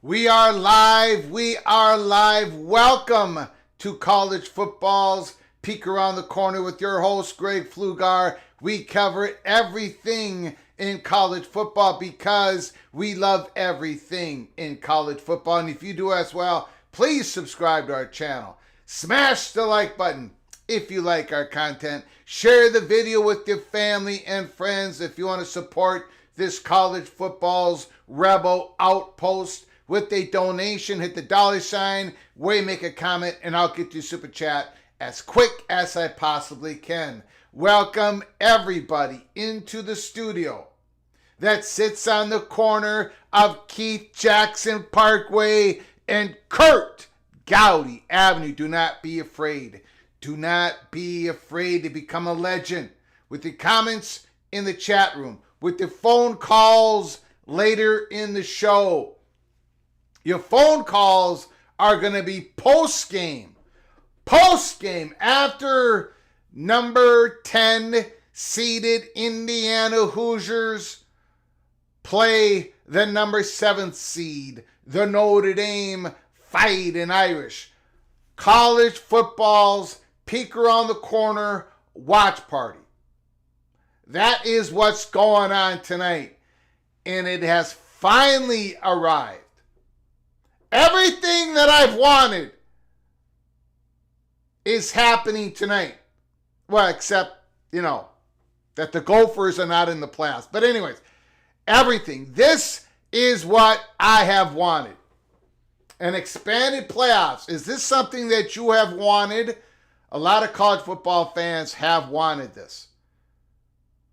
We are live. We are live. Welcome to College Football's Peek Around the Corner with your host, Greg Flugar. We cover everything in college football because we love everything in college football. And if you do as well, please subscribe to our channel. Smash the like button if you like our content. Share the video with your family and friends if you want to support this college football's rebel outpost. With a donation, hit the $sign, where you make a comment, and I'll get you super chat as quick as I possibly can. Welcome everybody into the studio that sits on the corner of Keith Jackson Parkway and Kurt Gowdy Avenue. Do not be afraid. Do not be afraid to become a legend. With the comments in the chat room, with the phone calls later in the show. Your phone calls are going to be post-game. Post-game after number 10 seeded Indiana Hoosiers play the number 7 seed, the Notre Dame Fighting Irish. College football's peek around the corner watch party. That is what's going on tonight. And it has finally arrived. Everything that I've wanted is happening tonight. Well, except, that the Gophers are not in the playoffs. But anyways, everything. This is what I have wanted. An expanded playoffs. Is this something that you have wanted? A lot of college football fans have wanted this.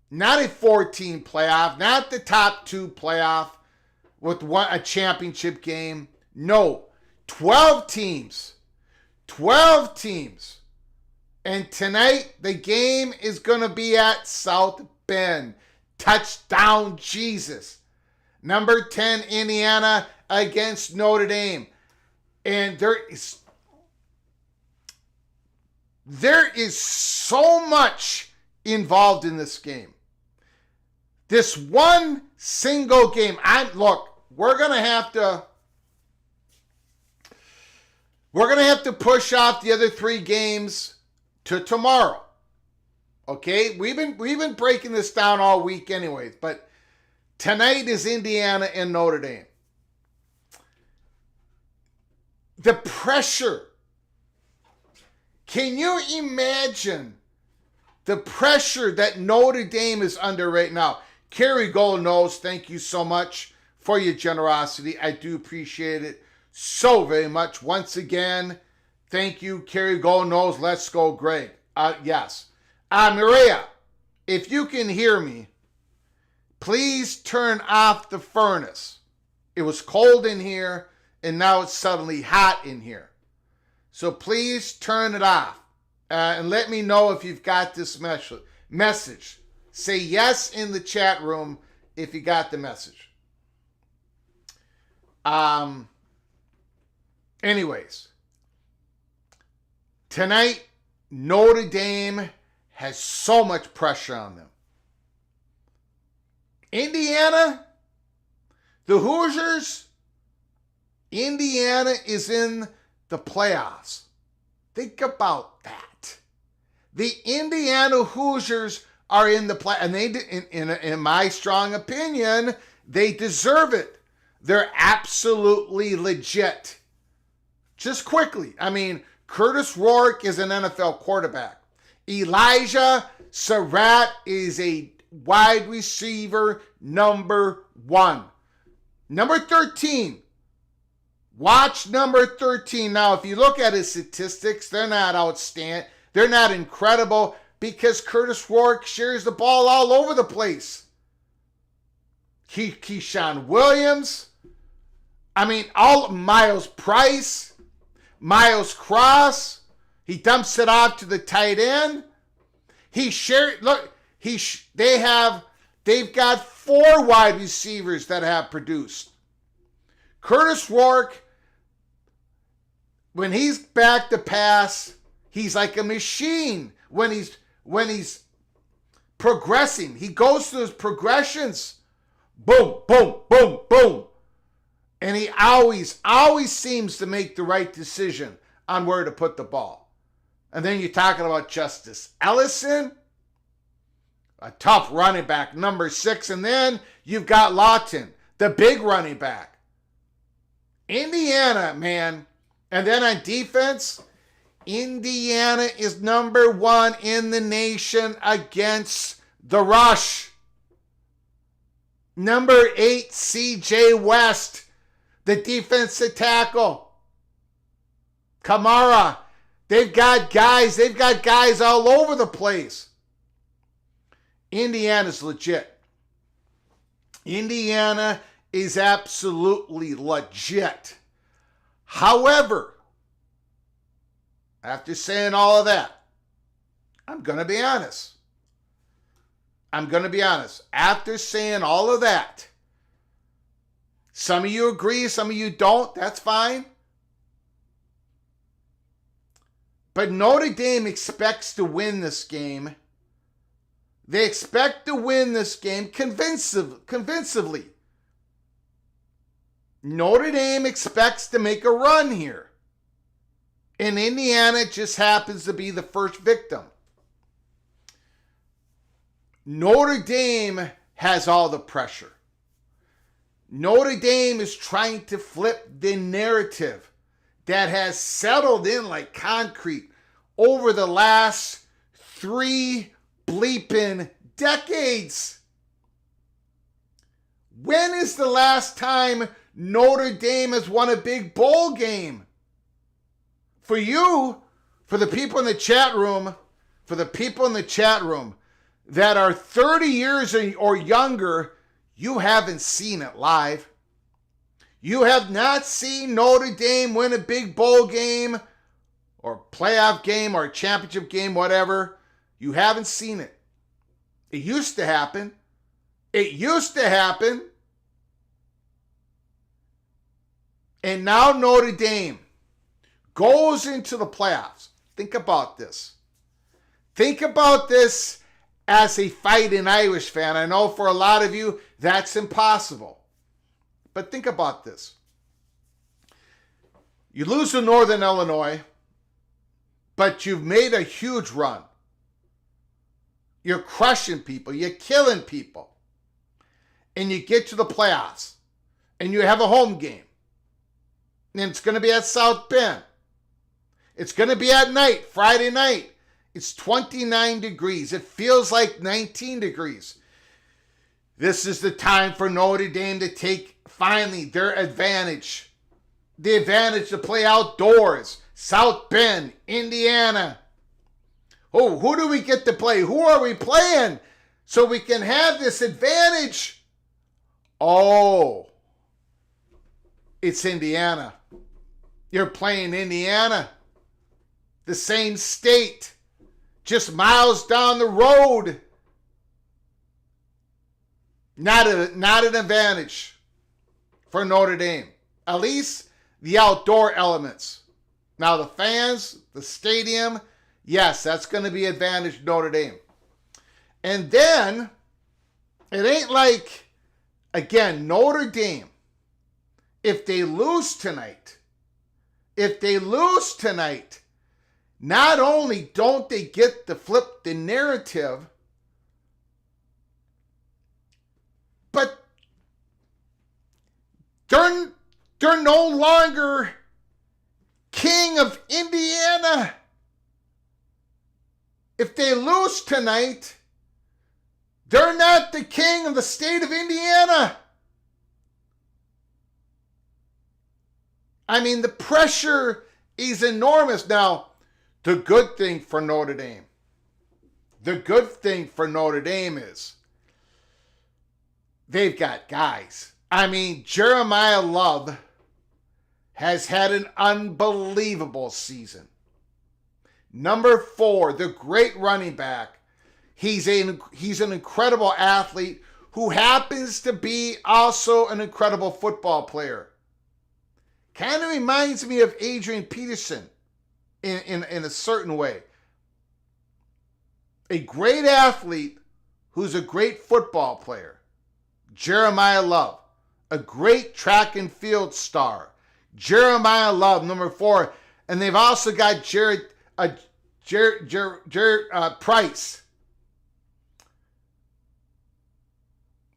Not a 14 playoff, not the top 2 playoff with a championship game. No, 12 teams. 12 teams. And tonight, the game is going to be at South Bend. Touchdown, Jesus. Number 10, Indiana against Notre Dame. And there is so much involved in this game. This one single game. We're going to have to push off the other 3 games to tomorrow. Okay? We've been breaking this down all week anyways, but Tonight is Indiana and Notre Dame. The pressure. Can you imagine the pressure that Notre Dame is under right now? Kerry Gold knows, thank you so much for your generosity. I do appreciate it so very much. Once again, thank you, Kerry Gold knows. Let's go, Greg. Yes. Maria, if you can hear me, please turn off the furnace. It was cold in here, and now it's suddenly hot in here. So please turn it off. And let me know if you've got this message. Say yes in the chat room if you got the message. Anyways, tonight, Notre Dame has so much pressure on them. Indiana, the Hoosiers, Indiana is in the playoffs. Think about that. The Indiana Hoosiers are in the play, and they, in my strong opinion, they deserve it. They're absolutely legit. Just quickly, I mean, Curtis Rourke is an NFL quarterback. Elijah Surratt is a wide receiver number 1. Number 13. Watch number 13. Now, if you look at his statistics, they're not outstanding. They're not incredible because Curtis Rourke shares the ball all over the place. Keyshawn Williams. I mean, all Miles Price. Miles Cross. He dumps it off to the tight end. They've got 4 wide receivers that have produced. Curtis Rourke, when he's back to pass, he's like a machine. When he's progressing, he goes through his progressions. Boom, boom, boom, boom. And he always seems to make the right decision on where to put the ball. And then you're talking about Justice Ellison, a tough running back, number 6. And then you've got Lawton, the big running back. Indiana, man. And then on defense, Indiana is number 1 in the nation against the rush. Number 8, CJ West, the defensive tackle. Kamara. They've got guys all over the place. Indiana's legit. Indiana is absolutely legit. However, after saying all of that, I'm going to be honest. After saying all of that, some of you agree, some of you don't. That's fine. But Notre Dame expects to win this game. They expect to win this game convincingly. Notre Dame expects to make a run here. And Indiana just happens to be the first victim. Notre Dame has all the pressure. Notre Dame is trying to flip the narrative that has settled in like concrete over the last 3 bleeping decades. When is the last time Notre Dame has won a big bowl game? For you, for the people in the chat room, that are 30 years or younger, you haven't seen it live. You have not seen Notre Dame win a big bowl game or playoff game or championship game, whatever. You haven't seen it. It used to happen. And now Notre Dame goes into the playoffs. Think about this. Think about this as a fighting Irish fan. I know for a lot of you, that's impossible. But think about this. You lose to Northern Illinois, but you've made a huge run. You're crushing people. You're killing people. and you get to the playoffs and you have a home game, and it's going to be at South Bend. It's going to be at night, Friday night. It's 29 degrees. It feels like 19 degrees. This is the time for Notre Dame to take finally their advantage. The advantage to play outdoors. South Bend, Indiana. Oh, who do we get to play? Who are we playing so we can have this advantage? Oh, it's Indiana. You're playing Indiana. The same state. Just miles down the road. Not an advantage for Notre Dame. At least the outdoor elements. Now the fans, the stadium, yes, that's going to be advantage Notre Dame. And then, it ain't like, again, Notre Dame, if they lose tonight, not only don't they get to flip the narrative, but they're no longer king of Indiana. If they lose tonight, they're not the king of the state of Indiana. I mean, the pressure is enormous. Now, the good thing for Notre Dame is they've got guys. I mean, Jeremiah Love has had an unbelievable season. Number 4, the great running back. He's an incredible athlete who happens to be also an incredible football player. Kind of reminds me of Adrian Peterson in a certain way. A great athlete who's a great football player. Jeremiah Love, a great track and field star. Jeremiah Love, number 4. And they've also got Jared Price.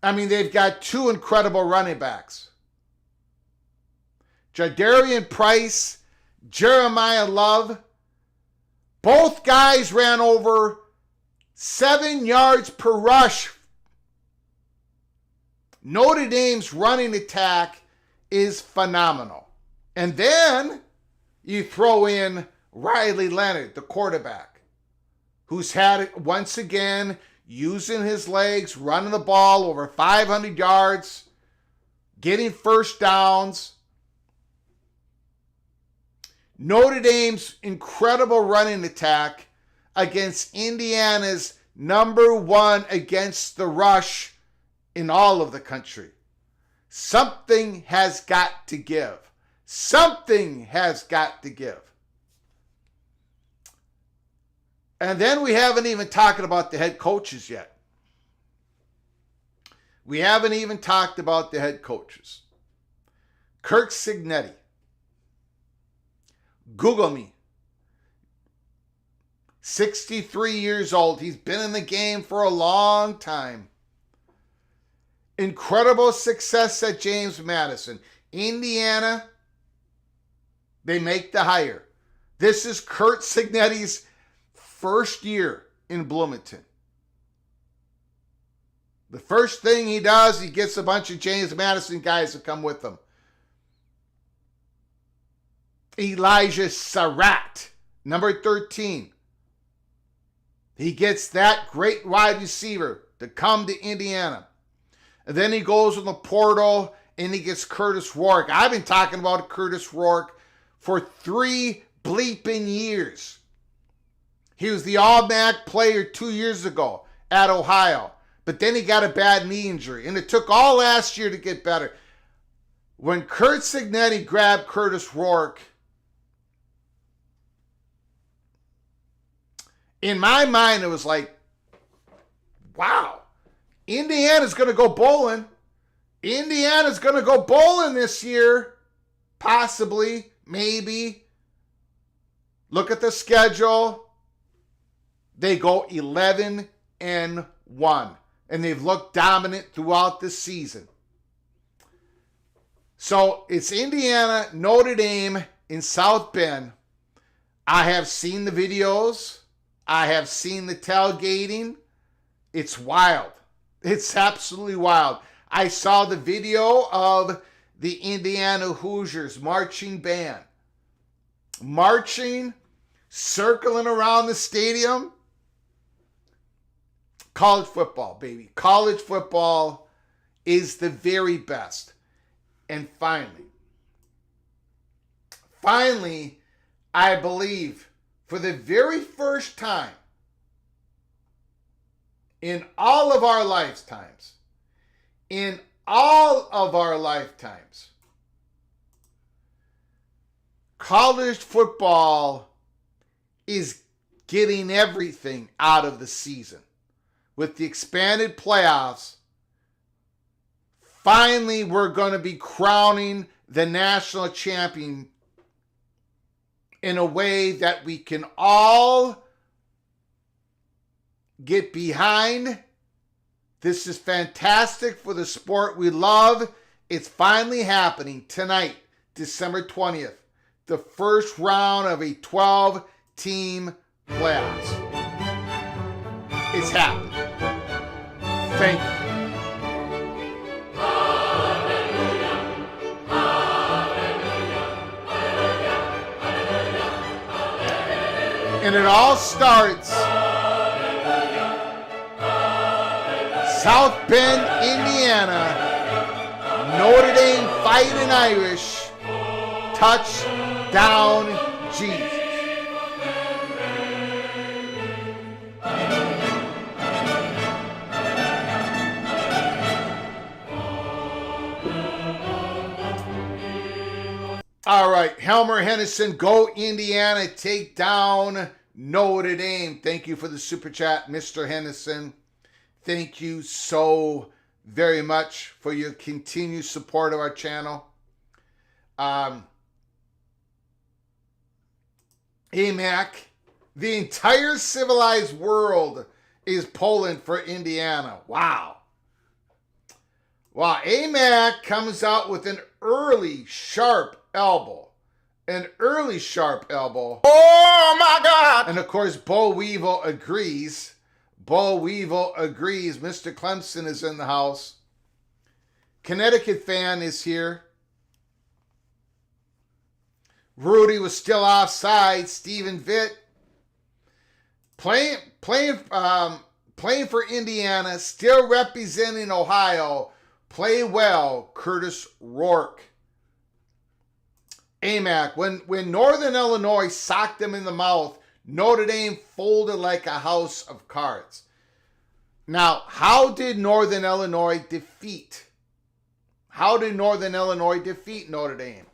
I mean, they've got 2 incredible running backs. Jadarian Price, Jeremiah Love. Both guys ran over 7 yards per rush. Notre Dame's running attack is phenomenal. And then you throw in Riley Leonard, the quarterback, who's had it once again, using his legs, running the ball over 500 yards, getting first downs. Notre Dame's incredible running attack against Indiana's number 1 against the rush in all of the country. Something has got to give. Something has got to give. And then we haven't even talked about the head coaches yet. We haven't even talked about the head coaches. Kirk Cignetti. Google me. 63 years old. He's been in the game for a long time. Incredible success at James Madison. Indiana, they make the hire. This is Kurt Cignetti's first year in Bloomington. The first thing he does, he gets a bunch of James Madison guys to come with him. Elijah Surratt, number 13. He gets that great wide receiver to come to Indiana. And then he goes in the portal and he gets Curtis Rourke. I've been talking about Curtis Rourke for 3 bleeping years. He was the All-MAC player 2 years ago at Ohio. But then he got a bad knee injury. And it took all last year to get better. When Kurt Cignetti grabbed Curtis Rourke, in my mind, it was like, wow, Indiana's going to go bowling. Indiana's going to go bowling this year. Possibly, maybe. Look at the schedule. They go 11-1. and they've looked dominant throughout the season. So it's Indiana, Notre Dame in South Bend. I have seen the videos. I have seen the tailgating. It's wild. It's absolutely wild. I saw the video of the Indiana Hoosiers marching band. Marching, circling around the stadium. College football, baby. College football is the very best. And finally, I believe for the very first time in all of our lifetimes, college football is getting everything out of the season. With the expanded playoffs, finally we're going to be crowning the national champion in a way that we can all get behind. This is fantastic for the sport we love. It's finally happening tonight, December 20th. The first round of a 12-team playoffs. It's happening. Thank you. And it all starts South Bend, Indiana. Notre Dame Fighting Irish. Touchdown, Jesus. All right, Helmer Hennessy, go Indiana, take down Notre Dame. Thank you for the super chat, Mr. Hennessy. Thank you so very much for your continued support of our channel. AMAC, the entire civilized world is pulling for Indiana. Wow. Wow, AMAC comes out with an early sharp elbow. Oh my God! And of course, Bo Weevil agrees. Mr. Clemson is in the house. Connecticut fan is here. Rudy was still offside. Stephen Vitt playing for Indiana, still representing Ohio. Play well, Curtis Rourke. AMAC, when Northern Illinois socked them in the mouth, Notre Dame folded like a house of cards. Now, how did Northern Illinois defeat Notre Dame?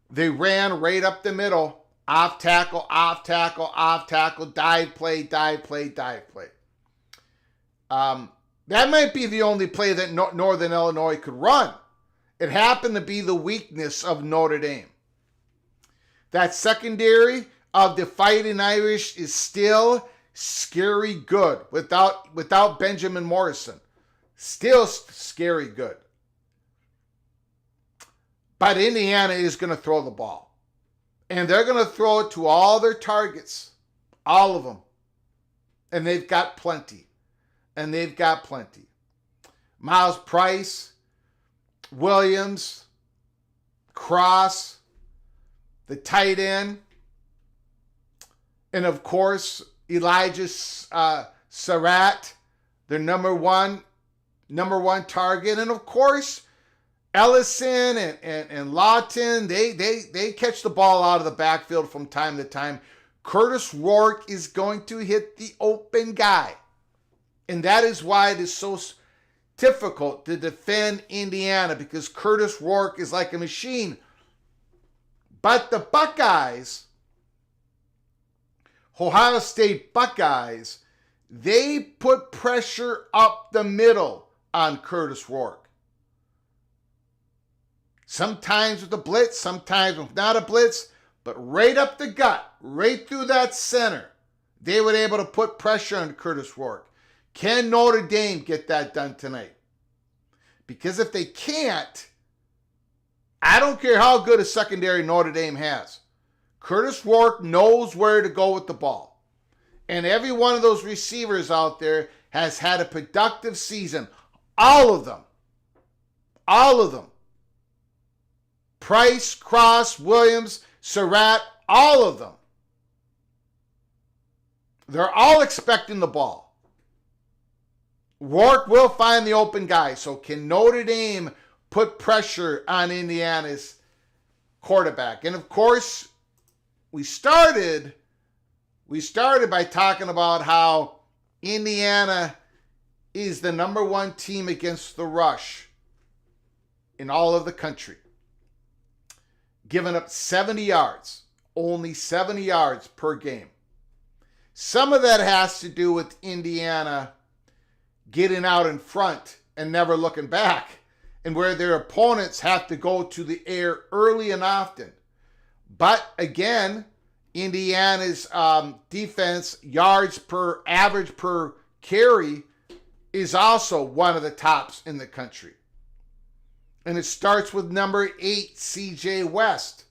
They ran right up the middle. Off tackle, dive play. That might be the only play that Northern Illinois could run. It happened to be the weakness of Notre Dame. That secondary of the Fighting Irish is still scary good without Benjamin Morrison. Still scary good. But Indiana is going to throw the ball. And they're going to throw it to all their targets. All of them. And they've got plenty. Miles Price, Williams, Cross, the tight end, and of course, Elijah Surratt, their number one target. And of course, Ellison and Lawton, they catch the ball out of the backfield from time to time. Curtis Rourke is going to hit the open guy. And that is why it is so difficult to defend Indiana, because Curtis Rourke is like a machine. But the Buckeyes, Ohio State Buckeyes, they put pressure up the middle on Curtis Rourke. Sometimes with a blitz, sometimes without a blitz, but right up the gut, right through that center, they were able to put pressure on Curtis Rourke. Can Notre Dame get that done tonight? Because if they can't, I don't care how good a secondary Notre Dame has. Curtis Rourke knows where to go with the ball. And every one of those receivers out there has had a productive season. All of them. All of them. Price, Cross, Williams, Surratt, all of them. They're all expecting the ball. Rourke will find the open guy. So can Notre Dame put pressure on Indiana's quarterback? And of course, we started by talking about how Indiana is the number one team against the rush in all of the country. Giving up 70 yards, only 70 yards per game. Some of that has to do with Indiana getting out in front and never looking back, and where their opponents have to go to the air early and often. But again, Indiana's defense yards per average per carry is also one of the tops in the country. And it starts with number 8, C.J. West.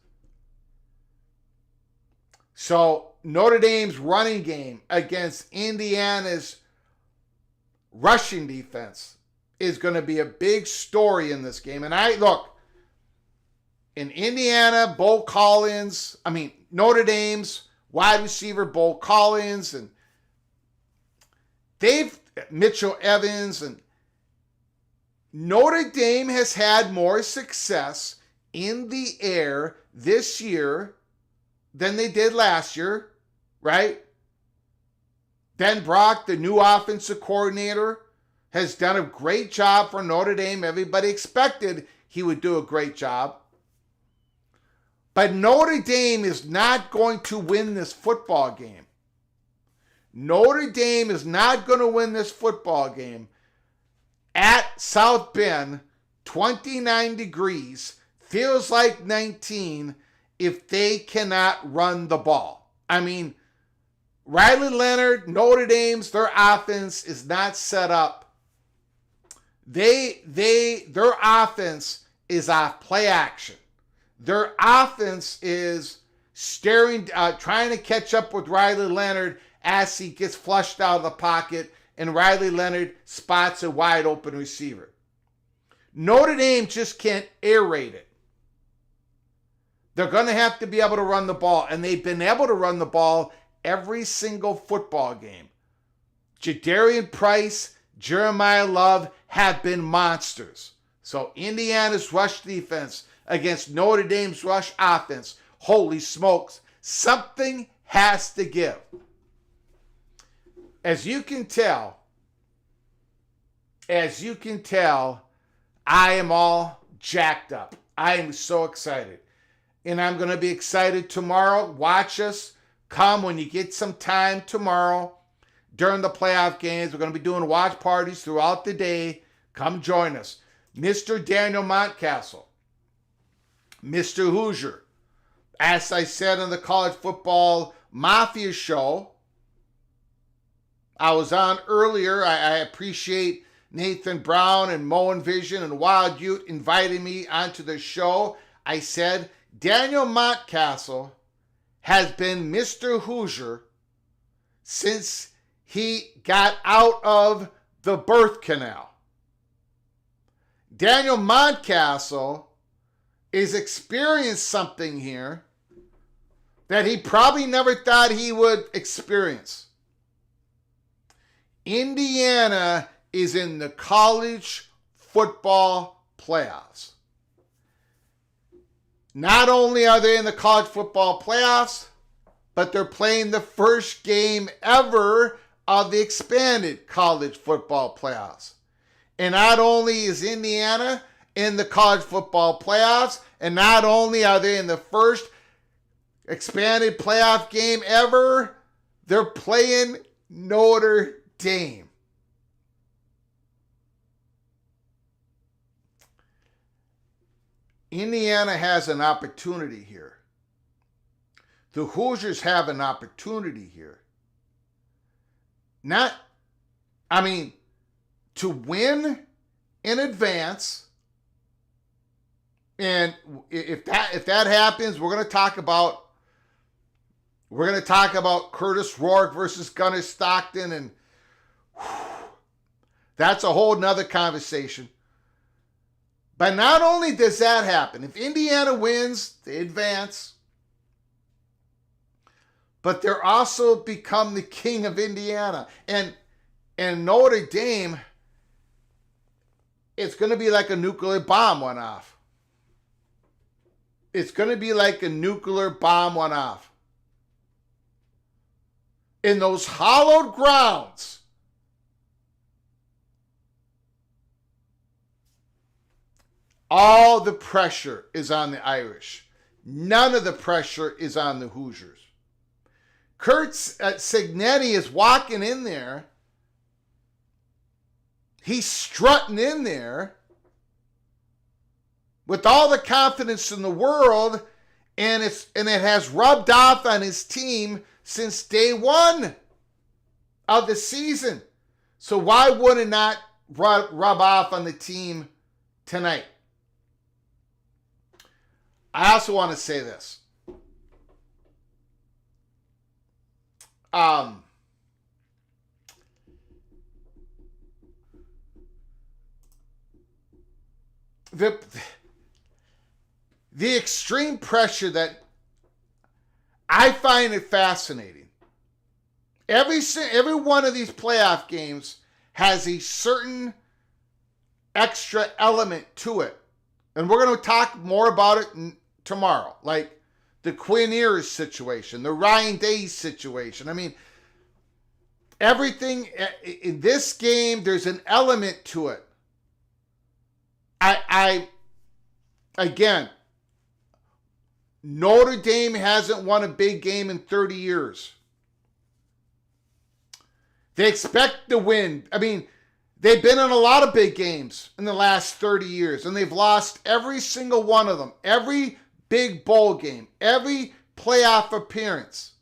So Notre Dame's running game against Indiana's rushing defense is going to be a big story in this game. And in Indiana, Notre Dame's wide receiver, Bo Collins, and Mitchell Evans, and Notre Dame has had more success in the air this year than they did last year, right? Ben Brock, the new offensive coordinator, has done a great job for Notre Dame. Everybody expected he would do a great job. But Notre Dame is not going to win this football game. Notre Dame is not going to win this football game at South Bend, 29 degrees, feels like 19, if they cannot run the ball. I mean, Riley Leonard, Notre Dame's, their offense is not set up. Their offense is off play action. Their offense is trying to catch up with Riley Leonard as he gets flushed out of the pocket and Riley Leonard spots a wide open receiver. Notre Dame just can't air raid it. They're going to have to be able to run the ball, and they've been able to run the ball every single football game. Jadarian Price, Jeremiah Love have been monsters. So Indiana's rush defense against Notre Dame's rush offense, holy smokes, something has to give. As you can tell, I am all jacked up. I am so excited. And I'm going to be excited tomorrow. Watch us. Come when you get some time tomorrow during the playoff games. We're going to be doing watch parties throughout the day. Come join us. Mr. Daniel Montcastle, Mr. Hoosier. As I said on the College Football Mafia show, I was on earlier. I appreciate Nathan Brown and Moen Vision and Wild Ute inviting me onto the show. I said, Daniel Montcastle has been Mr. Hoosier since he got out of the birth canal. Daniel Montcastle is experienced something here that he probably never thought he would experience. Indiana is in the college football playoffs. Not only are they in the college football playoffs, but they're playing the first game ever of the expanded college football playoffs. And not only is Indiana in the college football playoffs, and not only are they in the first expanded playoff game ever, they're playing Notre Dame. Indiana has an opportunity here. The Hoosiers have an opportunity here. I mean, to win in advance, and if that happens, we're going to talk about Curtis Rourke versus Gunnar Stockton, and that's a whole nother conversation. But not only does that happen, if Indiana wins, they advance, but they're also become the king of Indiana. And Notre Dame, it's going to be like a nuclear bomb went off. It's going to be like a nuclear bomb went off. In those hallowed grounds, all the pressure is on the Irish. None of the pressure is on the Hoosiers. Curt Cignetti is walking in there. He's strutting in there with all the confidence in the world, and it has rubbed off on his team since day one of the season. So why would it not rub off on the team tonight? I also want to say this. The extreme pressure that I find it fascinating. Every one of these playoff games has a certain extra element to it. And we're going to talk more about it tomorrow. Like the Quinn Ewers situation, the Ryan Day situation. I mean, everything in this game, there's an element to it. Again, Notre Dame hasn't won a big game in 30 years. They expect to win. I mean, they've been in a lot of big games in the last 30 years, and they've lost every single one of them. Every big bowl game, every playoff appearance.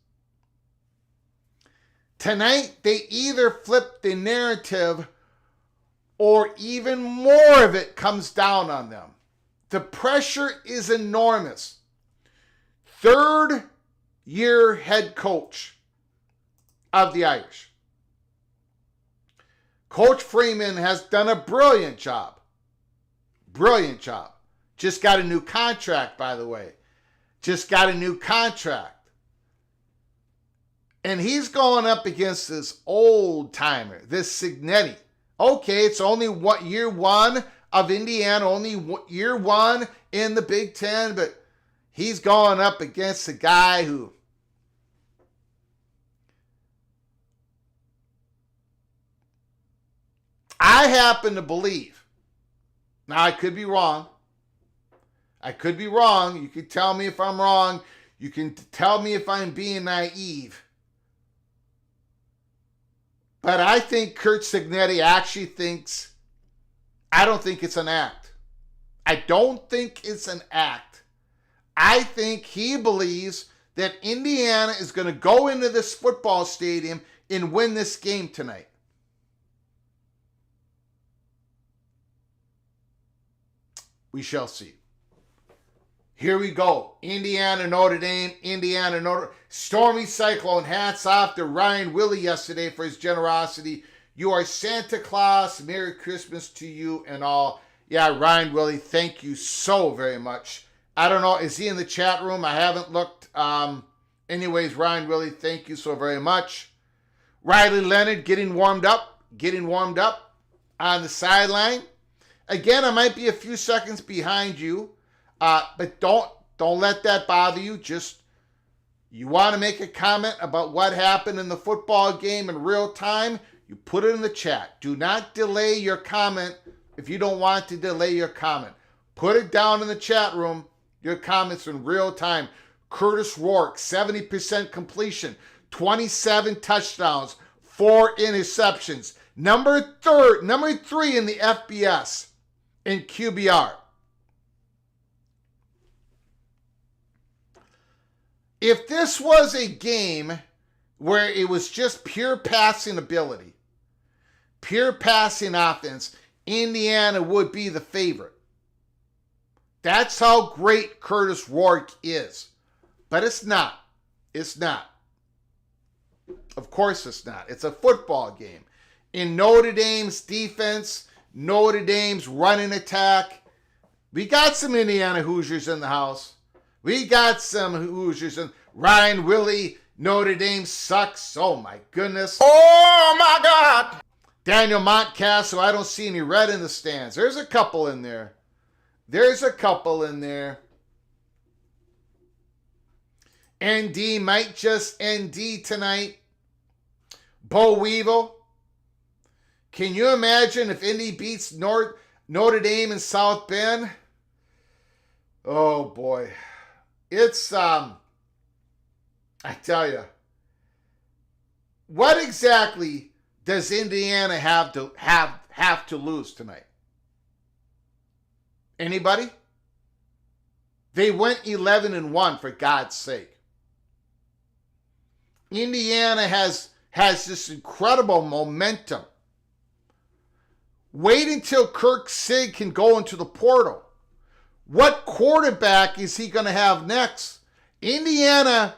Tonight, they either flip the narrative or even more of it comes down on them. The pressure is enormous. Third-year head coach of the Irish. Coach Freeman has done a brilliant job. Brilliant job. Just got a new contract, by the way. Just got a new contract. And he's going up against this old-timer, this Cignetti. Okay, it's only year one of Indiana, only year one in the Big Ten, but he's going up against a guy who I happen to believe. Now, I could be wrong. You can tell me if I'm wrong. You can tell me if I'm being naive. But I think Curt Cignetti actually thinks, I don't think it's an act. I don't think it's an act. I think he believes that Indiana is going to go into this football stadium and win this game tonight. We shall see. Here we go. Indiana, Notre Dame. Stormy Cyclone. Hats off to Ryan Willie yesterday for his generosity. You are Santa Claus. Merry Christmas to you and all. Yeah, Ryan Willie, thank you so very much. I don't know. Is he in the chat room? I haven't looked. Anyways, Ryan Willie, thank you so very much. Riley Leonard getting warmed up on the sideline. Again, I might be a few seconds behind you, but don't let that bother you. Just, you want to make a comment about what happened in the football game in real time, you put it in the chat. Do not delay your comment if you don't want to delay your comment. Put it down in the chat room, your comments in real time. Curtis Rourke, 70% completion, 27 touchdowns, 4 interceptions. Number 3 in the FBS in QBR. If this was a game where it was just pure passing ability, pure passing offense, Indiana would be the favorite. That's how great Curtis Rourke is. But it's not. It's not. Of course it's not. It's a football game. In Notre Dame's defense, Notre Dame's running attack, we got some Indiana Hoosiers in the house. We got some Hoosiers. Ryan Willie, Notre Dame sucks. Oh my goodness. Oh my God. Daniel Montcastle, I don't see any red in the stands. There's a couple in there. There's a couple in there. ND might just ND tonight. Bo Weevil. Can you imagine if Indy beats Notre Dame in South Bend? Oh boy. It's, I tell you. What exactly does Indiana have to lose tonight? Anybody? They went 11-1 for God's sake. Indiana has this incredible momentum. Wait until Kirk Sig can go into the portal. What quarterback is he going to have next? Indiana,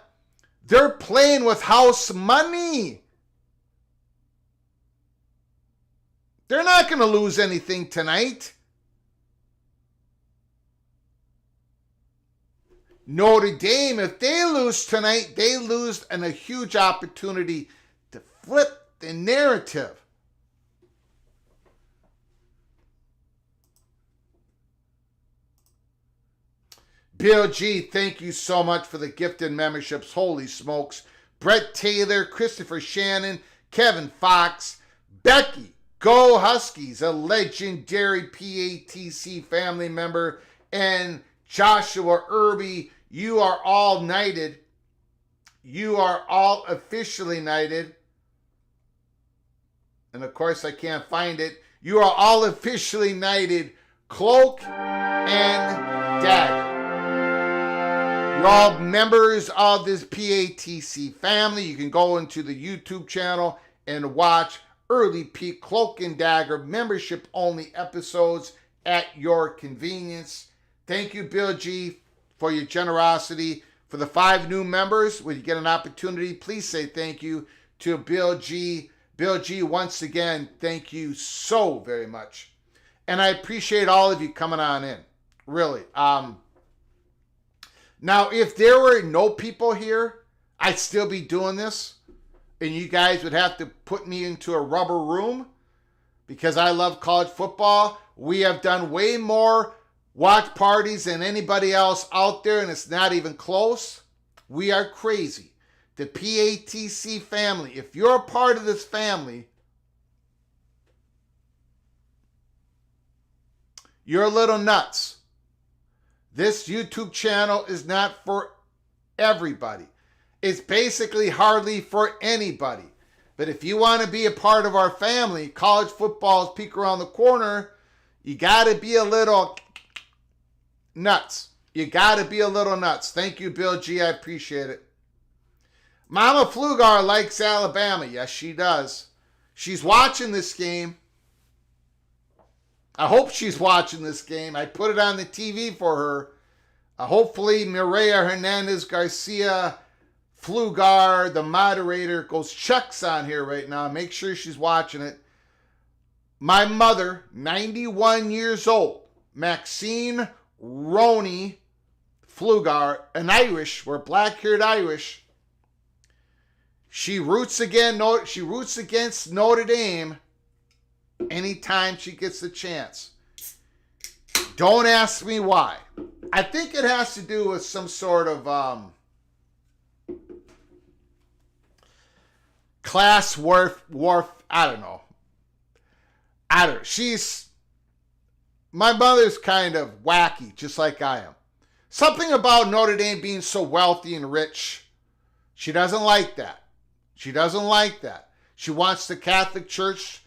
they're playing with house money. They're not going to lose anything tonight. Notre Dame, if they lose tonight, they lose a huge opportunity to flip the narrative. Bill G, thank you so much for the gifted memberships. Holy smokes. Brett Taylor, Christopher Shannon, Kevin Fox, Becky, Go Huskies, a legendary PATC family member, and Joshua Irby. You are all knighted. You are all officially knighted. And of course, I can't find it. You are all officially knighted. Cloak and Dagger. You're all members of this PATC family. You can go into the YouTube channel and watch early peak Cloak and Dagger membership only episodes at your convenience. Thank you, Bill G, for your generosity. For the 5 new members, when you get an opportunity, please say thank you to Bill G. Bill G, once again, thank you so very much. And I appreciate all of you coming on in. Really. Now, if there were no people here, I'd still be doing this. And you guys would have to put me into a rubber room because I love college football. We have done way more watch parties than anybody else out there, and it's not even close. We are crazy. The PATC family, if you're a part of this family, you're a little nuts. This YouTube channel is not for everybody. It's basically hardly for anybody. But if you want to be a part of our family, college football is peek around the corner, you got to be a little nuts. You got to be a little nuts. Thank you, Bill G. I appreciate it. Mama Flugar likes Alabama. Yes, she does. She's watching this game. I hope she's watching this game. I put it on the TV for her. Hopefully, Mireya Hernandez Garcia Flugar, the moderator, goes checks on here right now. Make sure she's watching it. My mother, 91 years old, Maxine Roney Flugar, an Irish, we're black-haired Irish. She roots against Notre Dame anytime she gets the chance. Don't ask me why. I think it has to do with some sort of class warf. I don't know. My mother's kind of wacky, just like I am. Something about Notre Dame being so wealthy and rich. She doesn't like that. She doesn't like that. She wants the Catholic Church,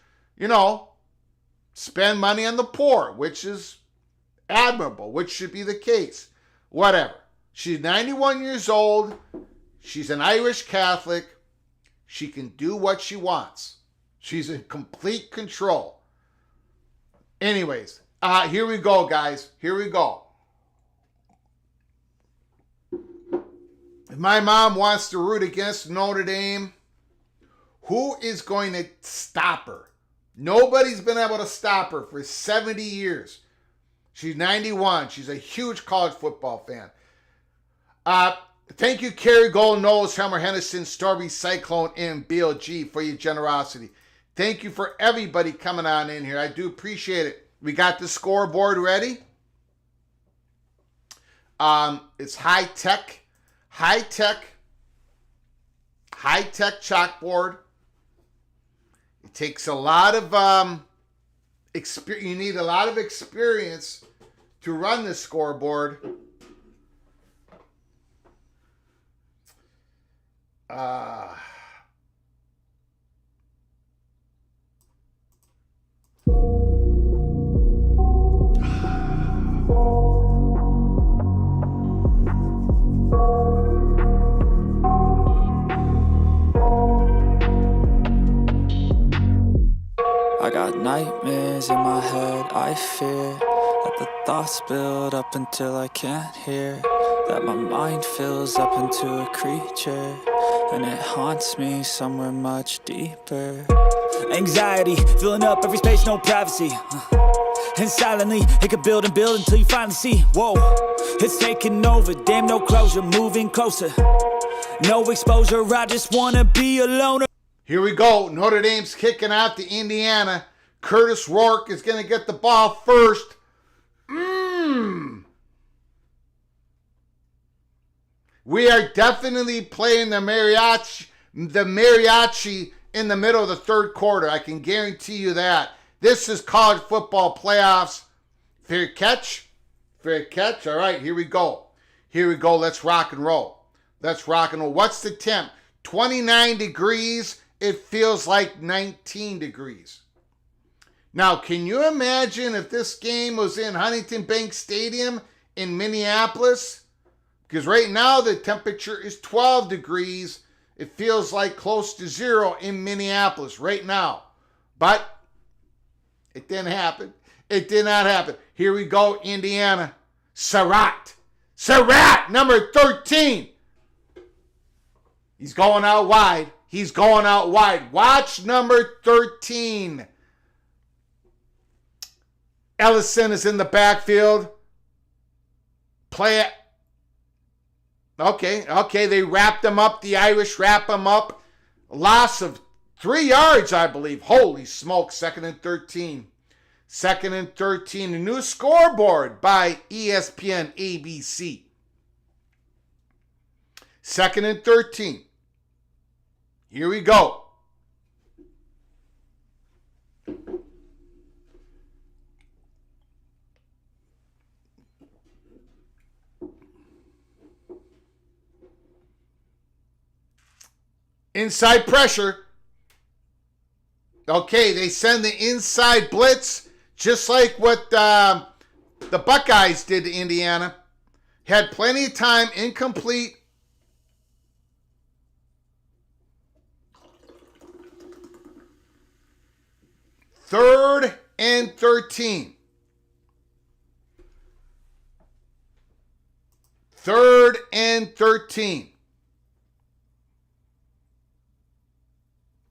spend money on the poor, which is admirable, which should be the case. Whatever. She's 91 years old. She's an Irish Catholic. She can do what she wants. She's in complete control. Anyways, here we go, guys. Here we go. If my mom wants to root against Notre Dame, who is going to stop her? Nobody's been able to stop her for 70 years. She's 91. She's a huge college football fan. Thank you, Kerry Gold Knowles, Helmer Henderson, Storby Cyclone, and BLG for your generosity. Thank you for everybody coming on in here. I do appreciate it. We got the scoreboard ready. It's high-tech chalkboard. It takes a lot of experience. You need a lot of experience to run the scoreboard. I got nightmares in my head, I fear that the thoughts build up until I can't hear, that my mind fills up into a creature, and it haunts me somewhere much deeper. Anxiety, filling up every space, no privacy. And silently, it could build and build until you finally see, whoa, it's taking over, damn no closure, moving closer. No exposure, I just wanna be a loner. Here we go. Notre Dame's kicking out to Indiana. Curtis Rourke is going to get the ball first. We are definitely playing the mariachi in the middle of the third quarter. I can guarantee you that. This is college football playoffs. Fair catch. Fair catch. All right, here we go. Here we go. Let's rock and roll. Let's rock and roll. What's the temp? 29 degrees. It feels like 19 degrees. Now, can you imagine if this game was in Huntington Bank Stadium in Minneapolis? Because right now the temperature is 12 degrees. It feels like close to zero in Minneapolis right now. But it didn't happen. It did not happen. Here we go, Indiana. Surratt, number 13. He's going out wide. He's going out wide. Watch number 13. Ellison is in the backfield. Play it. Okay. They wrapped him up. The Irish wrap him up. Loss of 3 yards, I believe. Holy smoke. 2nd and 13. 2nd and 13. A new scoreboard by ESPN ABC. 2nd and 13. Here we go. Inside pressure. Okay, they send the inside blitz, just like what the Buckeyes did to Indiana. Had plenty of time, incomplete. Third and 13. 3rd and 13.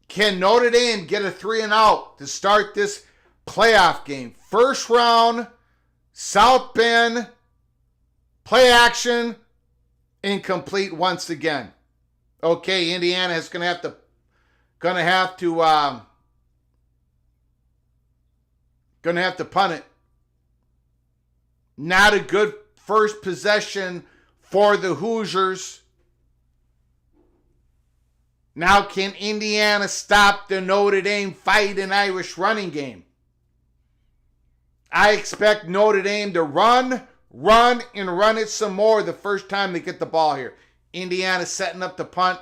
Can Notre Dame get a 3 and out to start this playoff game? First round, South Bend, play action, incomplete once again. Okay, Indiana is gonna have to punt it. Not a good first possession for the Hoosiers. Now can Indiana stop the Notre Dame fight and Irish running game? I expect Notre Dame to run it some more the first time they get the ball here. Indiana setting up the punt.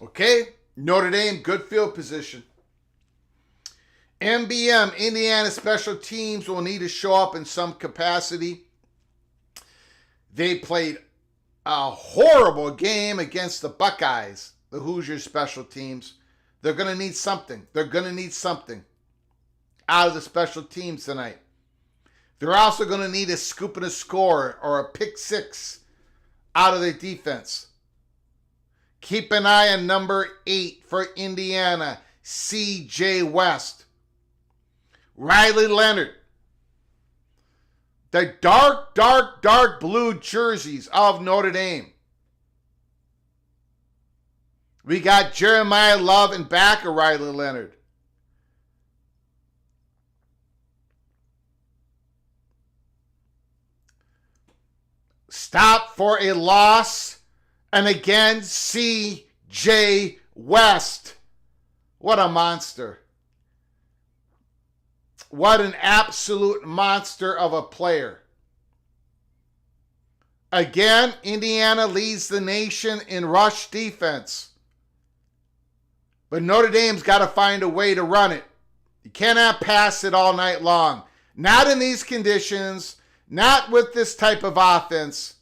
Okay, Notre Dame, good field position. MBM, Indiana Special Teams, will need to show up in some capacity. They played a horrible game against the Buckeyes, the Hoosier Special Teams. They're going to need something. They're going to need something out of the special teams tonight. They're also going to need a scoop and a score or a pick six out of their defense. Keep an eye on number 8 for Indiana, C.J. West. Riley Leonard. The dark blue jerseys of Notre Dame. We got Jeremiah Love and back of Riley Leonard. Stop for a loss. And again, C.J. West. What a monster. What an absolute monster of a player. Again, Indiana leads the nation in rush defense. But Notre Dame's got to find a way to run it. You cannot pass it all night long. Not in these conditions. Not with this type of offense.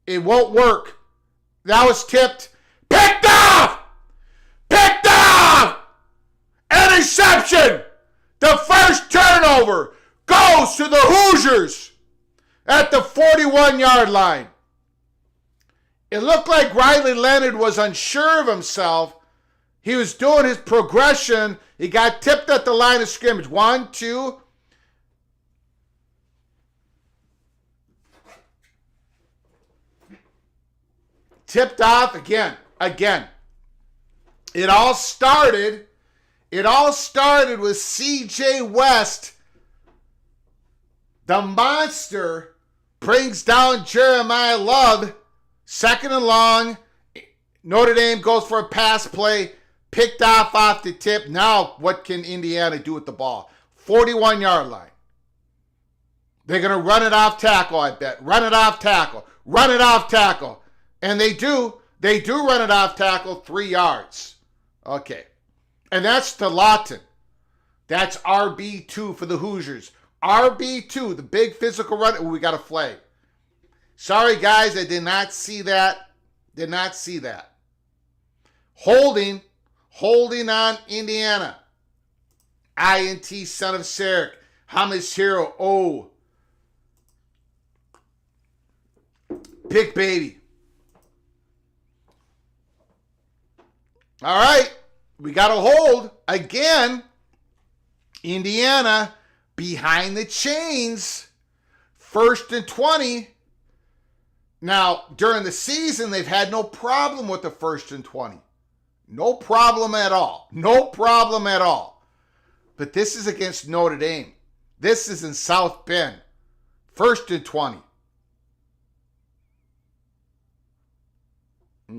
It won't work. That was tipped. Picked off! Picked off! Interception! The first turnover goes to the Hoosiers at the 41-yard line. It looked like Riley Leonard was unsure of himself. He was doing his progression. He got tipped at the line of scrimmage. 1, 2. Tipped off again. It all started with C.J. West. The monster brings down Jeremiah Love. Second and long. Notre Dame goes for a pass play. Picked off the tip. Now, what can Indiana do with the ball? 41-yard line. They're going to run it off tackle, I bet. Run it off tackle. And they do. They do run it off tackle 3 yards. Okay. And that's to Lawton. That's RB2 for the Hoosiers. RB2, the big physical run. Ooh, we got a flag. Sorry, guys. I did not see that. Holding on Indiana. INT, son of Sarek. Hamas Hero. Oh. Pick baby. All right. We got a hold. Again, Indiana behind the chains. 1st and 20. Now, during the season, they've had no problem with the 1st and 20. No problem at all. But this is against Notre Dame. This is in South Bend. 1st and 20.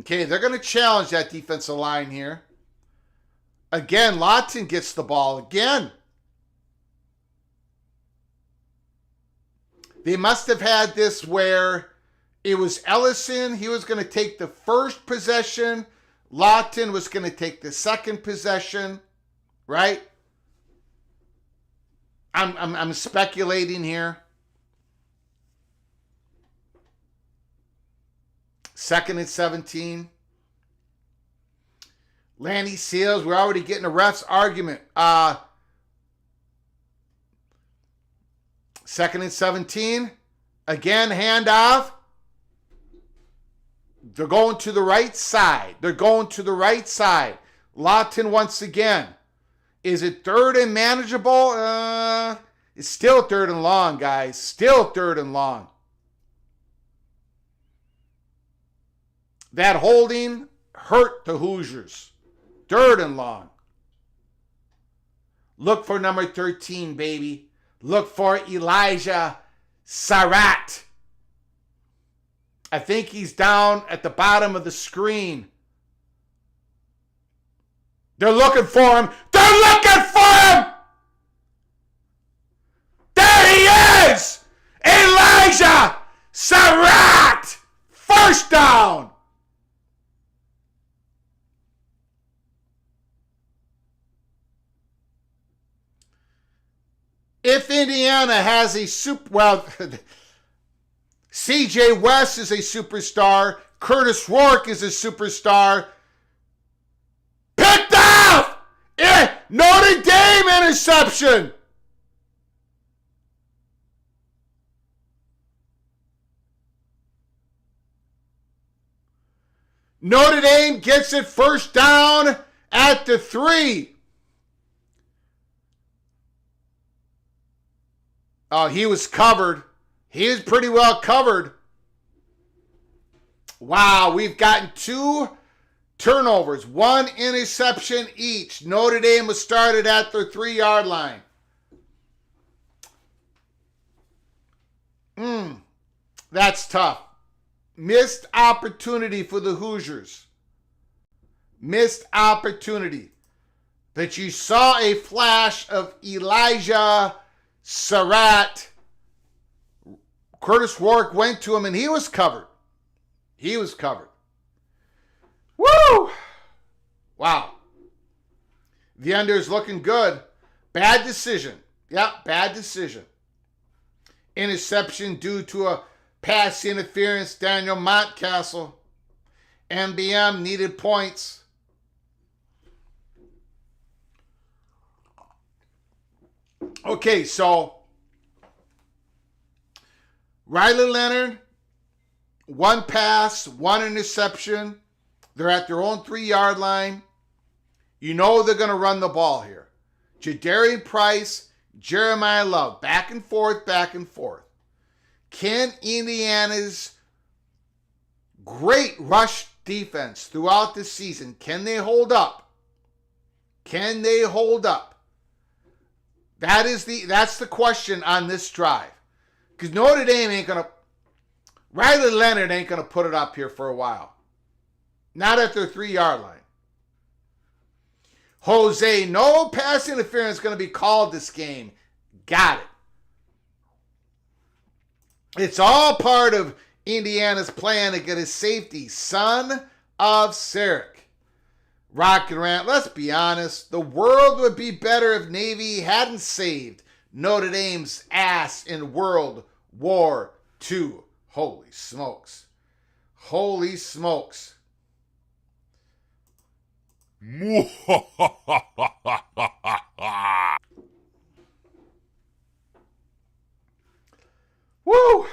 Okay, they're going to challenge that defensive line here. Again, Lawton gets the ball again. They must have had this where it was Ellison. He was going to take the first possession. Lawton was going to take the second possession, right? I'm speculating here. 2nd and 17. Lanny Seals, we're already getting a ref's argument. 2nd and 17. Again, handoff. They're going to the right side. Lawton once again. Is it 3rd and manageable? It's still 3rd and long, guys. Still 3rd and long. That holding hurt the Hoosiers. 3rd and long. Look for number 13, baby. Look for Elijah Sarat. I think he's down at the bottom of the screen. They're looking for him. There he is! Elijah Sarat! First down! If Indiana has a CJ West is a superstar, Curtis Rourke is a superstar, picked off! Notre Dame interception! Notre Dame gets it first down at the 3. Oh, he was covered. He is pretty well covered. Wow, we've gotten 2 turnovers, 1 interception each. Notre Dame was started at their 3-yard line. That's tough. Missed opportunity for the Hoosiers. Missed opportunity. But you saw a flash of Elijah Surratt. Curtis Rourke went to him and he was covered. He was covered. Woo! Wow. The under is looking good. Bad decision. Yep, bad decision. Interception due to a pass interference. Daniel Montcastle. MBM needed points. Okay, so Riley Leonard, 1 pass, 1 interception. They're at their own 3-yard line. You know they're going to run the ball here. Jadarian Price, Jeremiah Love, back and forth, back and forth. Can Indiana's great rush defense throughout the season, can they hold up? Can they hold up? That's the question on this drive. Because Notre Dame ain't going to, Riley Leonard ain't going to put it up here for a while. Not at their 3-yard line. Jose, no pass interference going to be called this game. Got it. It's all part of Indiana's plan to get a safety, son of Sarek. Rocket Rant, let's be honest. The world would be better if Navy hadn't saved Notre Dame's ass in World War II. Holy smokes. Holy smokes. Woo!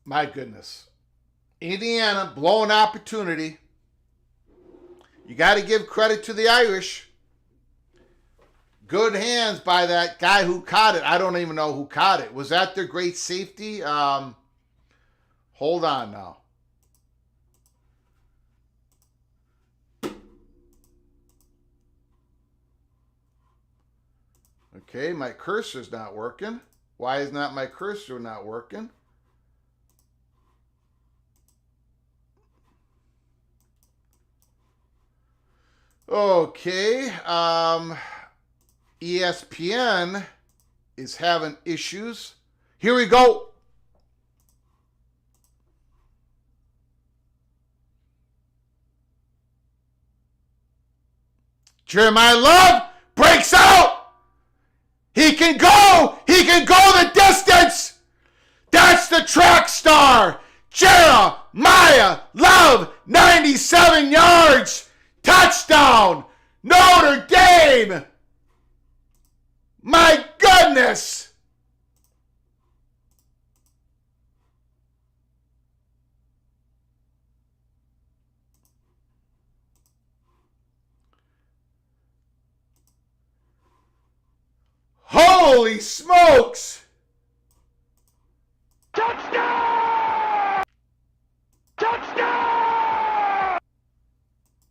My goodness. Indiana, blowing opportunity. You got to give credit to the Irish. Good hands by that guy who caught it. I don't even know who caught it. Was that their great safety? Hold on now. Okay, my cursor's not working. Why is not my cursor not working? Okay, ESPN is having issues. Here we go. Jeremiah Love breaks out. He can go. He can go the distance. That's the track star. Jeremiah Love, 97 yards. Touchdown. Notre Dame. My goodness. Holy smokes! Touchdown! Touchdown!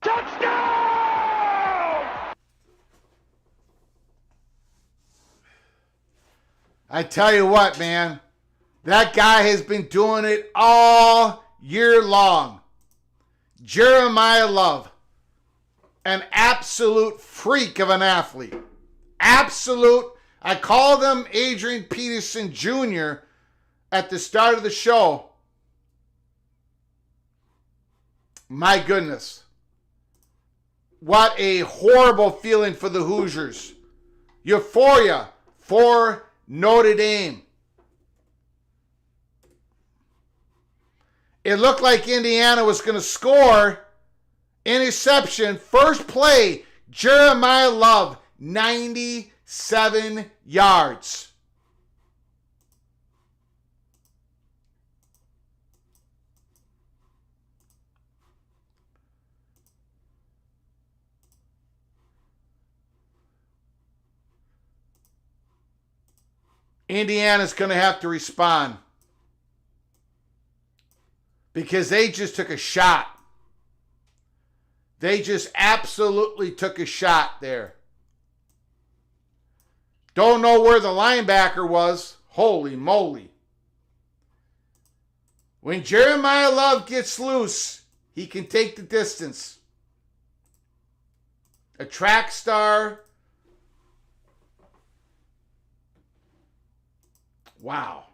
Touchdown! I tell you what, man. That guy has been doing it all year long. Jeremiah Love. An absolute freak of an athlete. Absolute. I called him Adrian Peterson Jr. at the start of the show. My goodness. What a horrible feeling for the Hoosiers. Euphoria for Notre Dame. It looked like Indiana was going to score. Interception. First play. Jeremiah Love, 97 yards. Indiana's going to have to respond because they just took a shot. They just absolutely took a shot there. Don't know where the linebacker was. Holy moly. When Jeremiah Love gets loose, he can take the distance. A track star. Wow.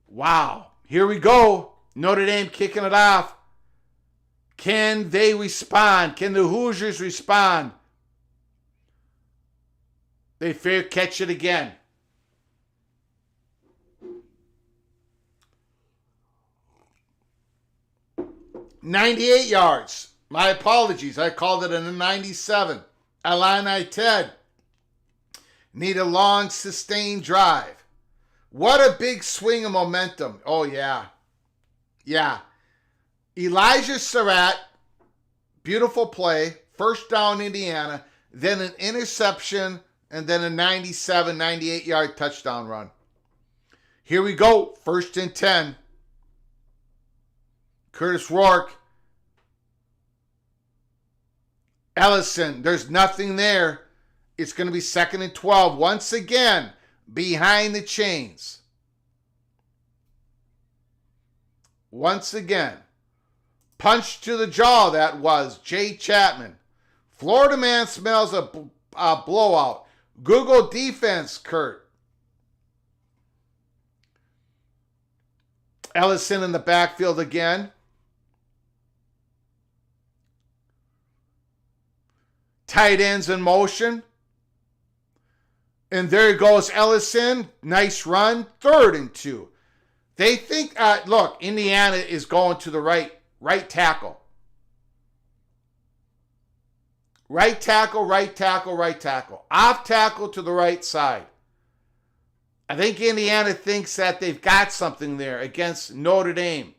Wow. Here we go. Notre Dame kicking it off. Can they respond? Can the Hoosiers respond? They fair catch it again. "98 yards. My apologies. I called it a 97. Illini Ted. Need a long, sustained drive. What a big swing of momentum. Oh, yeah. Yeah. Elijah Surratt, beautiful play. First down, Indiana. Then an interception, and then a 97, 98-yard touchdown run. Here we go. 1st and 10. Curtis Rourke. Ellison. There's nothing there. It's going to be 2nd and 12. Once again, behind the chains. Once again. Punch to the jaw, that was. Jay Chapman. Florida man smells a blowout. Google defense, Kurt. Ellison in the backfield again. Tight ends in motion. And there goes Ellison. Nice run. 3rd and 2. They think, look, Indiana is going to the right tackle. Right tackle, right tackle, right tackle. Off tackle to the right side. I think Indiana thinks that they've got something there against Notre Dame.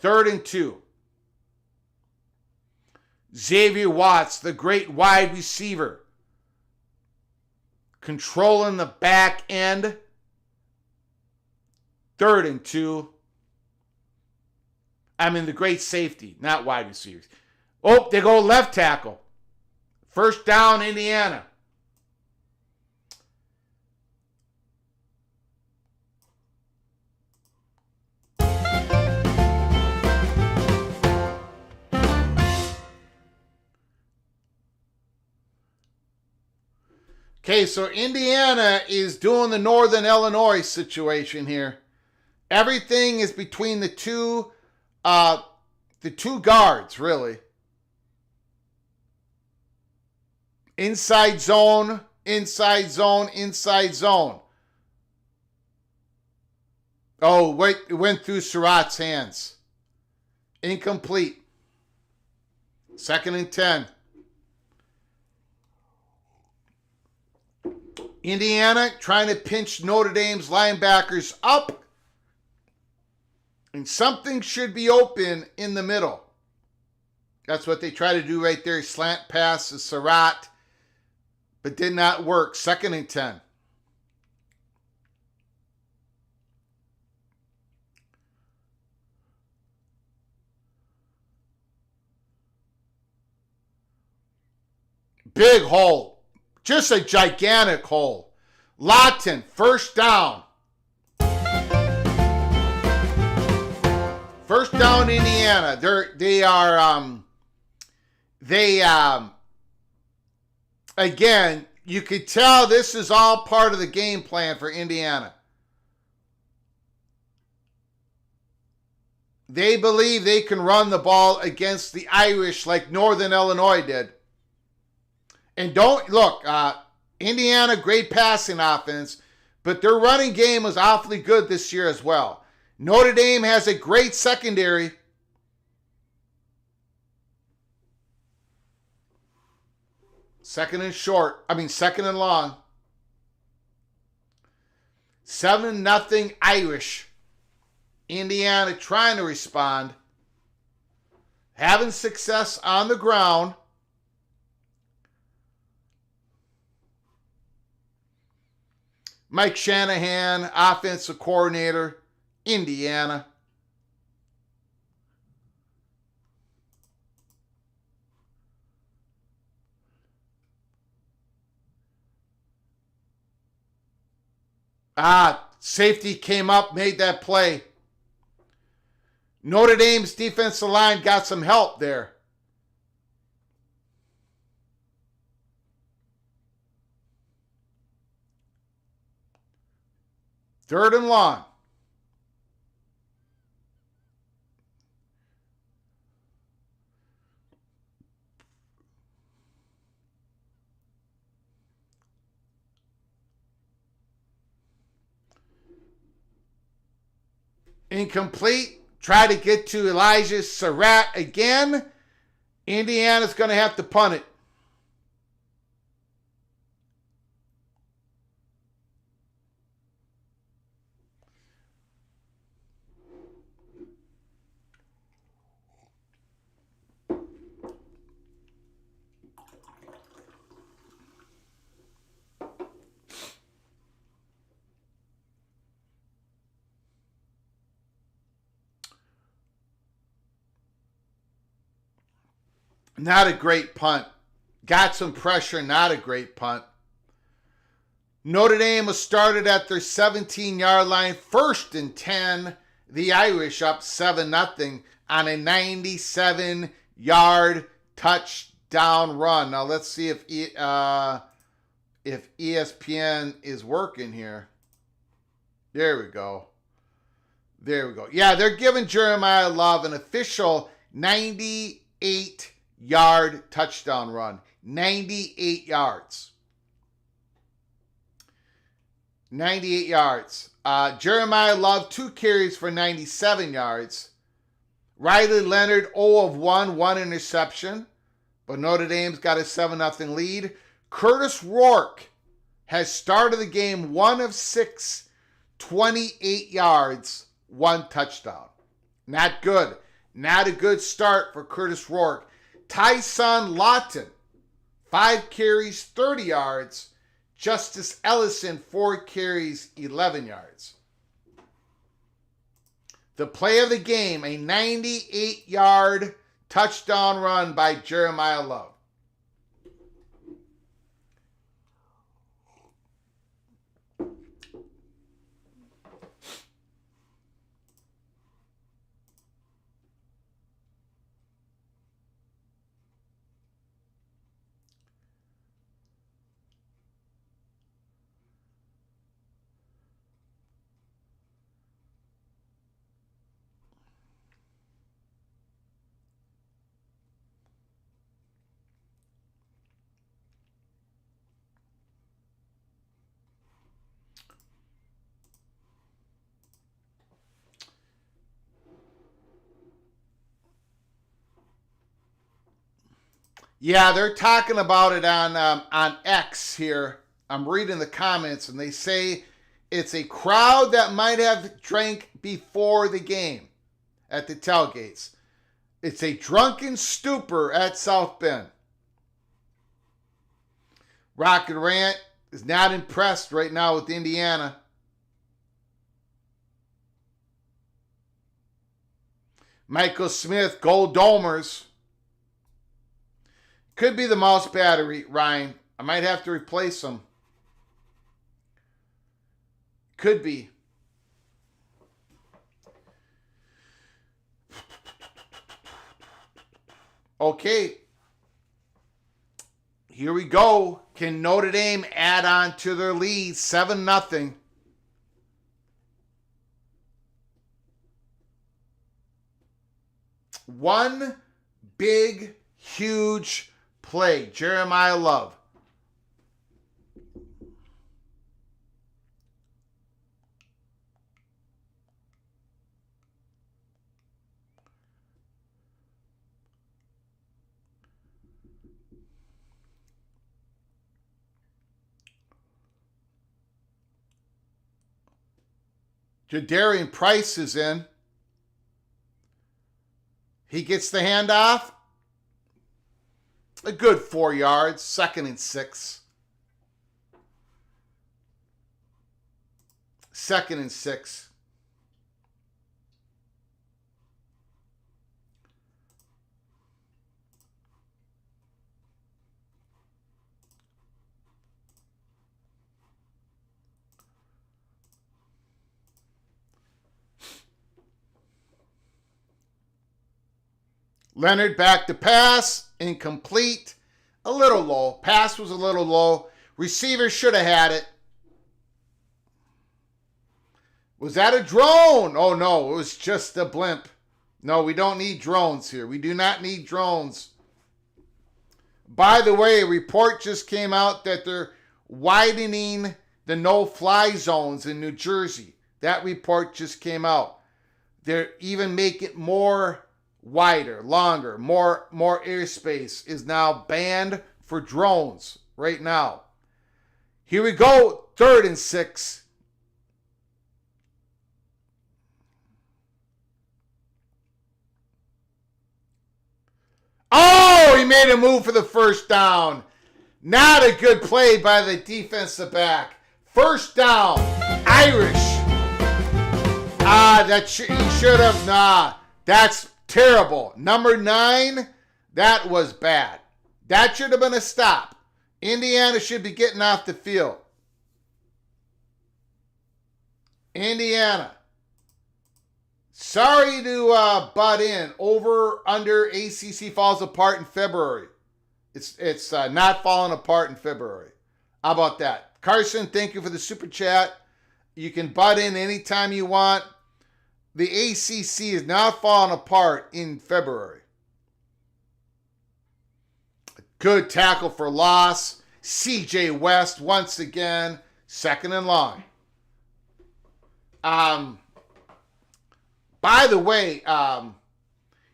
3rd and 2. Xavier Watts, the great wide receiver, controlling the back end. 3rd and 2. I mean, the great safety, not wide receivers. Oh, they go left tackle. First down, Indiana. Okay, so Indiana is doing the Northern Illinois situation here. Everything is between the two guards, really. Inside zone, inside zone, inside zone. Oh, wait, it went through Surratt's hands. Incomplete. 2nd and 10. Indiana trying to pinch Notre Dame's linebackers up. And something should be open in the middle. That's what they try to do right there. Slant pass to Surratt. But did not work. 2nd and 10. Big hole. Just a gigantic hole. Lawton, first down. First down, Indiana. Again, you could tell this is all part of the game plan for Indiana. They believe they can run the ball against the Irish like Northern Illinois did. And don't look, Indiana, great passing offense, but their running game was awfully good this year as well. Notre Dame has a great secondary. Second and long. 7-0 Irish. Indiana trying to respond. Having success on the ground. Mike Shanahan, offensive coordinator, Indiana. Safety came up, made that play. Notre Dame's defensive line got some help there. Third and long. Incomplete. Try to get to Elijah Surratt again. Indiana's going to have to punt it. Not a great punt. Got some pressure, not a great punt. Notre Dame was started at their 17-yard line, 1st and 10. The Irish up 7-0 on a 97-yard touchdown run. Now let's see if ESPN is working here. There we go. Yeah, they're giving Jeremiah Love an official 98-yard touchdown run. 98 yards. 98 yards. Jeremiah Love, 2 carries for 97 yards. Riley Leonard, 0 of 1 interception. But Notre Dame's got a 7-0 lead. Curtis Rourke has started the game 1 of 6, 28 yards, 1 touchdown. Not good. Not a good start for Curtis Rourke. Tyson Lawton, 5 carries, 30 yards. Justice Ellison, 4 carries, 11 yards. The play of the game, a 98-yard touchdown run by Jeremiah Love. Yeah, they're talking about it on X here. I'm reading the comments, and they say it's a crowd that might have drank before the game at the tailgates. It's a drunken stupor at South Bend. Rocket Rant is not impressed right now with Indiana. Michael Smith, Gold Domers. Could be the mouse battery, Ryan. I might have to replace them. Could be. Okay. Here we go. Can Notre Dame add on to their lead? 7-0. one big, huge play. Jeremiah Love. Jadarian Price is in. He gets the handoff. A good 4 yards. 2nd and 6. 2nd and 6. Leonard back to pass, incomplete, a little low. Pass was a little low. Receiver should have had it. Was that a drone? Oh no, it was just a blimp. No, we don't need drones here. We do not need drones. By the way, a report just came out that they're widening the no-fly zones in New Jersey. That report just came out. They're even making it more wider, longer, more airspace is now banned for drones right now. Here we go, 3rd and 6. Oh, he made a move for the first down. Not a good play by the defensive back. First down, Irish. He should have, that's terrible. Number 9, that was bad. That should have been a stop. Indiana should be getting off the field. Indiana. Sorry to butt in. Over, under, ACC falls apart in February. It's not falling apart in February. How about that? Carson, thank you for the super chat. You can butt in anytime you want. The ACC is not falling apart in February. Good tackle for loss. CJ West once again. 2nd and long. By the way,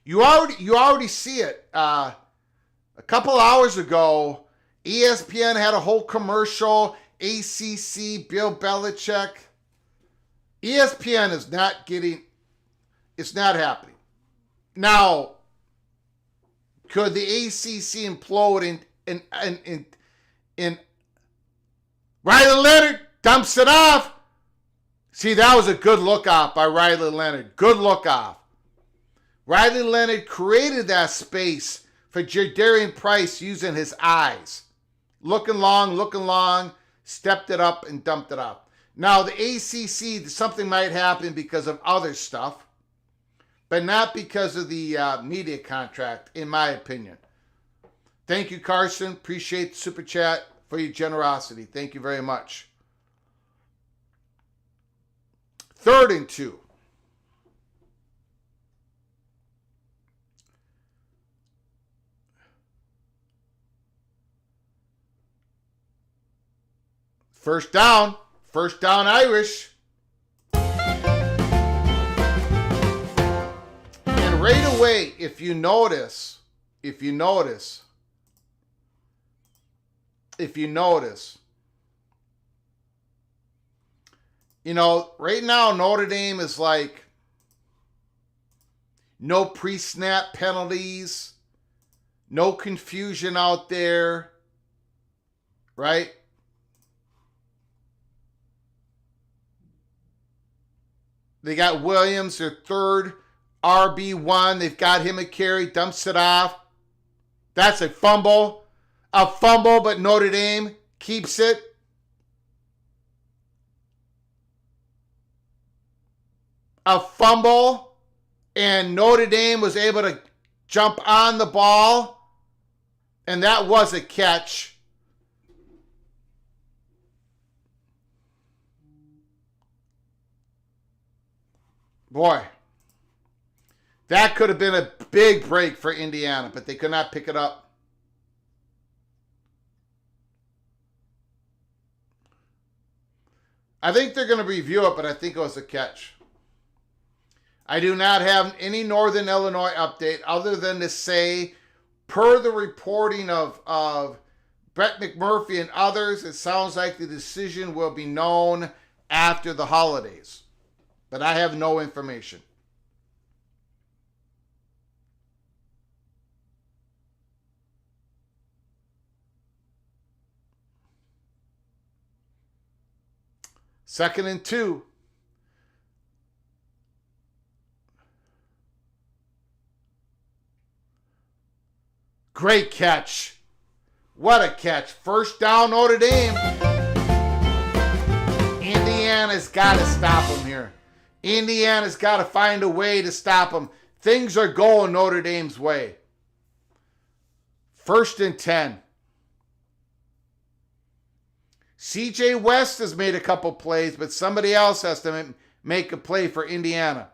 you already see it. A couple hours ago, ESPN had a whole commercial. ACC, Bill Belichick. ESPN is not getting. It's not happening. Now, could the ACC implode in Riley Leonard dumps it off? See, that was a good look off by Riley Leonard. Good look off. Riley Leonard created that space for Jadarian Price using his eyes. Looking long, stepped it up and dumped it off. Now, the ACC, something might happen because of other stuff, but not because of the media contract, in my opinion. Thank you, Carson. Appreciate the super chat for your generosity. Thank you very much. 3rd and 2. First down, Irish. And right away, if you notice, right now Notre Dame is like no pre-snap penalties, no confusion out there, right? They got Williams, their 3rd RB1. They've got him a carry, dumps it off. That's a fumble. A fumble, but Notre Dame keeps it. A fumble, and Notre Dame was able to jump on the ball, and that was a catch. Boy, that could have been big break for Indiana, but they could not pick it up. I think they're going to review it, but I think it was a catch. I do not have any Northern Illinois update other than to say, per the reporting of Brett McMurphy and others, it sounds like the decision will be known after the holidays. But I have no information. Second and 2. Great catch. What a catch. First down, Notre Dame. Indiana's got to stop them here. Indiana's got to find a way to stop them. Things are going Notre Dame's way. First and 10. CJ West has made a couple plays, but somebody else has to make a play for Indiana.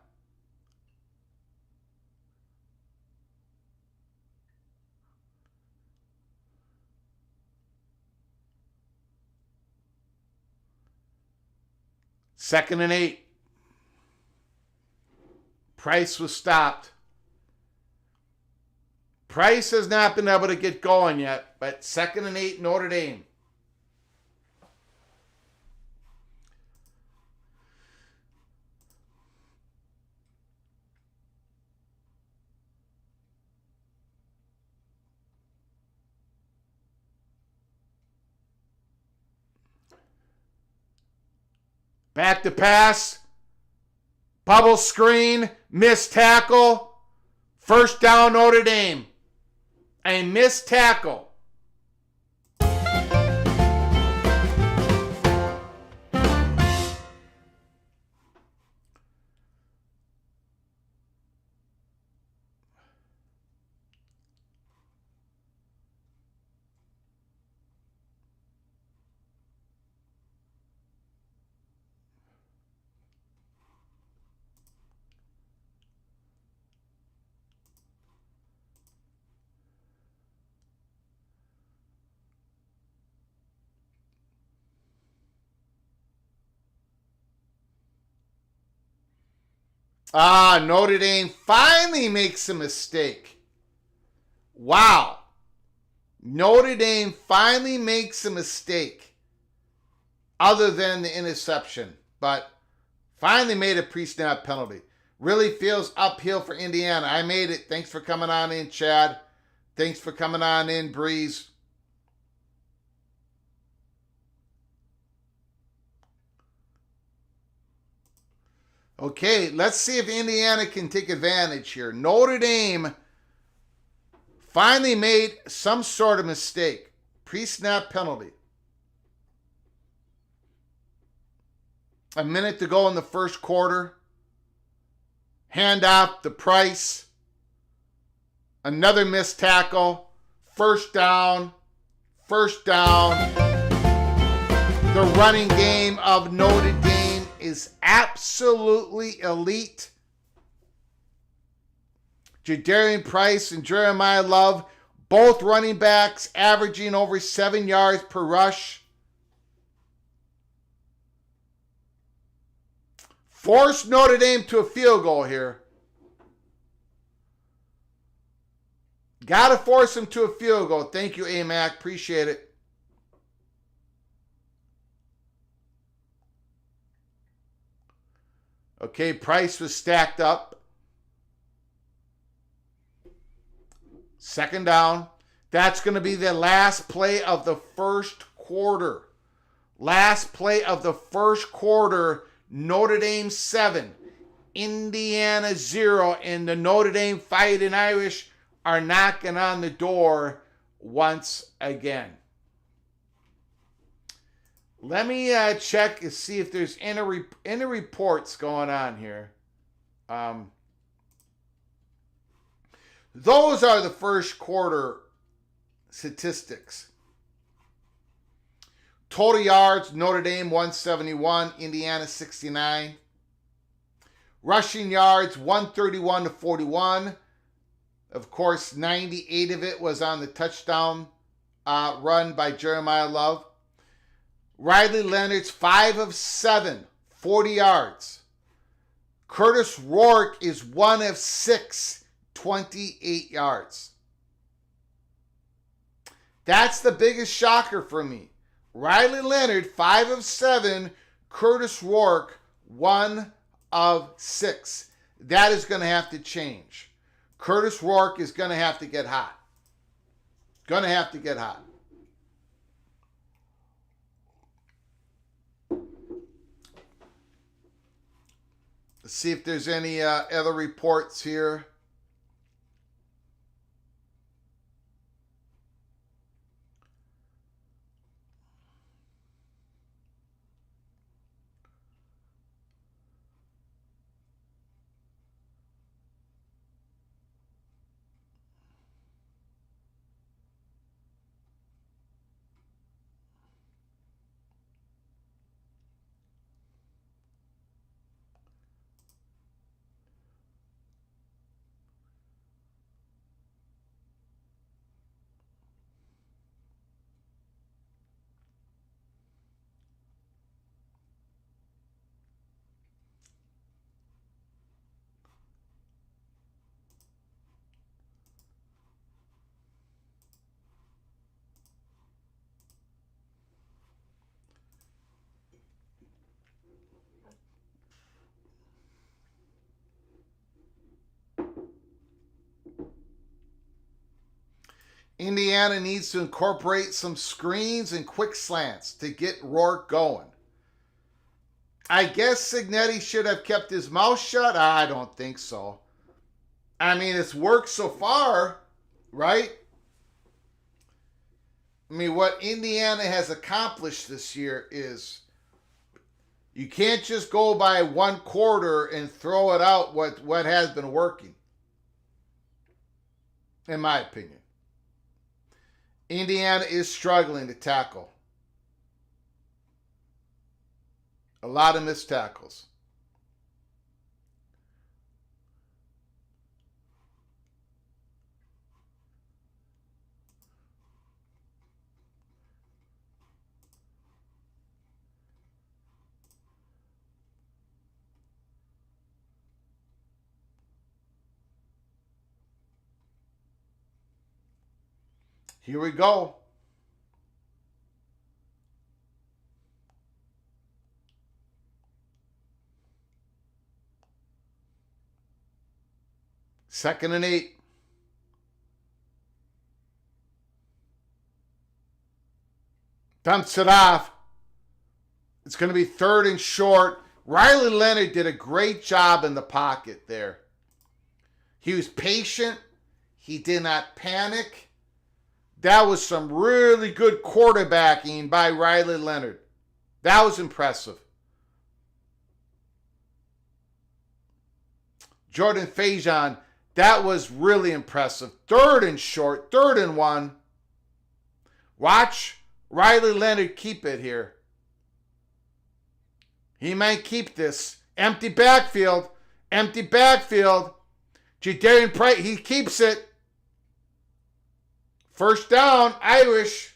Second and 8. Price was stopped. Price has not been able to get going yet, but second and 8, Notre Dame. Back to pass. Bubble screen. Missed tackle. First down, Notre Dame. A missed tackle. Notre Dame finally makes a mistake. Wow. Notre Dame finally makes a mistake other than the interception, but finally made a pre-snap penalty. Really feels uphill for Indiana. I made it. Thanks for coming on in, Chad. Thanks for coming on in, Breeze. Okay, let's see if Indiana can take advantage here. Notre Dame finally made some sort of mistake. Pre-snap penalty. A minute to go in the first quarter. Hand off to Price. Another missed tackle. First down. First down. The running game of Notre Dame is absolutely elite. Jadarian Price and Jeremiah Love, both running backs averaging over 7 yards per rush. Force Notre Dame to a field goal here. Got to force them to a field goal. Thank you, AMAC. Appreciate it. Okay, Price was stacked up. Second down. That's going to be the last play of the first quarter. Last play of the first quarter. Notre Dame 7. Indiana 0. And the Notre Dame Fighting Irish are knocking on the door once again. Let me check and see if there's any reports going on here. Those are the first quarter statistics. Total yards, Notre Dame 171, Indiana 69. Rushing yards, 131 to 41. Of course, 98 of it was on the touchdown run by Jeremiah Love. Riley Leonard's 5 of 7, 40 yards. Curtis Rourke is 1 of 6, 28 yards. That's the biggest shocker for me. Riley Leonard, 5 of 7. Curtis Rourke, 1 of 6. That is going to have to change. Curtis Rourke is going to have to get hot. Going to have to get hot. Let's see if there's any other reports here. Indiana needs to incorporate some screens and quick slants to get Rourke going. I guess Signetti should have kept his mouth shut. I don't think so. I mean, it's worked so far, right? I mean, what Indiana has accomplished this year is you can't just go by one quarter and throw it out what has been working, in my opinion. Indiana is struggling to tackle. A lot of missed tackles. Here we go. Second and 8. Dumps it off. It's going to be third and short. Riley Leonard did a great job in the pocket there. He was patient. He did not panic. That was some really good quarterbacking by Riley Leonard. That was impressive. Jordan Fajon, that was really impressive. Third and short, 3rd and 1. Watch Riley Leonard keep it here. He might keep this. Empty backfield. Empty backfield. Jadarian Price, he keeps it. First down, Irish.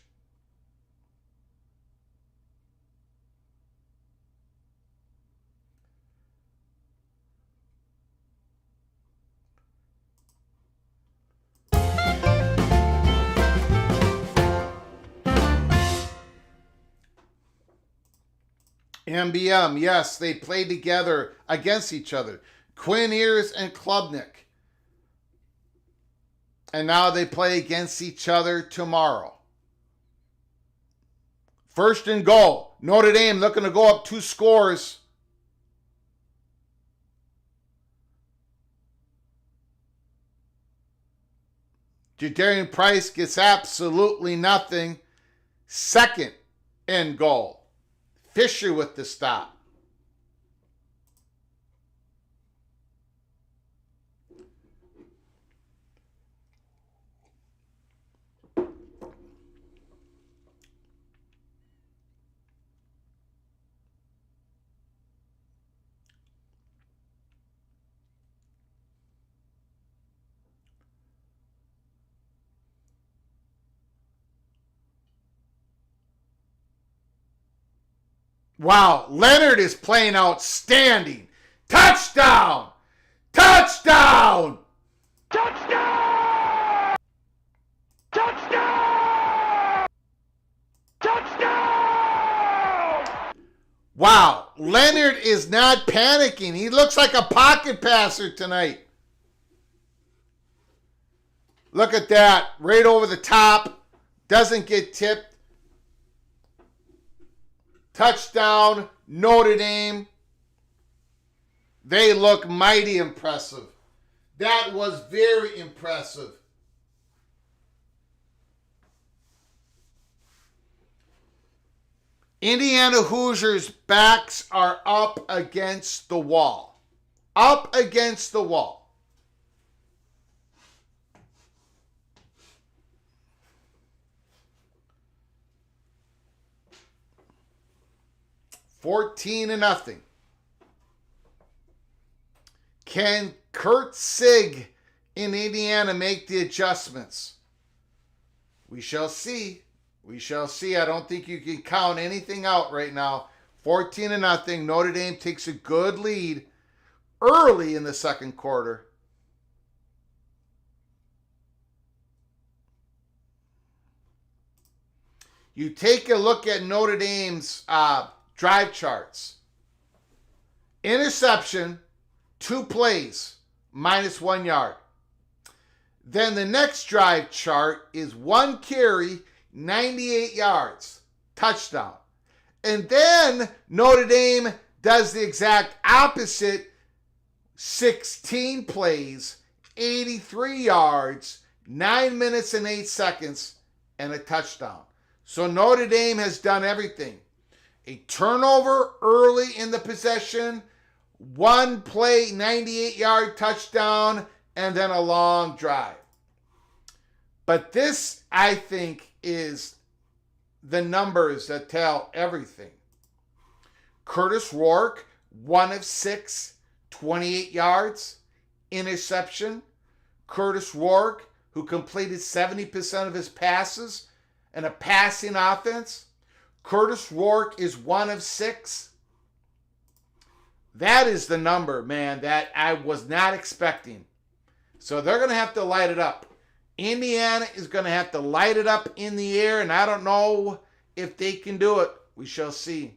MBM, yes, they played together against each other. Quinn Ears and Klubnik. And now they play against each other tomorrow. First and goal. Notre Dame looking to go up 2 scores. Jadarian Price gets absolutely nothing. Second and goal. Fisher with the stop. Wow, Leonard is playing outstanding. Touchdown! Touchdown! Touchdown! Touchdown! Touchdown! Wow, Leonard is not panicking. He looks like a pocket passer tonight. Look at that, right over the top. Doesn't get tipped. Touchdown, Notre Dame. They look mighty impressive. That was very impressive. Indiana Hoosiers' backs are up against the wall. Up against the wall. $14-0. Can Kurt Sig in Indiana make the adjustments? We shall see. We shall see. I don't think you can count anything out right now. 14-0. Notre Dame takes a good lead early in the second quarter. You take a look at Notre Dame's drive charts. Interception, 2 plays, -1 yard. Then the next drive chart is 1 carry, 98 yards, touchdown. And then Notre Dame does the exact opposite, 16 plays, 83 yards, 9 minutes and 8 seconds, and a touchdown. So Notre Dame has done everything. A turnover early in the possession, 1 play, 98-yard touchdown, and then a long drive. But this, I think, is the numbers that tell everything. Curtis Rourke, 1 of 6, 28 yards, interception. Curtis Rourke, who completed 70% of his passes in a passing offense. Curtis Rourke is 1 of 6. That is the number, man, that I was not expecting. So they're going to have to light it up. Indiana is going to have to light it up in the air, and I don't know if they can do it. We shall see.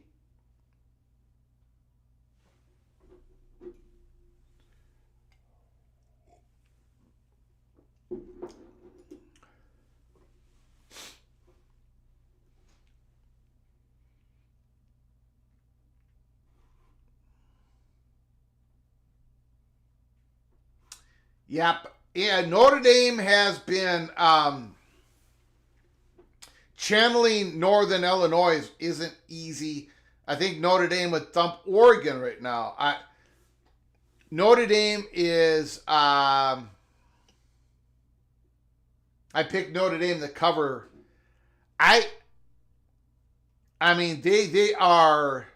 Yep. Yeah, Notre Dame has been channeling Northern Illinois isn't easy. I think Notre Dame would thump Oregon right now. Notre Dame is I picked Notre Dame to cover. I mean they are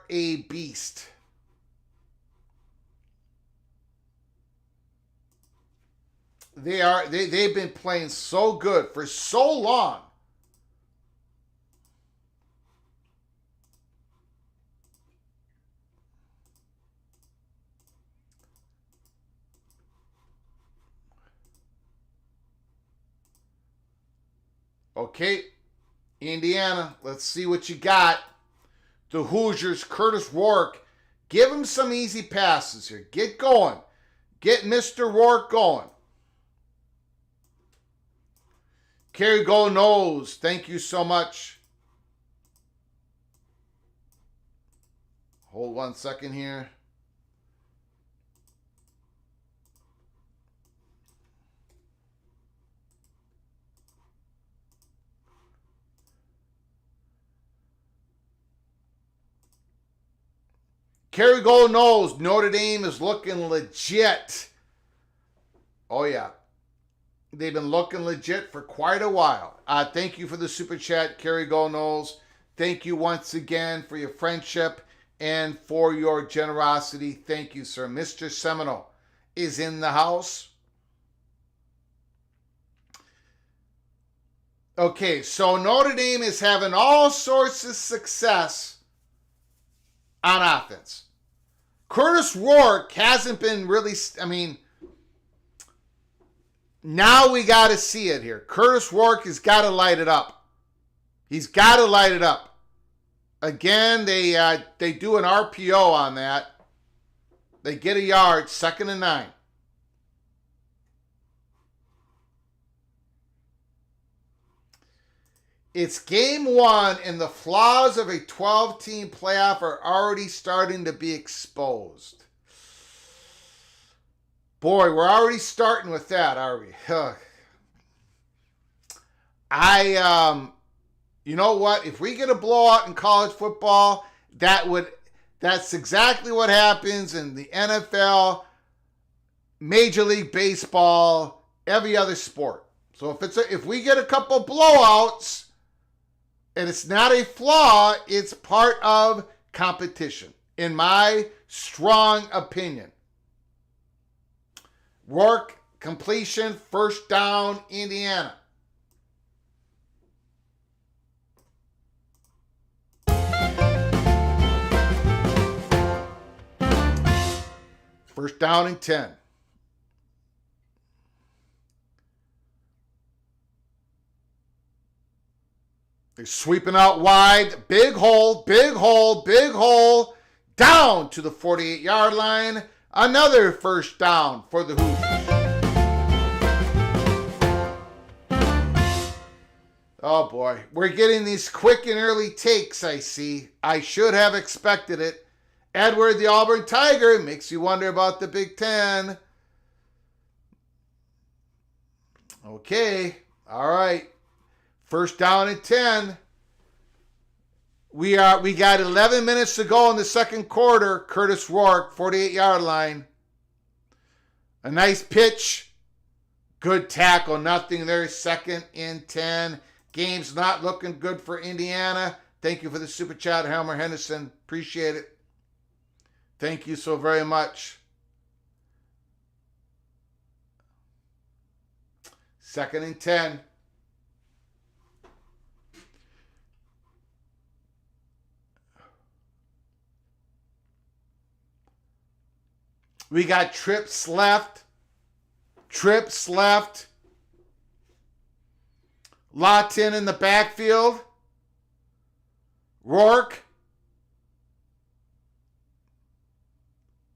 a beast. They've been playing so good for so long. Okay, Indiana, let's see what you got. The Hoosiers, Curtis Rourke, give him some easy passes here. Get going. Get Mr. Rourke going. Kerry Go Knows, thank you so much. Hold 1 second here. Kerry Go Knows, Notre Dame is looking legit. Oh yeah. They've been looking legit for quite a while. Thank you for the super chat, Kerry Go Knows. Thank you once again for your friendship and for your generosity. Thank you, sir. Mr. Seminole is in the house. Okay, so Notre Dame is having all sorts of success on offense. Curtis Rourke hasn't been really, now we got to see it here. Curtis Rourke has got to light it up. He's got to light it up. Again, they do an RPO on that. They get a yard, 2nd and 9. It's game 1, and the flaws of a 12-team playoff are already starting to be exposed. Boy, we're already starting with that, are we? You know what? If we get a blowout in college football, that's exactly what happens in the NFL, Major League Baseball, every other sport. So if we get a couple blowouts, and it's not a flaw, it's part of competition, in my strong opinion. Rourke, completion, 1st down, Indiana. First down and 10. They're sweeping out wide. Big hole, big hole, big hole. Down to the 48-yard line. Another 1st down for the Hoosiers. Oh boy. We're getting these quick and early takes, I see. I should have expected it. Edward, the Auburn Tiger, makes you wonder about the Big Ten. Okay. All right. 1st down and 10. We got 11 minutes to go in the 2nd quarter. Curtis Rourke, 48-yard line. A nice pitch. Good tackle. Nothing there. 2nd and 10. Game's not looking good for Indiana. Thank you for the super chat, Helmer Henderson. Appreciate it. Thank you so very much. 2nd and 10. We got trips left. Lawton in the backfield. Rourke.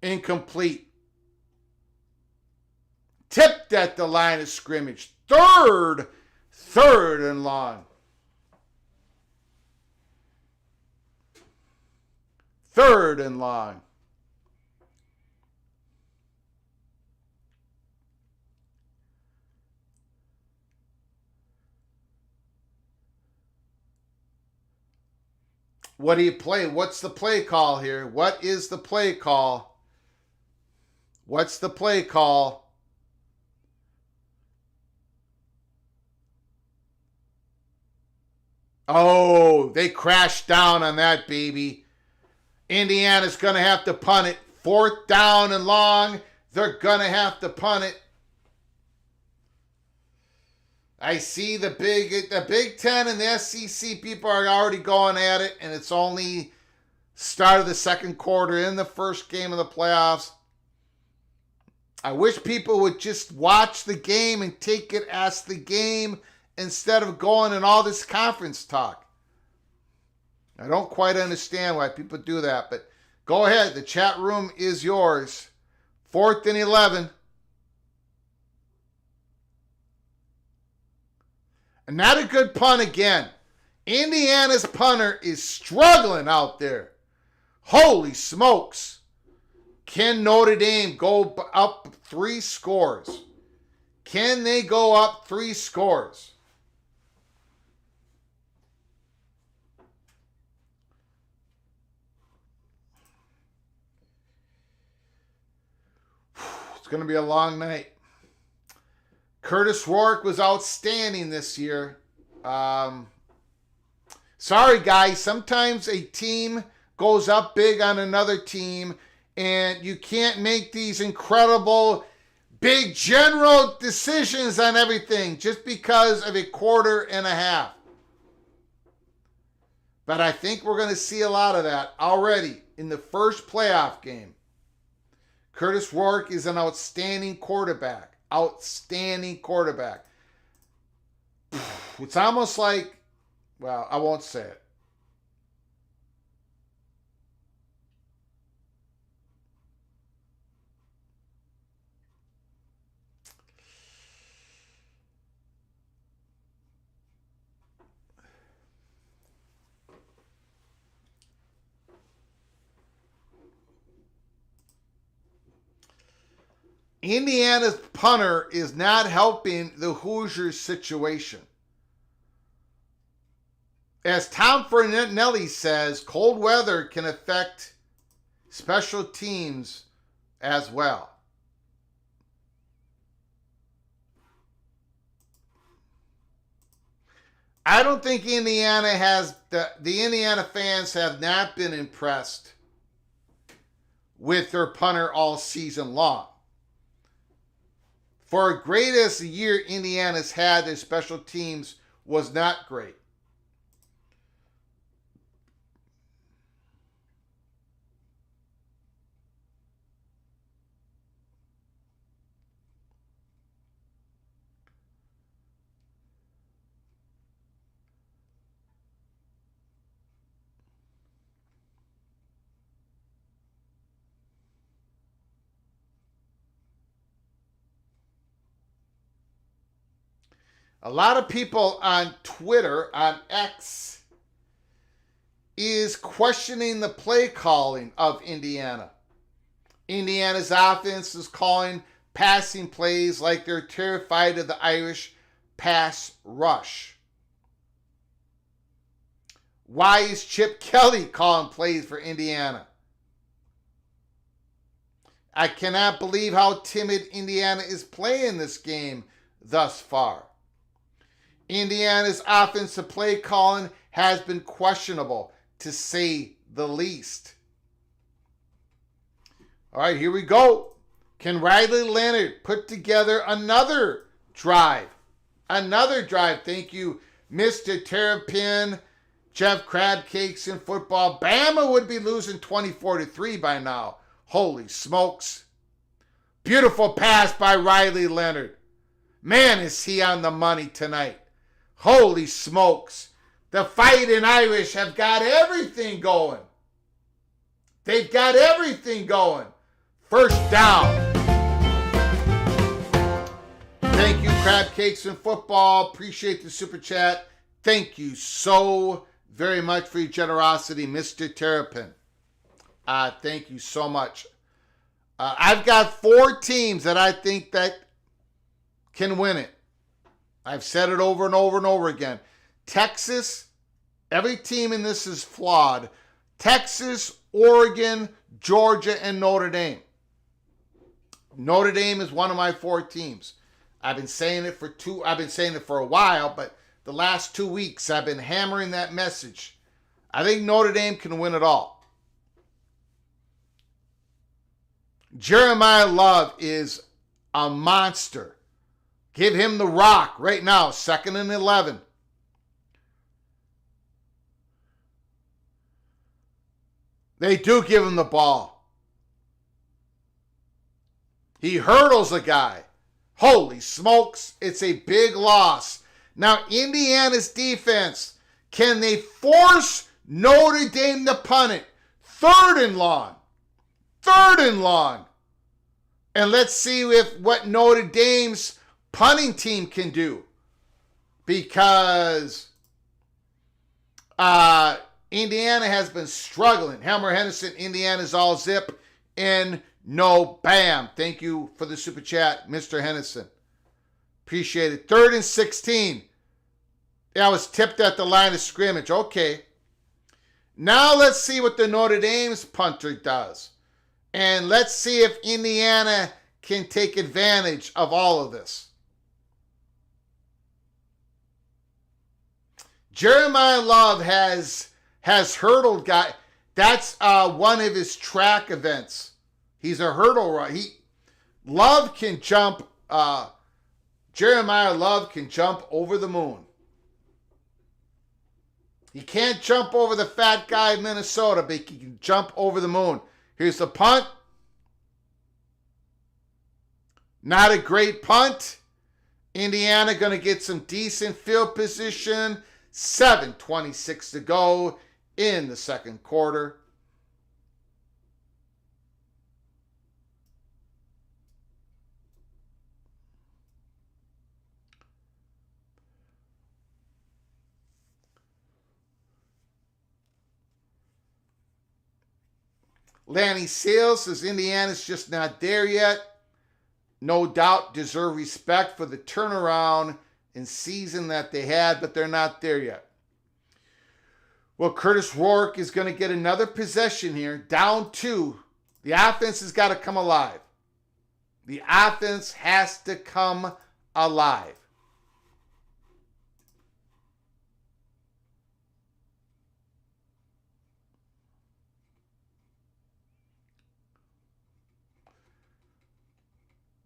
Incomplete. Tipped at the line of scrimmage. Third and long. 3rd and long. What do you play? What's the play call here? What is the play call? What's the play call? Oh, they crashed down on that, baby. Indiana's going to have to punt it. 4th down and long. They're going to have to punt it. I see the Big Ten and the SEC people are already going at it, and it's only start of the 2nd quarter in the 1st game of the playoffs. I wish people would just watch the game and take it as the game instead of going in all this conference talk. I don't quite understand why people do that, but go ahead. The chat room is yours. 4th and 11. And not a good punt again. Indiana's punter is struggling out there. Holy smokes. Can Notre Dame go up 3 scores? Can they go up 3 scores? It's going to be a long night. Curtis Rourke was outstanding this year. Sorry, guys. Sometimes a team goes up big on another team, and you can't make these incredible big general decisions on everything just because of a quarter and a half. But I think we're going to see a lot of that already in the first playoff game. Curtis Rourke is an outstanding quarterback. Outstanding quarterback. It's almost like, well, I won't say it. Indiana's punter is not helping the Hoosiers situation. As Tom Fornelli says, cold weather can affect special teams as well. I don't think Indiana has, the Indiana fans have not been impressed with their punter all season long. For as great as the year Indiana's had, their special teams was not great. A lot of people on Twitter, on X, is questioning the play calling of Indiana. Indiana's offense is calling passing plays like they're terrified of the Irish pass rush. Why is Chip Kelly calling plays for Indiana? I cannot believe how timid Indiana is playing this game thus far. Indiana's offensive play calling has been questionable, to say the least. All right, here we go. Can Riley Leonard put together another drive? Another drive. Thank you, Mr. Terrapin, Jeff Crabcakes in football. Bama would be losing 24-3 by now. Holy smokes. Beautiful pass by Riley Leonard. Man, is he on the money tonight. Holy smokes. The Fighting Irish have got everything going. They've got everything going. First down. Thank you, Crab Cakes and Football. Appreciate the super chat. Thank you so very much for your generosity, Mr. Terrapin. Thank you so much. I've got 4 teams that I think that can win it. I've said it over and over and over again. Texas, every team in this is flawed. Texas, Oregon, Georgia, and Notre Dame. Notre Dame is one of my 4 teams. I've been saying it for a while, but the last 2 weeks I've been hammering that message. I think Notre Dame can win it all. Jeremiah Love is a monster. Give him the rock right now, 2nd and 11. They do give him the ball. He hurdles a guy. Holy smokes, it's a big loss. Now, Indiana's defense, can they force Notre Dame to punt it? 3rd and long. 3rd and long. And let's see what Notre Dame's punting team can do, because Indiana has been struggling. Helmer Henderson, Indiana's all zip and no bam. Thank you for the super chat, Mr. Henderson. Appreciate it. 3rd and 16. I was tipped at the line of scrimmage. Okay. Now let's see what the Notre Dame's punter does. And let's see if Indiana can take advantage of all of this. Jeremiah Love has hurdled guy. That's one of his track events. He's a hurdle runner. Love can jump, Jeremiah Love can jump over the moon. He can't jump over the fat guy of Minnesota, but he can jump over the moon. Here's the punt. Not a great punt. Indiana going to get some decent field position. 7:26 to go in the second quarter. Lanny Sales says Indiana's just not there yet. No doubt deserve respect for the turnaround in season that they had, but they're not there yet. Well, Curtis Rourke is going to get another possession here, down 2. The offense has got to come alive. The offense has to come alive.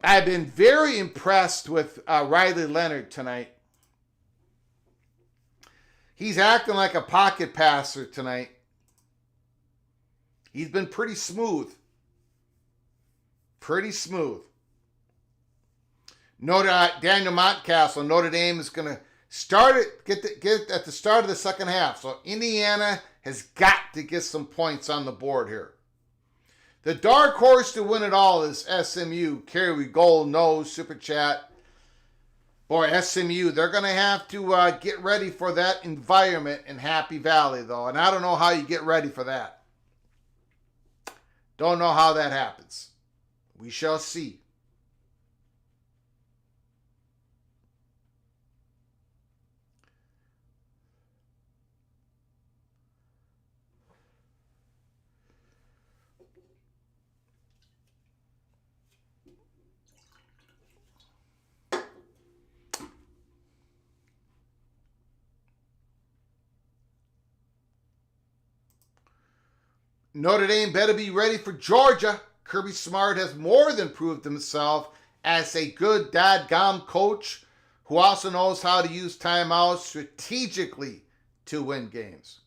I've been very impressed with Riley Leonard tonight. He's acting like a pocket passer tonight. He's been pretty smooth. Pretty smooth. Daniel Montcastle, Notre Dame is going to start it, get at the start of the second half. So Indiana has got to get some points on the board here. The dark horse to win it all is SMU. Kerry Gold knows, Super Chat. Boy, SMU, they're going to have to get ready for that environment in Happy Valley, though. And I don't know how you get ready for that. Don't know how that happens. We shall see. Notre Dame better be ready for Georgia. Kirby Smart has more than proved himself as a good dadgum coach who also knows how to use timeouts strategically to win games.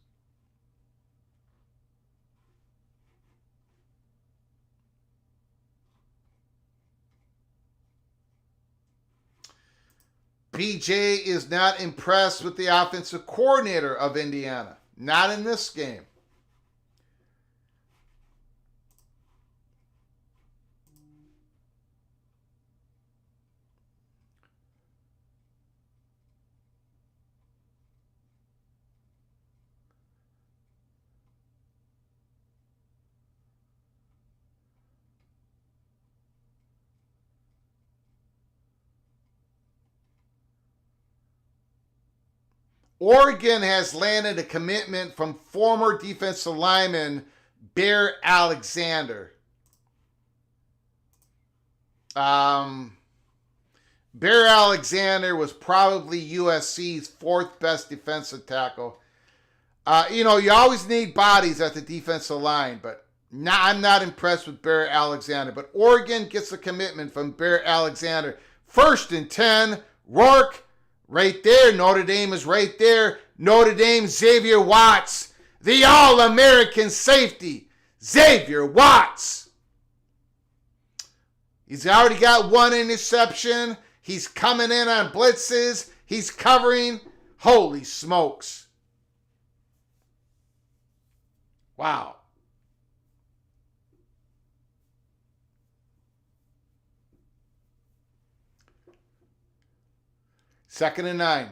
BJ is not impressed with the offensive coordinator of Indiana. Not in this game. Oregon has landed a commitment from former defensive lineman Bear Alexander. Bear Alexander was probably USC's 4th best defensive tackle. You always need bodies at the defensive line, but I'm not impressed with Bear Alexander. But Oregon gets a commitment from Bear Alexander. 1st and 10, Rourke. Right there, Notre Dame is right there. Notre Dame, Xavier Watts, the All-American safety, Xavier Watts. He's already got 1 interception. He's coming in on blitzes. He's covering. Holy smokes. Wow. Second and 9.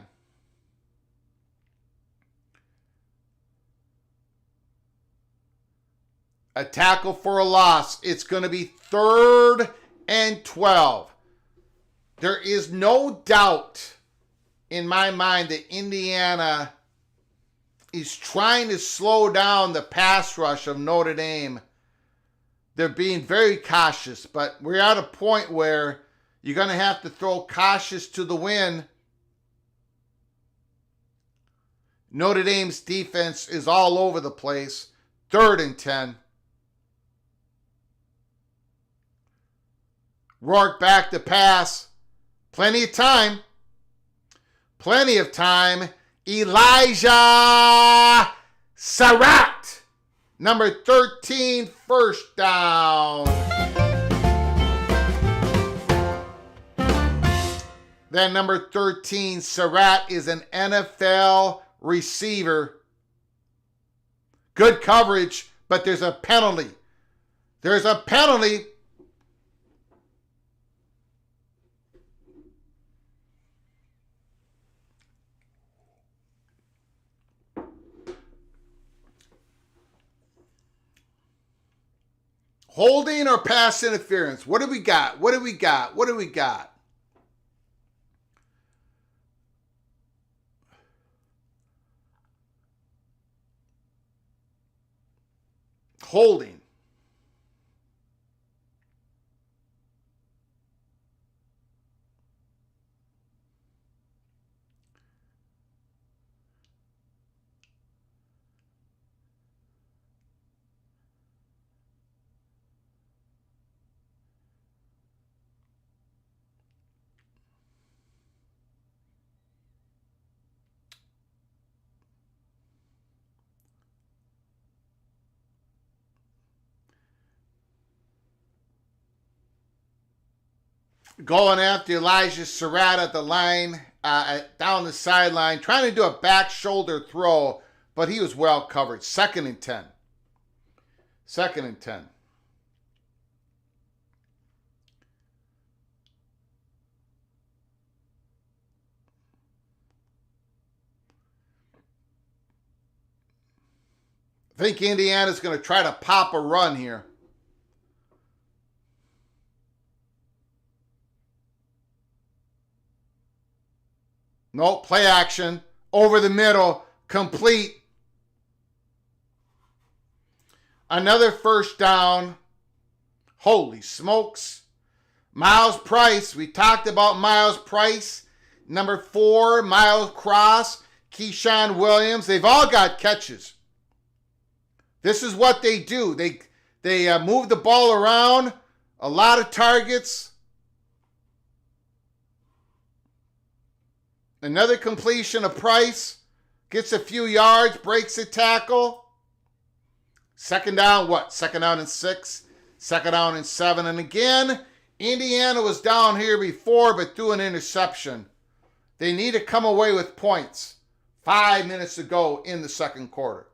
A tackle for a loss. It's going to be 3rd and 12. There is no doubt in my mind that Indiana is trying to slow down the pass rush of Notre Dame. They're being very cautious, but we're at a point where you're going to have to throw cautious to the wind. Notre Dame's defense is all over the place. 3rd and 10. Rourke back to pass. Plenty of time. Plenty of time. Elijah Surratt. Number 13, first down. Then number 13, Surratt is an NFL receiver. Good coverage, but there's a penalty. There's a penalty. Holding or pass interference? What do we got? What do we got? What do we got? Holding. Going after Elijah Surratt at the line, down the sideline, trying to do a back shoulder throw, but he was well covered. 2nd and 10. 2nd and 10. I think Indiana's going to try to pop a run here. No, play action. Over the middle. Complete. Another first down. Holy smokes. Miles Price. We talked about Miles Price. Number 4, Miles Cross. Keyshawn Williams. They've all got catches. This is what they do. They move the ball around. A lot of targets. Another completion of Price. Gets a few yards. Breaks a tackle. 2nd down, what? 2nd down and 6. 2nd down and 7. And again, Indiana was down here before but threw an interception. They need to come away with points. 5 minutes to go in the second quarter.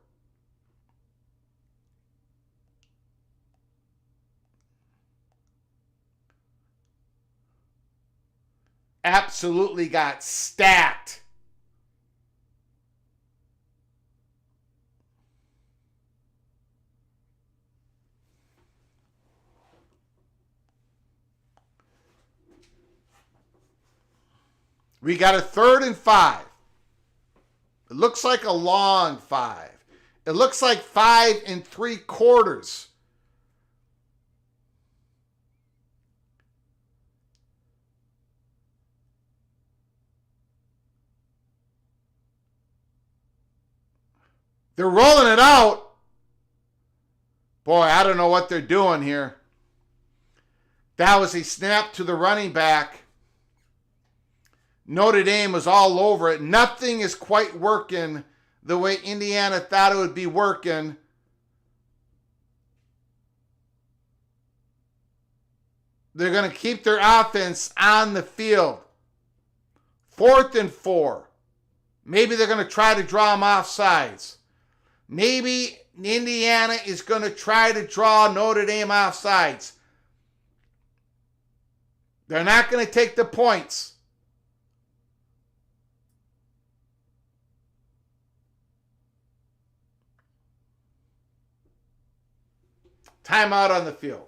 Absolutely got stacked. We got a 3rd and 5. It looks like a long 5. It looks like 5 3/4. They're rolling it out. Boy, I don't know what they're doing here. That was a snap to the running back. Notre Dame was all over it. Nothing is quite working the way Indiana thought it would be working. They're going to keep their offense on the field. 4th and 4. Maybe they're going to try to draw them off sides. Maybe Indiana is going to try to draw Notre Dame off sides. They're not going to take the points. Timeout on the field.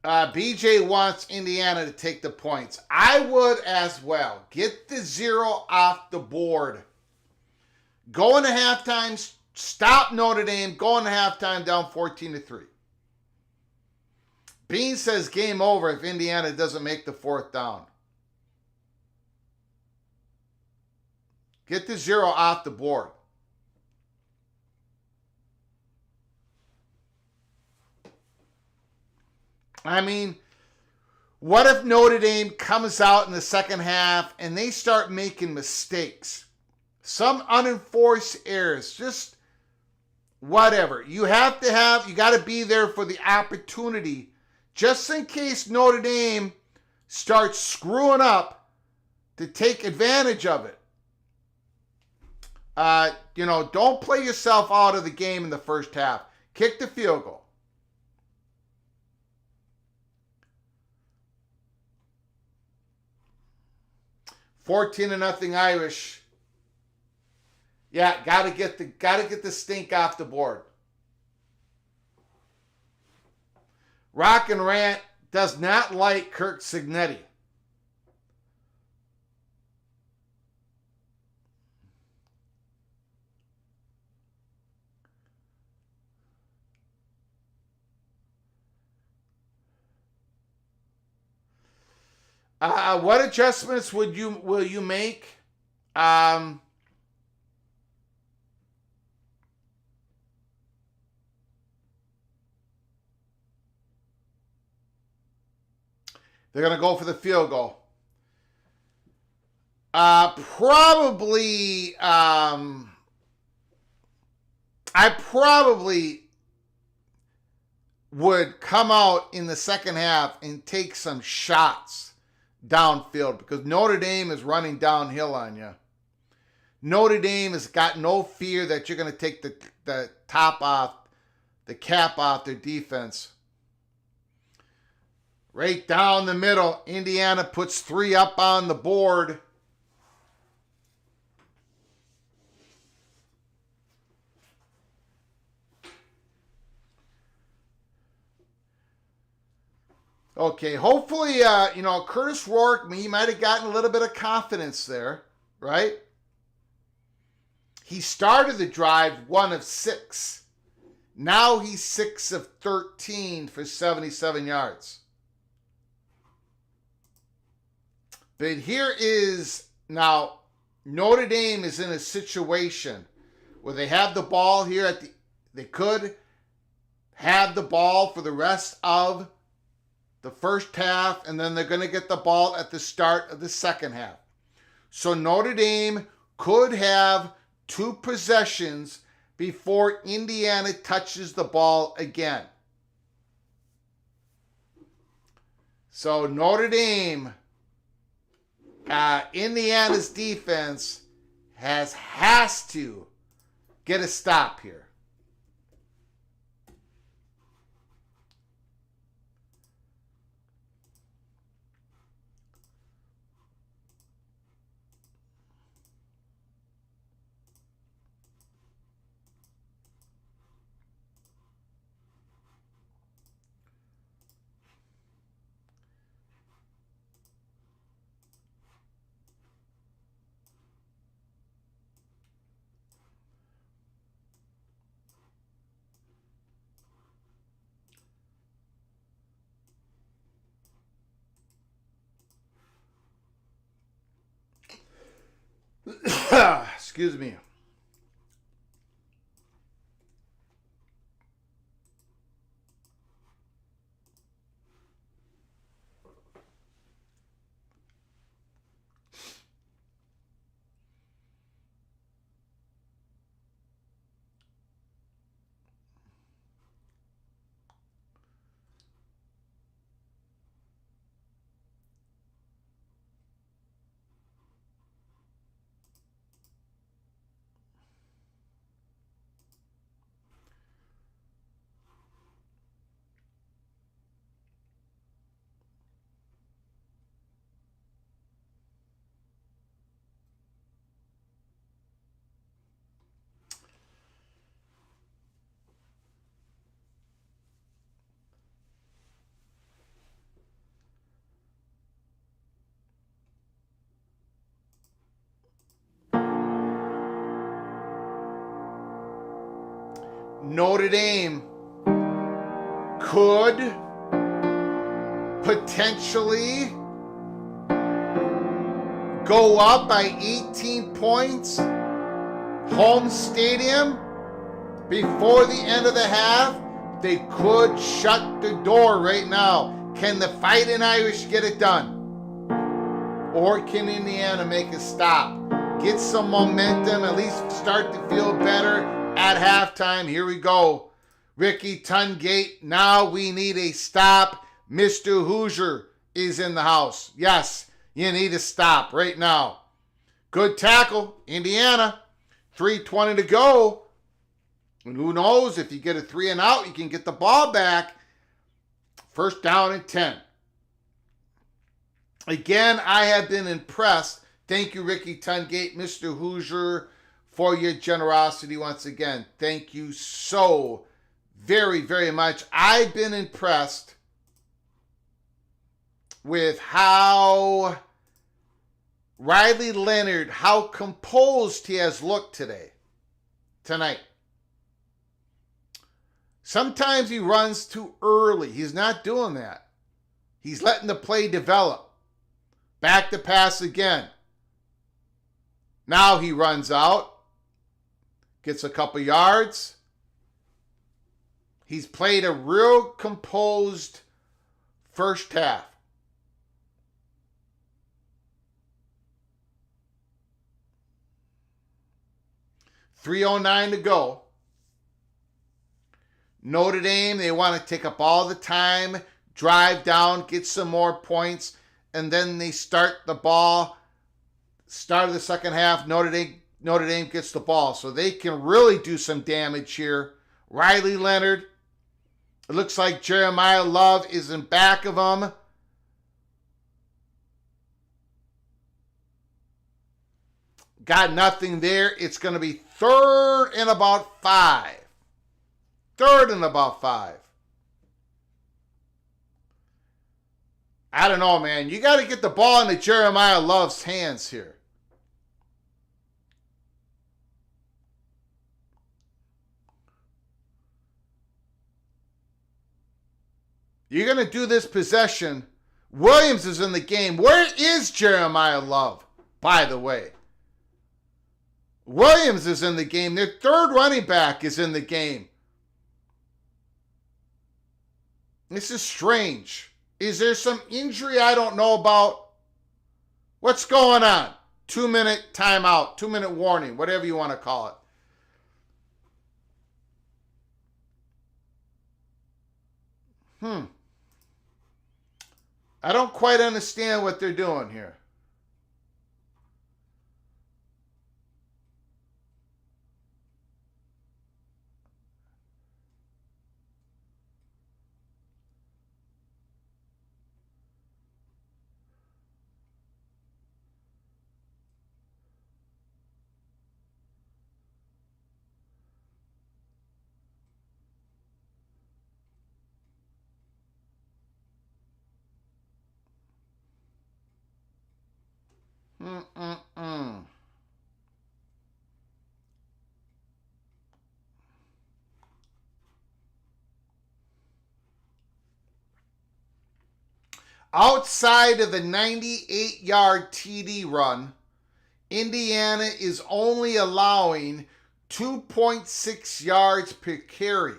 BJ wants Indiana to take the points. I would as well. Get the 0 off the board. Go into halftime. Stop Notre Dame. Go into halftime down 14-3. Bean says game over if Indiana doesn't make the 4th down. Get the 0 off the board. I mean, what if Notre Dame comes out in the second half and they start making mistakes? Some unenforced errors, just whatever. You got to be there for the opportunity, just in case Notre Dame starts screwing up, to take advantage of it. Don't play yourself out of the game in the first half. Kick the field goal. $14-0 Irish. Yeah, gotta get the stink off the board. Rock and Rant does not like Kirk Cignetti. What adjustments will you make? They're going to go for the field goal. Probably, I probably would come out in the second half and take some shots downfield, because Notre Dame is running downhill on you. Notre Dame has got no fear that you're going to take the cap off their defense. Right down the middle, Indiana puts 3 up on the board. Okay, hopefully, Curtis Rourke, he might have gotten a little bit of confidence there, right? He started the drive 1 of 6. Now he's 6 of 13 for 77 yards. But here is, now, Notre Dame is in a situation where they have the ball here they could have the ball for the rest of the first half, and then they're going to get the ball at the start of the second half. So Notre Dame could have 2 possessions before Indiana touches the ball again. So Notre Dame, Indiana's defense has to get a stop here. Excuse me. Notre Dame could potentially go up by 18 points, home stadium, before the end of the half. They could shut the door right now. Can the Fighting Irish get it done? Or can Indiana make a stop? Get some momentum, at least start to feel better at halftime. Here we go. Ricky Tungate, now we need a stop. Mr. Hoosier is in the house. Yes, you need a stop right now. Good tackle, Indiana. 3:20 to go. And who knows, if you get a 3 and out, you can get the ball back. First down and 10. Again, I have been impressed. Thank you, Ricky Tungate, Mr. Hoosier, for your generosity once again. Thank you so very, very much. I've been impressed with how Riley Leonard, how composed he has looked tonight. Sometimes he runs too early. He's not doing that. He's letting the play develop. Back to pass again. Now he runs out. Gets a couple yards. He's played a real composed first half. .309 to go. Notre Dame, they want to take up all the time, drive down, get some more points, and then they start the ball. Start of the second half, Notre Dame gets the ball. So they can really do some damage here. Riley Leonard. It looks like Jeremiah Love is in back of him. Got nothing there. It's going to be third and about 5. Third and about 5. I don't know, man. You got to get the ball into Jeremiah Love's hands here. You're going to do this possession. Williams is in the game. Where is Jeremiah Love, by the way? Williams is in the game. Their third running back is in the game. This is strange. Is there some injury I don't know about? What's going on? 2-minute timeout, 2-minute warning, whatever you want to call it. I don't quite understand what they're doing here. Outside of the 98-yard TD run, Indiana is only allowing 2.6 yards per carry.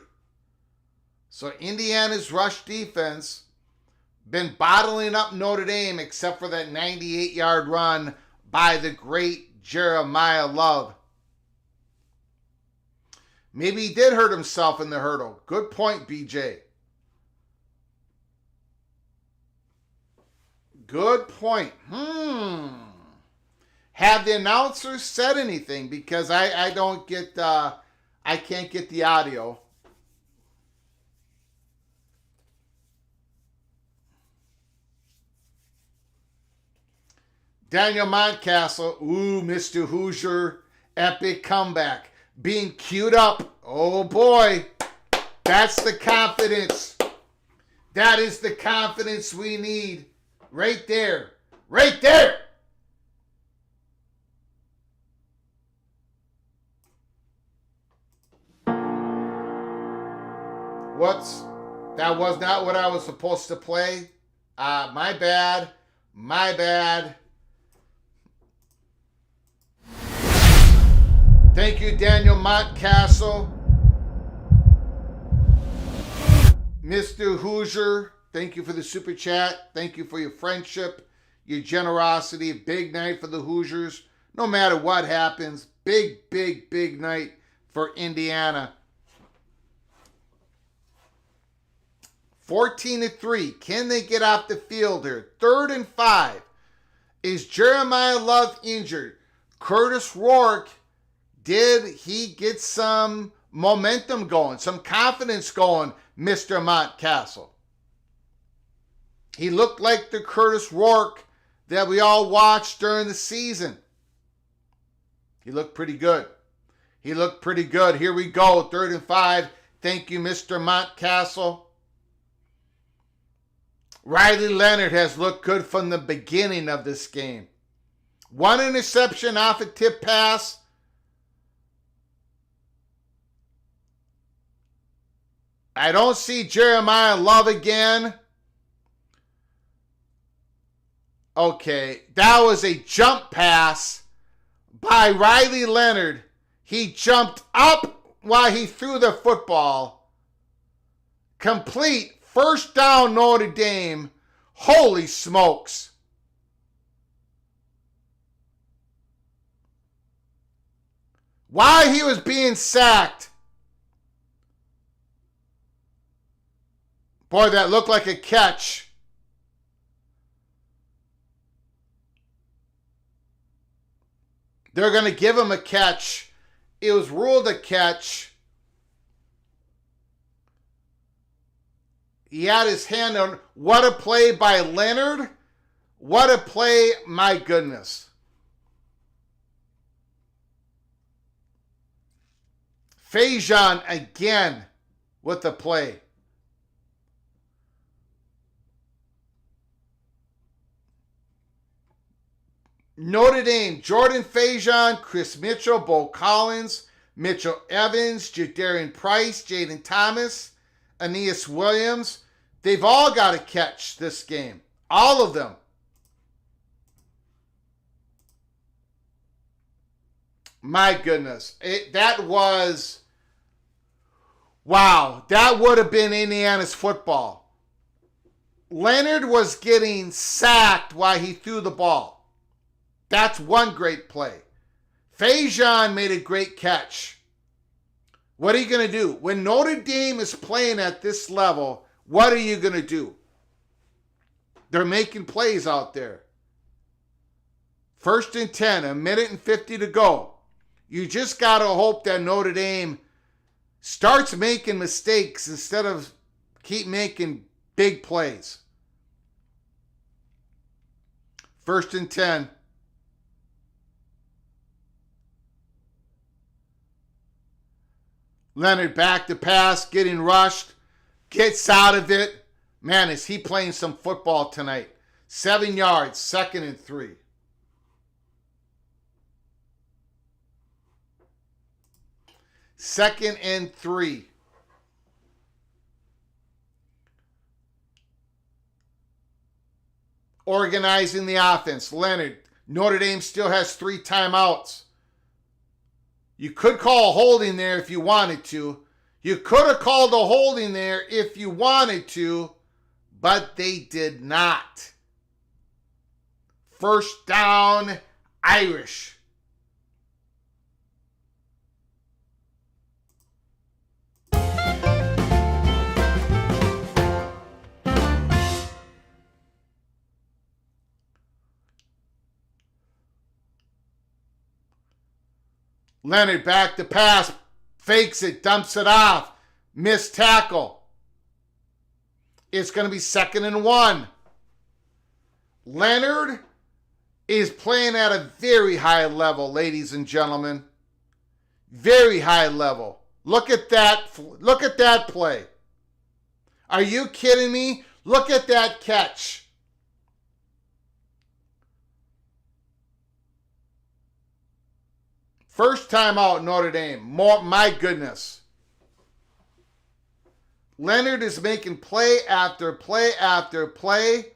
So Indiana's rush defense been bottling up Notre Dame except for that 98-yard run by the great Jeremiah Love. Maybe he did hurt himself in the hurdle. Good point, BJ. Good point. Have the announcers said anything? Because I don't get, I can't get the audio. Daniel Montcastle, ooh, Mr. Hoosier, epic comeback. Being queued up. Oh boy, that's the confidence. That is the confidence we need. Right there. Right there. That was not what I was supposed to play. My bad. My bad. Thank you, Daniel Montcastle. Mr. Hoosier, thank you for the super chat. Thank you for your friendship, your generosity. Big night for the Hoosiers. No matter what happens, big, big, big night for Indiana. 14-3. Can they get off the field here? 3rd and 5. Is Jeremiah Love injured? Curtis Rourke, did he get some momentum going, some confidence going, Mr. Montcastle? He looked like the Curtis Rourke that we all watched during the season. He looked pretty good. He looked pretty good. Here we go, 3rd and 5. Thank you, Mr. Montcastle. Riley Leonard has looked good from the beginning of this game. 1 interception off a tip pass. I don't see Jeremiah Love again. Okay, that was a jump pass by Riley Leonard. He jumped up while he threw the football. Complete. First down, Notre Dame. Holy smokes. While he was being sacked. Boy, that looked like a catch. They're going to give him a catch. It was ruled a catch. He had his hand on. What a play by Leonard. What a play, my goodness. Fajon again with the play. Notre Dame, Jordan Fajon, Chris Mitchell, Bo Collins, Mitchell Evans, Jadarian Price, Jaden Thomas, Aeneas Williams. They've all got to catch this game. All of them. My goodness. That was, wow. That would have been Indiana's football. Leonard was getting sacked while he threw the ball. That's one great play. Fajon made a great catch. What are you going to do? When Notre Dame is playing at this level, what are you going to do? They're making plays out there. 1st and 10, 1:50 to go. You just got to hope that Notre Dame starts making mistakes instead of keep making big plays. 1st and 10. Leonard back to pass, getting rushed, gets out of it. Man, is he playing some football tonight. 7 yards, 2nd and 3. Second and 3. Organizing the offense. Leonard, Notre Dame still has 3 timeouts. You could call a holding there if you wanted to. You could have called a holding there if you wanted to, but they did not. 1st down, Irish. Leonard back to pass, fakes it, dumps it off, missed tackle. It's going to be 2nd and 1. Leonard is playing at a very high level, ladies and gentlemen. Very high level. Look at that. Look at that play. Are you kidding me? Look at that catch. First time out, Notre Dame. My goodness. Leonard is making play after play after play.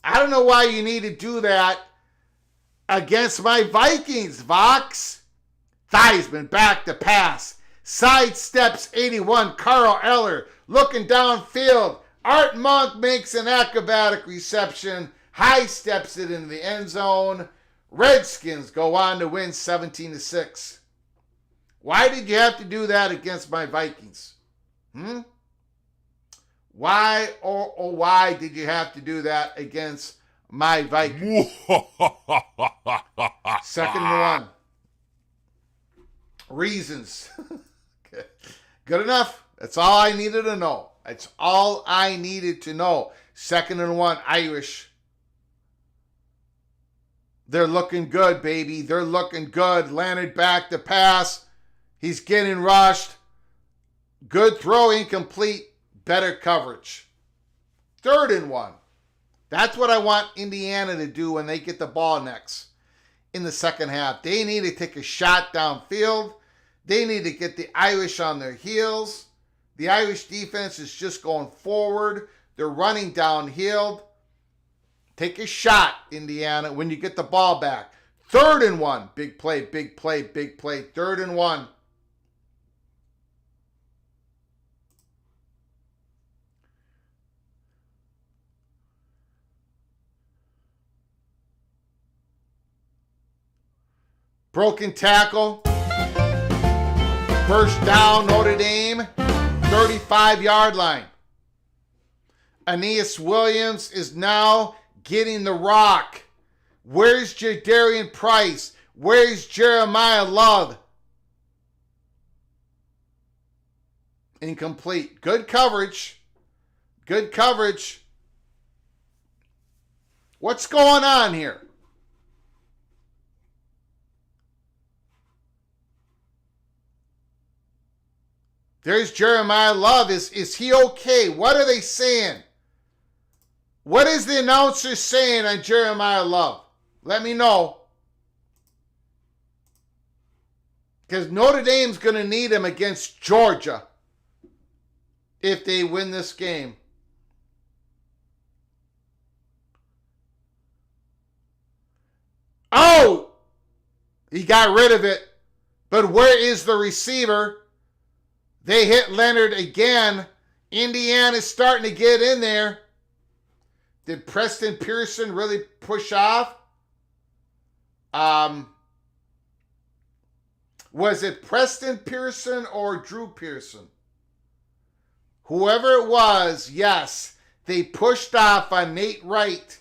I don't know why you need to do that against my Vikings, Vox. Theismann back to pass. Sidesteps 81. Carl Eller looking downfield. Art Monk makes an acrobatic reception. High steps it into the end zone. Redskins go on to win 17-6. Why did you have to do that against my Vikings? Why why did you have to do that against my Vikings? 2nd and 1. Reasons. Okay. Good enough. That's all I needed to know. That's all I needed to know. 2nd and 1. Irish. They're looking good, baby. They're looking good. Leonard back to pass. He's getting rushed. Good throw, incomplete. Better coverage. 3rd and 1. That's what I want Indiana to do when they get the ball next in the second half. They need to take a shot downfield. They need to get the Irish on their heels. The Irish defense is just going forward. They're running downhill. Take a shot, Indiana, when you get the ball back. 3rd and 1. Big play, big play, big play. 3rd and 1. Broken tackle. First down, Notre Dame. 35-yard line. Aeneas Williams is now getting the rock. Where's Jadarian Price? Where's Jeremiah Love? Incomplete. Good coverage. Good coverage. What's going on here? There's Jeremiah Love. Is he okay? What are they saying? What is the announcer saying on Jeremiah Love? Let me know. Because Notre Dame's going to need him against Georgia if they win this game. Oh! He got rid of it. But where is the receiver? They hit Leonard again. Indiana's starting to get in there. Did Preston Pearson really push off? Was it Preston Pearson or Drew Pearson? Whoever it was, yes, they pushed off on Nate Wright.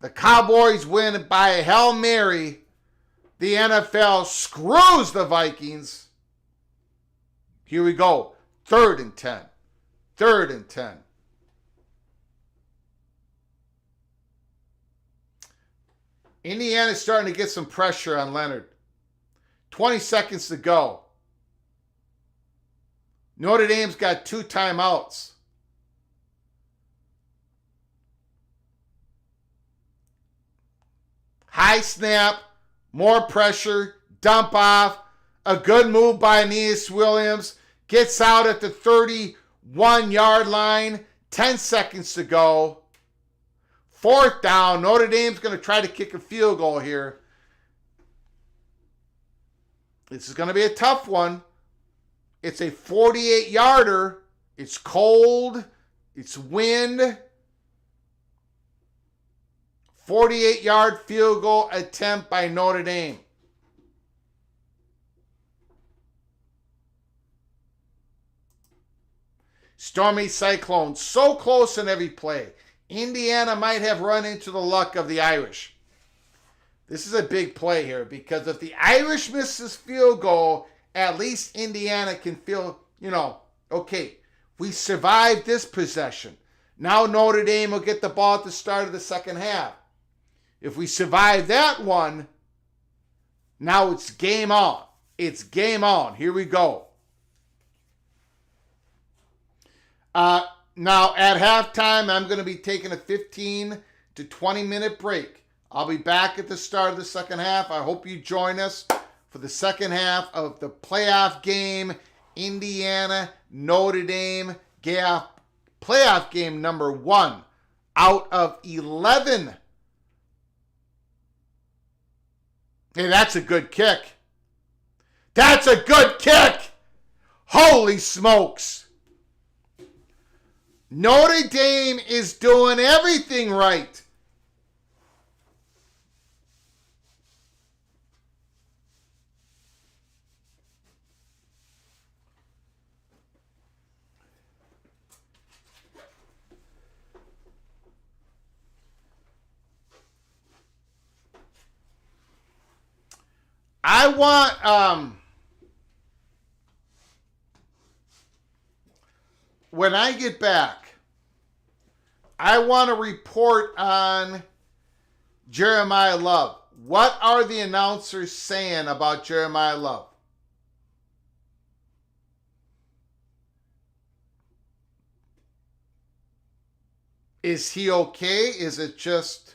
The Cowboys win by a Hail Mary. The NFL screws the Vikings. Here we go. 3rd and 10. 3rd and 10. Indiana's starting to get some pressure on Leonard. 20 seconds to go. Notre Dame's got 2 timeouts. High snap, more pressure, dump off. A good move by Aeneas Williams. Gets out at the 31-yard line. 10 seconds to go. 4th down. Notre Dame's going to try to kick a field goal here. This is going to be a tough one. It's a 48-yarder. It's cold. It's wind. 48-yard field goal attempt by Notre Dame. Stormy Cyclone, so close in every play. Indiana might have run into the luck of the Irish. This is a big play here because if the Irish miss this field goal, at least Indiana can feel, okay, we survived this possession. Now Notre Dame will get the ball at the start of the second half. If we survive that one, now it's game on. It's game on. Here we go. Now, at halftime, I'm going to be taking a 15 to 20 minute break. I'll be back at the start of the second half. I hope you join us for the second half of the playoff game. Indiana, Notre Dame, playoff game number 1 out of 11. Hey, that's a good kick. That's a good kick. Holy smokes. Notre Dame is doing everything right. I want, when I get back, I want to report on Jeremiah Love. What are the announcers saying about Jeremiah Love? Is he okay? Is it just...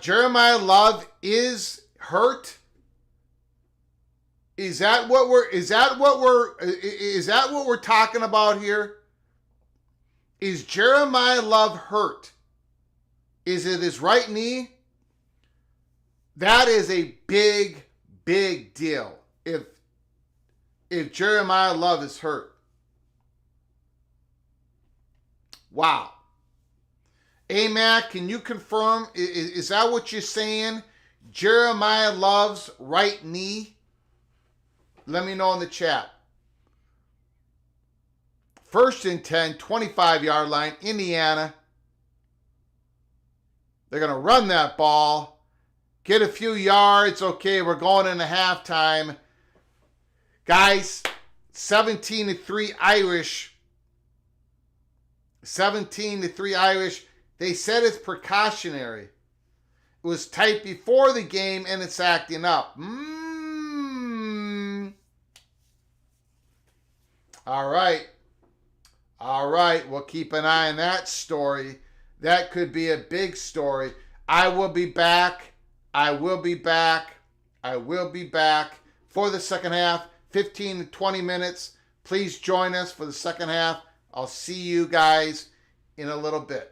Jeremiah Love is hurt. Is that what we're talking about here? Is Jeremiah Love hurt? Is it his right knee? That is a big, big deal. If Jeremiah Love is hurt. Wow. AMAC, can you confirm? Is that what you're saying? Jeremiah Love's right knee? Let me know in the chat. 1st and 10, 25-yard line, Indiana. They're going to run that ball. Get a few yards. Okay, we're going into halftime. Guys, 17-3 Irish. 17-3 Irish. They said it's precautionary. It was tight before the game and it's acting up. All right. All right. We'll keep an eye on that story. That could be a big story. I will be back. I will be back for the second half. 15 to 20 minutes. Please join us for the second half. I'll see you guys in a little bit.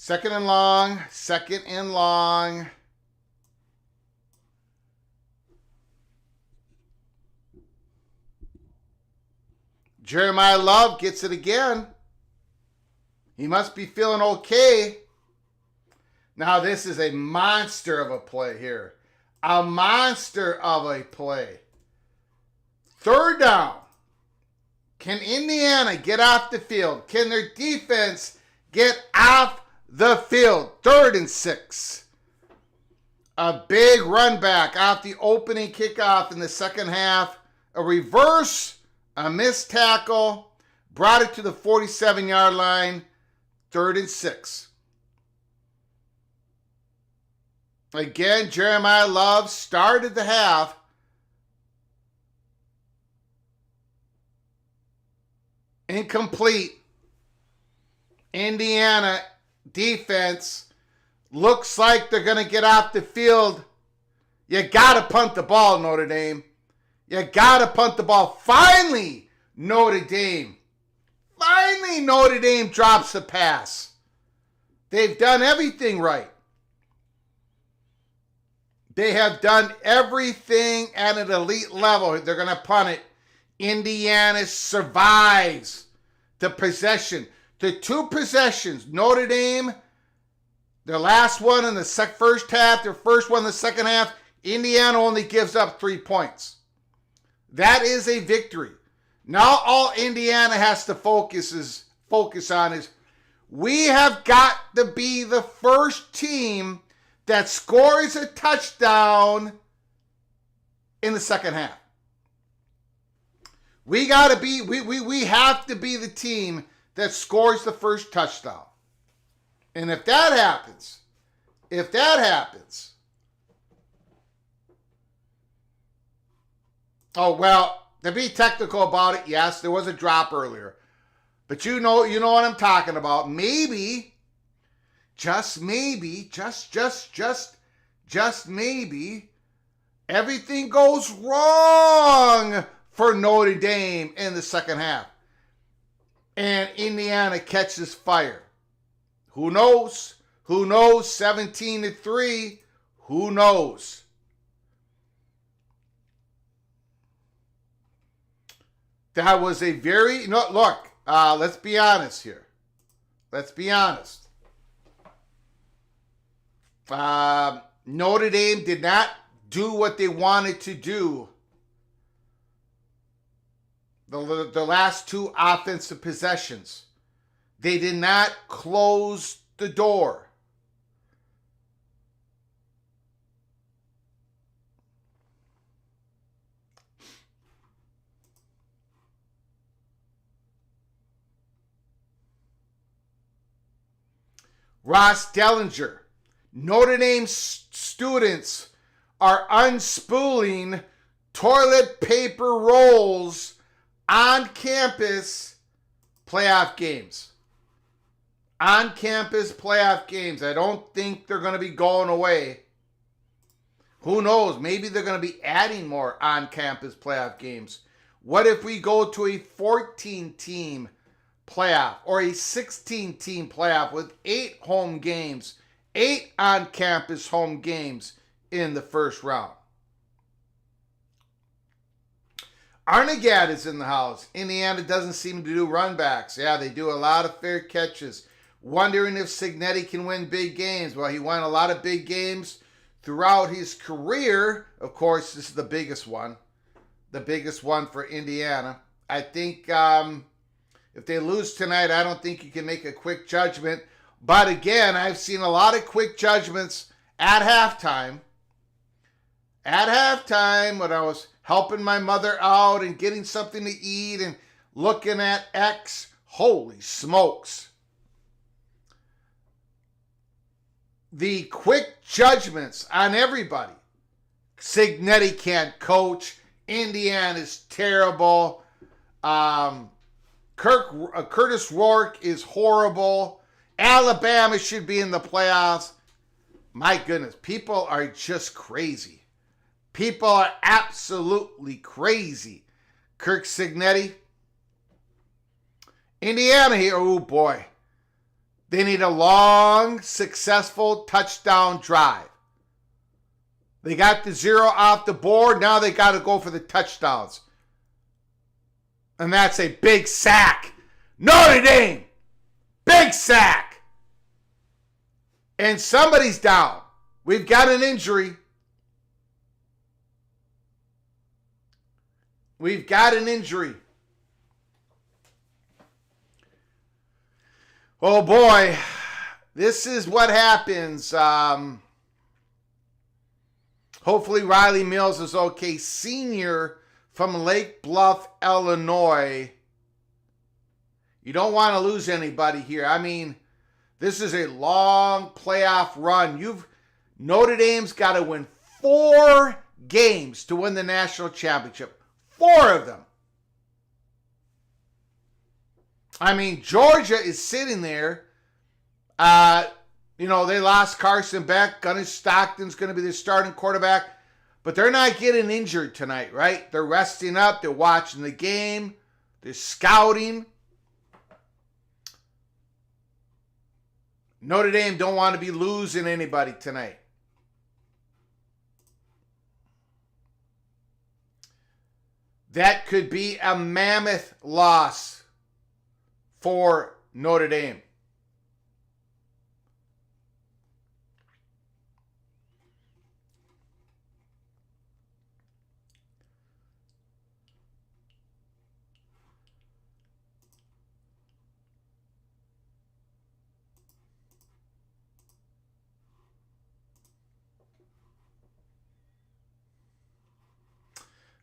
Second and long. Second and long. Jeremiah Love gets it again. He must be feeling okay. Now this is a monster of a play here. A monster of a play. Third down. Can Indiana get off the field? Can their defense get off the field? 3rd and 6. A big run back off the opening kickoff in the second half. A reverse, a missed tackle, brought it to the 47-yard line. 3rd and 6. Again, Jeremiah Love started the half. Incomplete. Indiana defense looks like they're going to get off the field. You got to punt the ball, Notre Dame. You got to punt the ball. Finally, Notre Dame drops a pass. They've done everything right. They have done everything at an elite level. They're going to punt it. Indiana survives the possession. The 2 possessions, Notre Dame, their last one in the first half, their first one in the second half, Indiana only gives up 3 points. That is a victory. Now all Indiana has to focus on is we have got to be the first team that scores a touchdown in the second half. We have to be the team that scores the first touchdown. And if that happens, oh, well, to be technical about it, yes, there was a drop earlier. But you know what I'm talking about. Maybe, just maybe, just maybe, everything goes wrong for Notre Dame in the second half. And Indiana catches fire. Who knows? 17-3. Who knows? That was a very... look, let's be honest here. Let's be honest. Notre Dame did not do what they wanted to do the last 2 offensive possessions. They did not close the door. Ross Dellinger, Notre Dame students are unspooling toilet paper rolls on campus playoff games. On campus playoff games. I don't think they're going to be going away. Who knows? Maybe they're going to be adding more on campus playoff games. What if we go to a 14-team playoff or a 16-team playoff with 8 home games, 8 on-campus home games in the first round? Arnegad is in the house. Indiana doesn't seem to do run backs. Yeah, they do a lot of fair catches. Wondering if Cignetti can win big games. Well, he won a lot of big games throughout his career. Of course, this is the biggest one. The biggest one for Indiana. I think if they lose tonight, I don't think you can make a quick judgment. But again, I've seen a lot of quick judgments at halftime. At halftime, when I was helping my mother out and getting something to eat and looking at X, holy smokes. The quick judgments on everybody. Cignetti can't coach. Indiana's terrible. Curtis Rourke is horrible. Alabama should be in the playoffs. My goodness, people are just crazy. People are absolutely crazy. Kirk Cignetti. Indiana here, oh boy. They need a long, successful touchdown drive. They got the 0 off the board. Now they got to go for the touchdowns. And that's a big sack. Notre Dame, big sack. And somebody's down. We've got an injury. We've got an injury. Oh boy, this is what happens. Hopefully Riley Mills is okay. Senior from Lake Bluff, Illinois. You don't want to lose anybody here. I mean, this is a long playoff run. Notre Dame's got to win 4 games to win the national championship. 4 of them. I mean, Georgia is sitting there. They lost Carson Beck. Gunnar Stockton's going to be the starting quarterback. But they're not getting injured tonight, right? They're resting up. They're watching the game. They're scouting. Notre Dame don't want to be losing anybody tonight. That could be a mammoth loss for Notre Dame.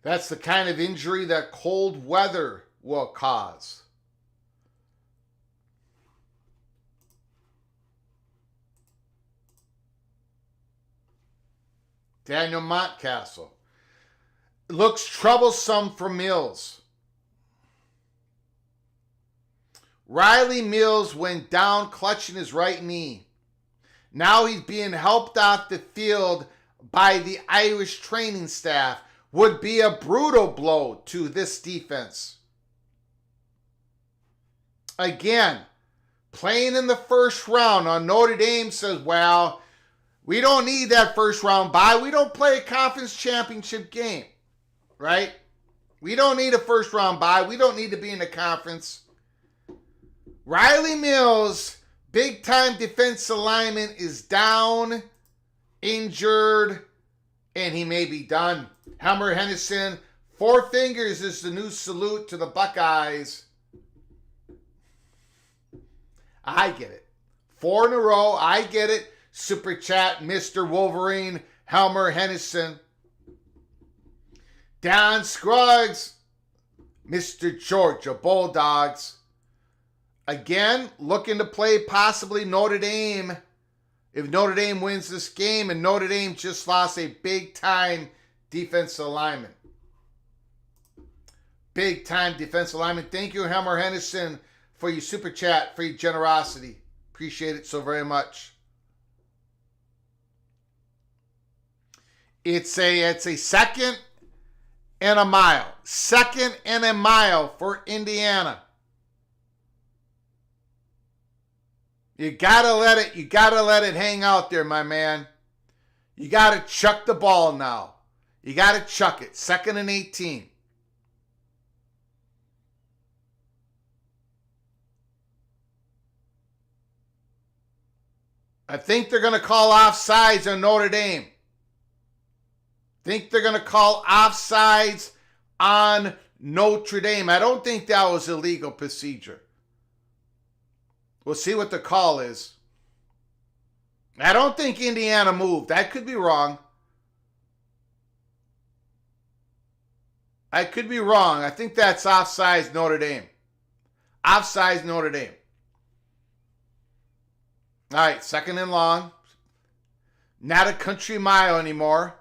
That's the kind of injury that cold weather will cause. Daniel Montcastle. Looks troublesome for Mills. Riley Mills went down clutching his right knee. Now he's being helped off the field by the Irish training staff. Would be a brutal blow to this defense. Again, playing in the first round on Notre Dame says, well, we don't need that first round bye. We don't play a conference championship game, right? We don't need a first round bye. We don't need to be in the conference. Riley Mills, big time defensive lineman, is down, injured, and he may be done. Helmer Henderson, 4 fingers is the new salute to the Buckeyes. I get it. 4 in a row, I get it. Super chat, Mr. Wolverine, Helmer Henderson. Don Scruggs, Mr. Georgia Bulldogs. Again, looking to play possibly Notre Dame. If Notre Dame wins this game, and Notre Dame just lost a big-time defensive lineman. Big-time defensive lineman. Thank you, Helmer Henderson, for your super chat, for your generosity. Appreciate it so very much. It's a second and a mile. Second and a mile for Indiana. You gotta let it hang out there, my man. You gotta chuck the ball now. You gotta chuck it. 2nd and 18. I think they're gonna call offsides on Notre Dame. I don't think that was illegal procedure. We'll see what the call is. I don't think Indiana moved. I could be wrong. I think that's offsides Notre Dame. Offsides Notre Dame. All right, 2nd and long. Not a country mile anymore.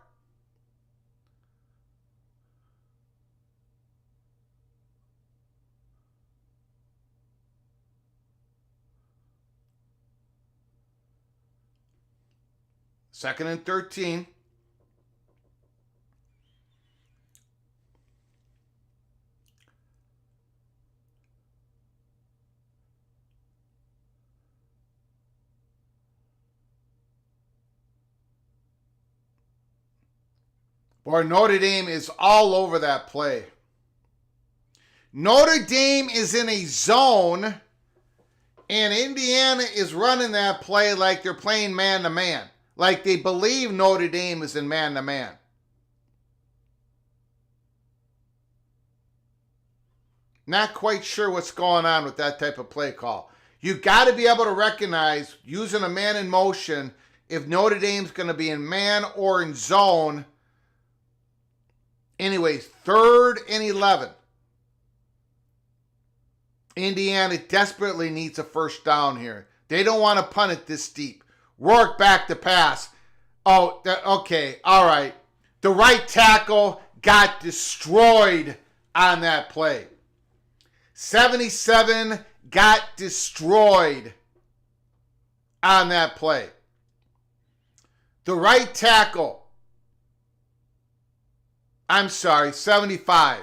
Second and 13. Boy, Notre Dame is all over that play. Notre Dame is in a zone, and Indiana is running that play like they're playing man-to-man. Like they believe Notre Dame is in man-to-man. Not quite sure what's going on with that type of play call. You've got to be able to recognize, using a man in motion, if Notre Dame's going to be in man or in zone. Anyways, 3rd and 11. Indiana desperately needs a first down here. They don't want to punt it this deep. Rourke back to pass. Oh, okay, all right. The right tackle got destroyed on that play. 77 got destroyed on that play. The right tackle. I'm sorry, 75.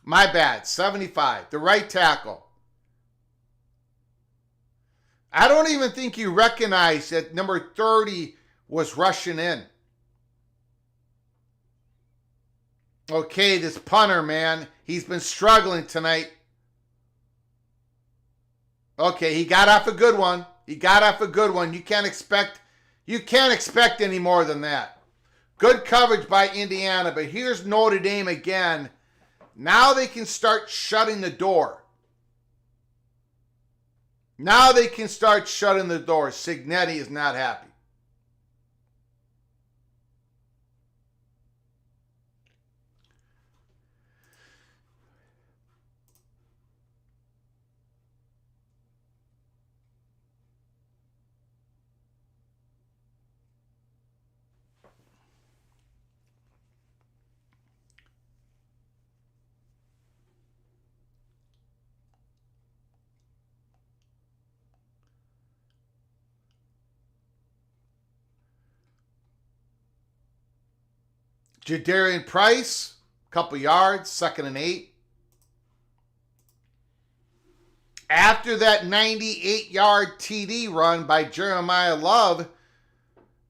My bad, 75. The right tackle. I don't even think you recognize that number 30 was rushing in. Okay, this punter, man, he's been struggling tonight. Okay, he got off a good one. He got off a good one. You can't expect any more than that. Good coverage by Indiana, but here's Notre Dame again. Now they can start shutting the door. Now they can start shutting the door. Signetti is not happy. Jadarian Price, couple yards, 2nd and 8. After that 98-yard TD run by Jeremiah Love,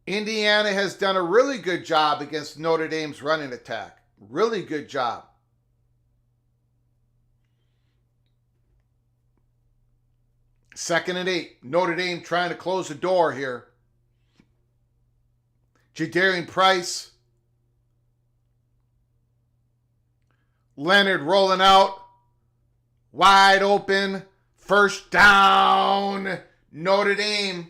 Indiana has done a really good job against Notre Dame's running attack. Really good job. Second and 8. Notre Dame trying to close the door here. Jadarian Price. Leonard rolling out. Wide open. First down. Notre Dame.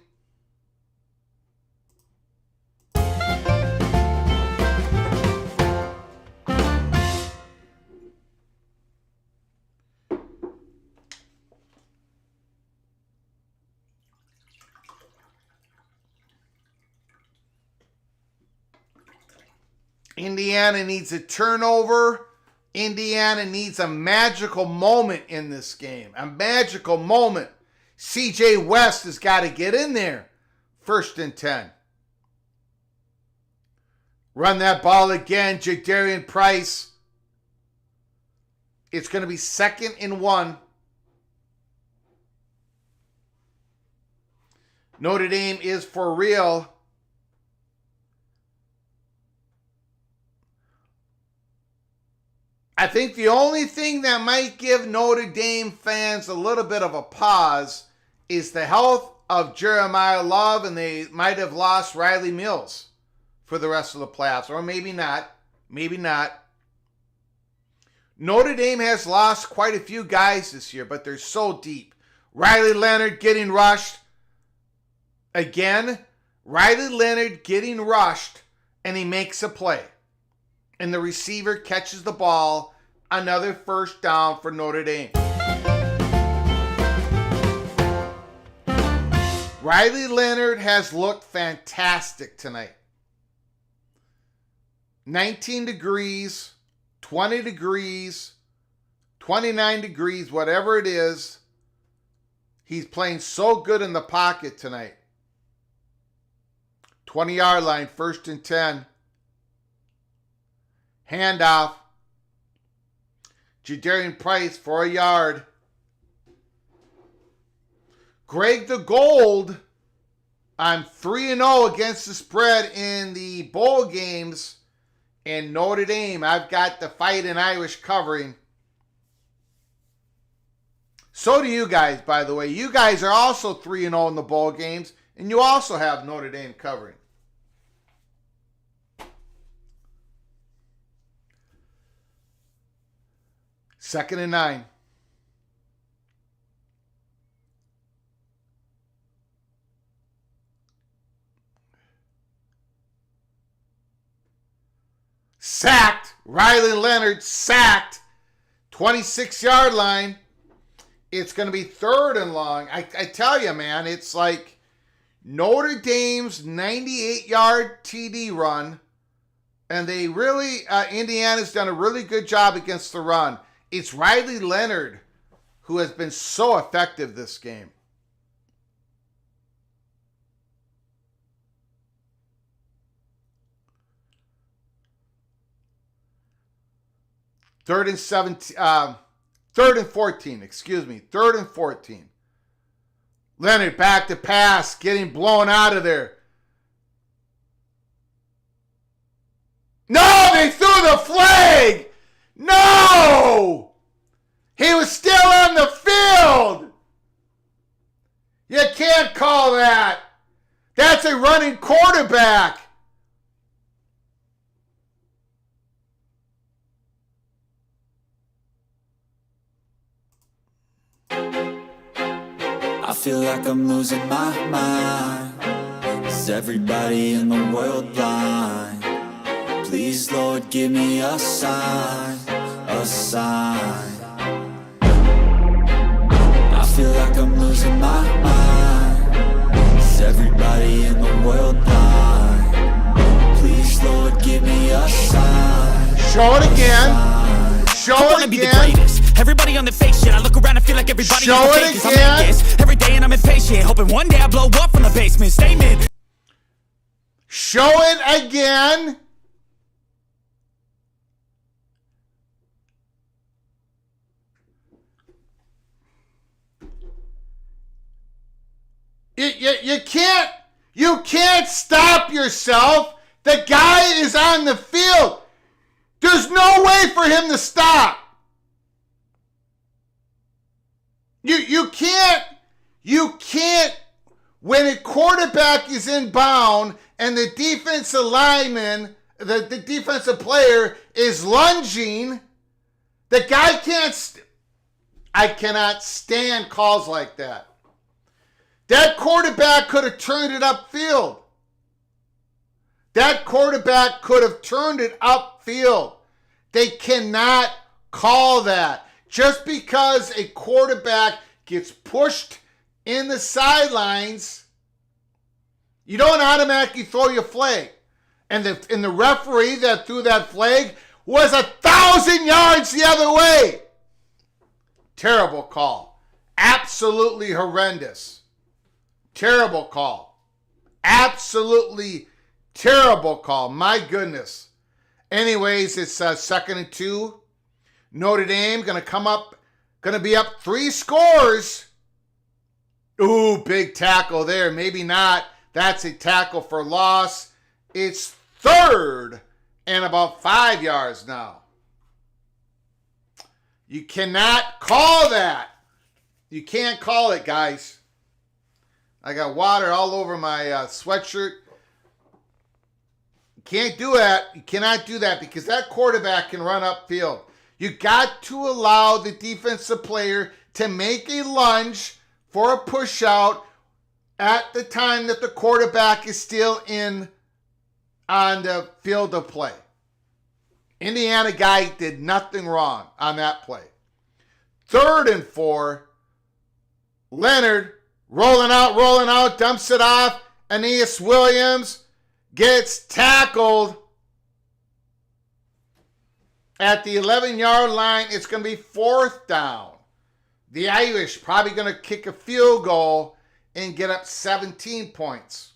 Indiana needs a turnover. Indiana needs a magical moment in this game. A magical moment. CJ West has got to get in there. 1st and 10. Run that ball again. Jadarian Price. It's going to be 2nd and 1. Notre Dame is for real. I think the only thing that might give Notre Dame fans a little bit of a pause is the health of Jeremiah Love, and they might have lost Riley Mills for the rest of the playoffs, or maybe not. Maybe not. Notre Dame has lost quite a few guys this year, but they're so deep. Riley Leonard getting rushed. Again, Riley Leonard getting rushed, and he makes a play. And the receiver catches the ball. Another first down for Notre Dame. Riley Leonard has looked fantastic tonight. 19 degrees, 20 degrees, 29 degrees, whatever it is. He's playing so good in the pocket tonight. 20-yard line, 1st and 10. Handoff. Jadarian Price for a yard. Greg the Gold. I'm 3-0 against the spread in the bowl games And Notre Dame, I've got the Fighting Irish covering. So do you guys, by the way. You guys are also 3-0 in the bowl games, and you also have Notre Dame covering. Second and 9. Sacked. Riley Leonard sacked. 26-yard line. It's going to be 3rd and long. I tell you, man, it's like Notre Dame's 98-yard TD run. And they really, Indiana's done a really good job against the run. It's Riley Leonard who has been so effective this game. Third and 14, excuse me. 3rd and 14. Leonard back to pass, getting blown out of there. No, they threw the flag. No! He was still on the field. You can't call that. That's a running quarterback. I feel like I'm losing my mind. Is everybody in the world blind? Please, Lord, give me a sign, a sign. I feel like I'm losing my mind. Is everybody in the world blind? Please, Lord, give me a sign. Show it again. Show it again. Everybody on the fake shit. I look around and feel like everybody Show on the it fake is. again. I'm this every day and I'm impatient, hoping one day I blow up from the basement. Statement. Show it again. You can't stop yourself. The guy is on the field. There's no way for him to stop. You can't, when a quarterback is inbound and the defensive lineman, the defensive player is lunging, the guy can't, I cannot stand calls like that. That quarterback could have turned it upfield. That quarterback could have turned it upfield. They cannot call that. Just because a quarterback gets pushed in the sidelines, you don't automatically throw your flag. And the referee that threw that flag was 1,000 yards the other way. Terrible call. Absolutely horrendous. Terrible call. Absolutely terrible call. My goodness. Anyways, it's 2nd and 2. Notre Dame going to be up 3 scores. Ooh, big tackle there. Maybe not. That's a tackle for loss. It's 3rd and about 5 yards now. You cannot call that. You can't call it, guys. I got water all over my sweatshirt. You can't do that. You cannot do that because that quarterback can run upfield. You got to allow the defensive player to make a lunge for a push out at the time that the quarterback is still in on the field of play. Indiana guy did nothing wrong on that play. 3rd and 4. Leonard rolling out, dumps it off. Aeneas Williams gets tackled at the 11-yard line. It's going to be 4th down. The Irish probably going to kick a field goal and get up 17 points.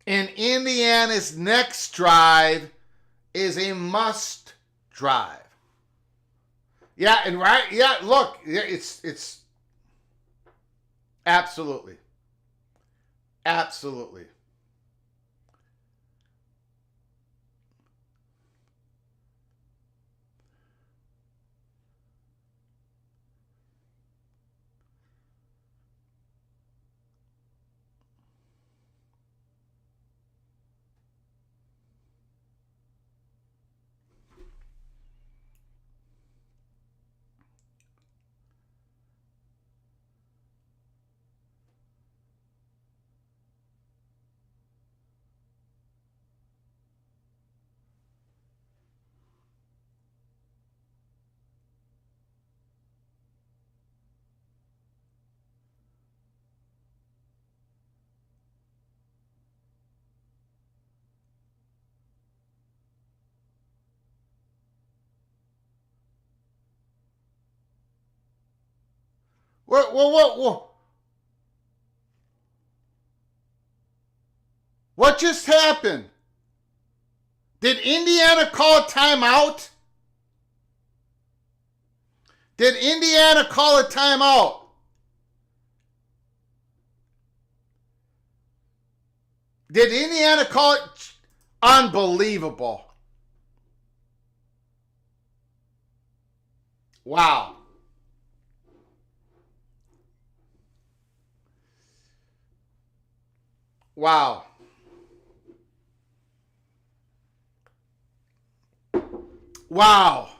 And Indiana's next drive is a must drive. Yeah, and right, yeah, look, it's absolutely. What just happened? Did Indiana call a timeout? Did Indiana call a timeout? Did Indiana call it? Unbelievable. Wow. Wow. Wow.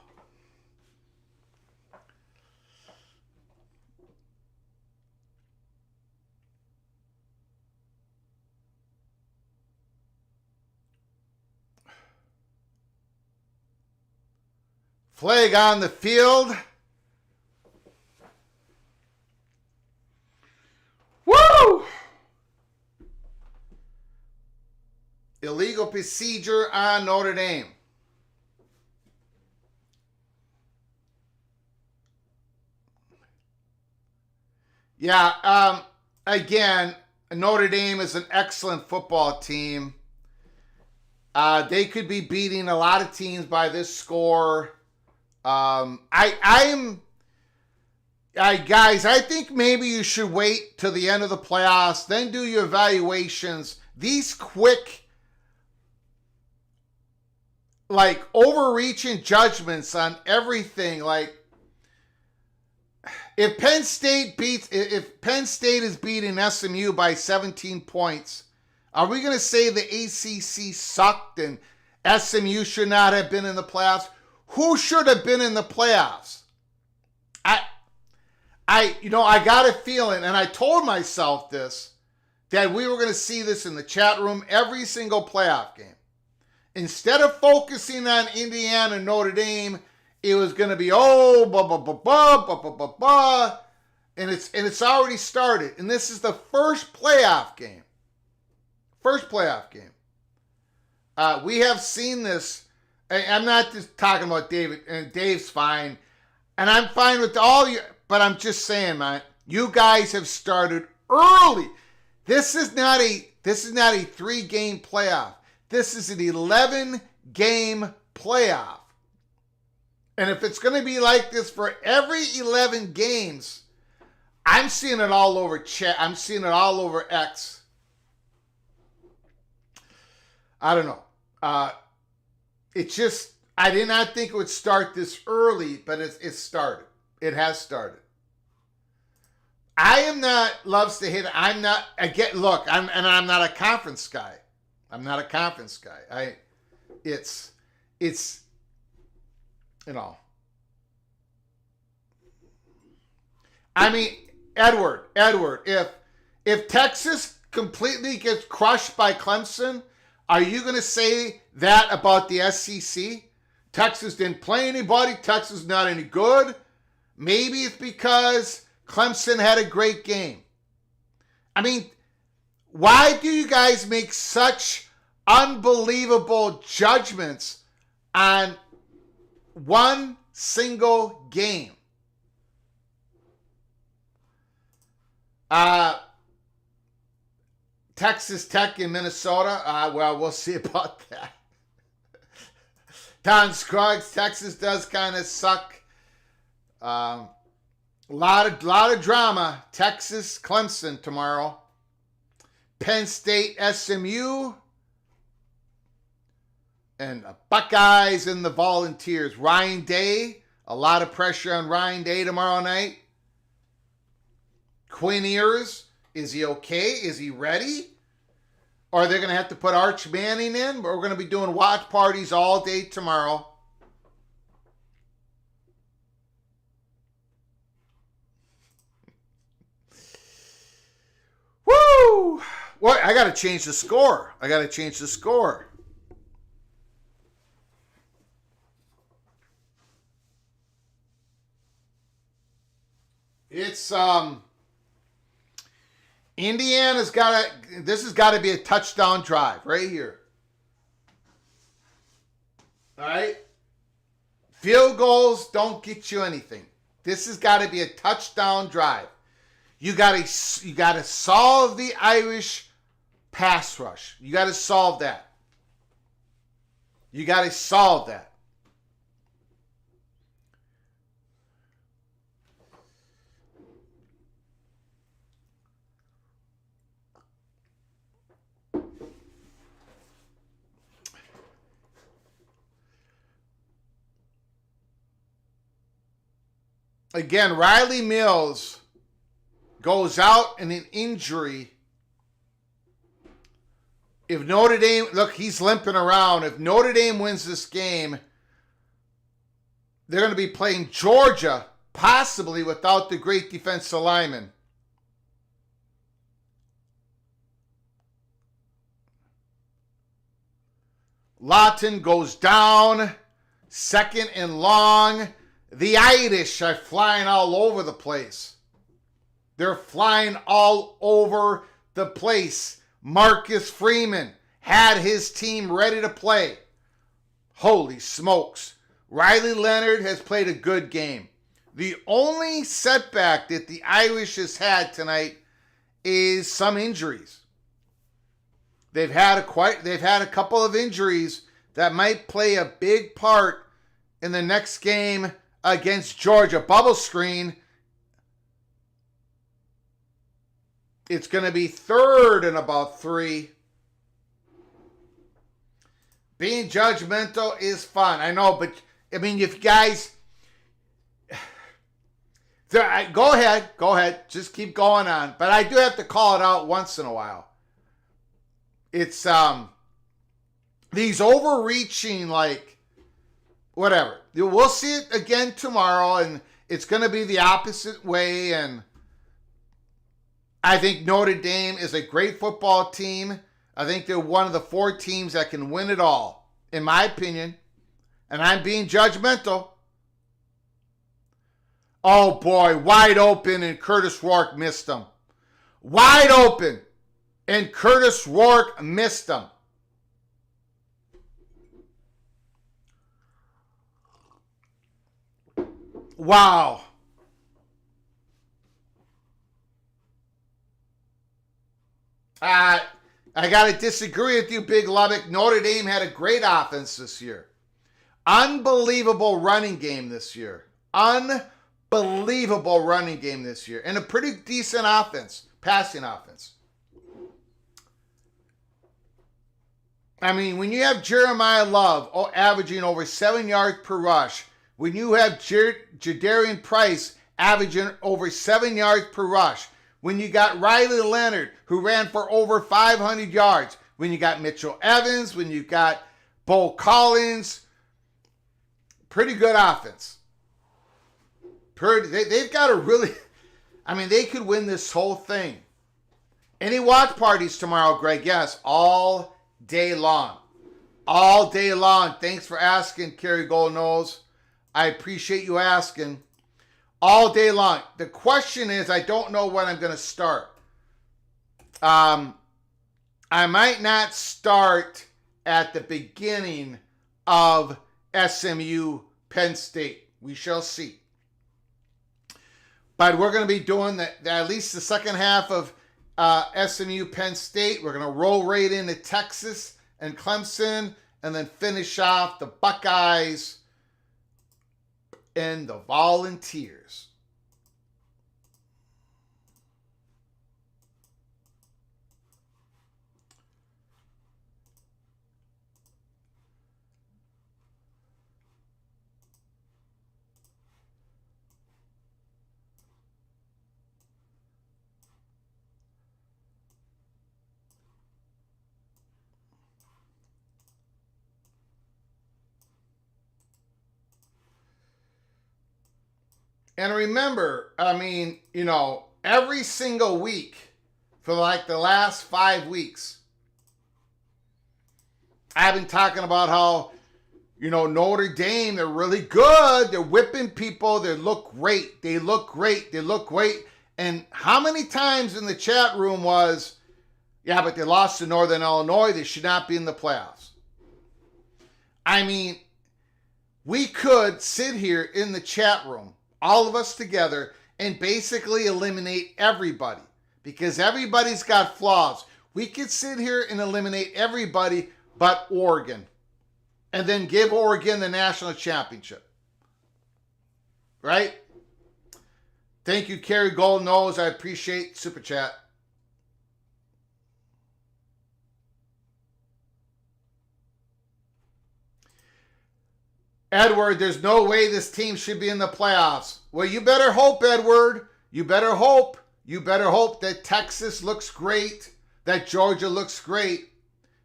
Flag on the field. Woo! Illegal procedure on Notre Dame. Yeah, again, Notre Dame is an excellent football team. They could be beating a lot of teams by this score. Guys, I think maybe you should wait till the end of the playoffs, then do your evaluations. These quick, like, overreaching judgments on everything, like, if Penn State is beating SMU by 17 points, are we going to say the ACC sucked and SMU should not have been in the playoffs? Who should have been in the playoffs? I got a feeling, and I told myself this, that we were going to see this in the chat room every single playoff game. Instead of focusing on Indiana and Notre Dame, it was going to be, and it's already started. And this is the first playoff game. We have seen this. I'm not just talking about David, and Dave's fine. And I'm fine with all you, but I'm just saying, man, you guys have started early. This is not a 3-game playoff. This is an 11-game playoff. And if it's going to be like this for every 11 games, I'm seeing it all over chat. I'm seeing it all over X. I don't know. It just, I did not think it would start this early, but it started. It has started. I am not, loves to hit, I'm not, I'm not a conference guy. I'm not a conference guy. It's, you know. I mean, Edward, if Texas completely gets crushed by Clemson, are you going to say that about the SEC? Texas didn't play anybody. Texas is not any good. Maybe it's because Clemson had a great game. I mean, why do you guys make such unbelievable judgments on one single game? Texas Tech in Minnesota. Well, we'll see about that. Don Scruggs, Texas does kind of suck. Lot of drama. Texas, Clemson tomorrow. Penn State, SMU. And the Buckeyes and the Volunteers. Ryan Day. A lot of pressure on Ryan Day tomorrow night. Quinn Ewers. Is he okay? Is he ready? Or are they going to have to put Arch Manning in? We're going to be doing watch parties all day tomorrow. Woo! Well, I got to change the score. It's, Indiana's this has got to be a touchdown drive right here. All right? Field goals don't get you anything. This has got to be a touchdown drive. You gotta solve the Irish pass rush. You gotta solve that. You gotta solve that. Again, Riley Mills goes out in an injury. If Notre Dame, look, he's limping around. If Notre Dame wins this game, they're going to be playing Georgia, possibly without the great defensive lineman. Lawton goes down, 2nd and long. The Irish are flying all over the place. They're flying all over the place. Marcus Freeman had his team ready to play. Holy smokes. Riley Leonard has played a good game. The only setback that the Irish has had tonight is some injuries. They've had a couple of injuries that might play a big part in the next game against Georgia. Bubble screen. It's going to be 3rd and about 3. Being judgmental is fun. I know, but I mean, if you guys, go ahead. Just keep going on. But I do have to call it out once in a while. It's these overreaching, like, whatever. We'll see it again tomorrow, and it's going to be the opposite way. And I think Notre Dame is a great football team. I think they're one of the 4 teams that can win it all, in my opinion. And I'm being judgmental. Oh boy, wide open, and Curtis Rourke missed him. Wide open, and Curtis Rourke missed him. Wow. I got to disagree with you, Big Lubbock. Notre Dame had a great offense this year. Unbelievable running game this year. Unbelievable running game this year. And a pretty decent offense, passing offense. I mean, when you have Jeremiah Love averaging over 7 yards per rush, when you have Jadarian Price averaging over 7 yards per rush, when you got Riley Leonard, who ran for over 500 yards, when you got Mitchell Evans, when you got Bo Collins, pretty good offense. They've got a really, I mean, they could win this whole thing. Any watch parties tomorrow, Greg? Yes, all day long. All day long. Thanks for asking, Kerry Goldnose. I appreciate you asking. All day long. The question is, I don't know when I'm going to start. I might not start at the beginning of SMU Penn State. We shall see. But we're going to be doing at least the second half of SMU Penn State. We're going to roll right into Texas and Clemson, and then finish off the Buckeyes and the Volunteers. And remember, I mean, you know, every single week for like the last 5 weeks, I've been talking about how, you know, Notre Dame, they're really good. They're whipping people. They look great. They look great. They look great. And how many times in the chat room was, yeah, but they lost to Northern Illinois. They should not be in the playoffs. I mean, we could sit here in the chat room, all of us together, and basically eliminate everybody, because everybody's got flaws. We could sit here and eliminate everybody but Oregon, and then give Oregon the national championship. Right? Thank you, Kerry Gold Nose. I appreciate Super Chat. Edward, there's no way this team should be in the playoffs. Well, you better hope, Edward. You better hope. You better hope that Texas looks great, that Georgia looks great,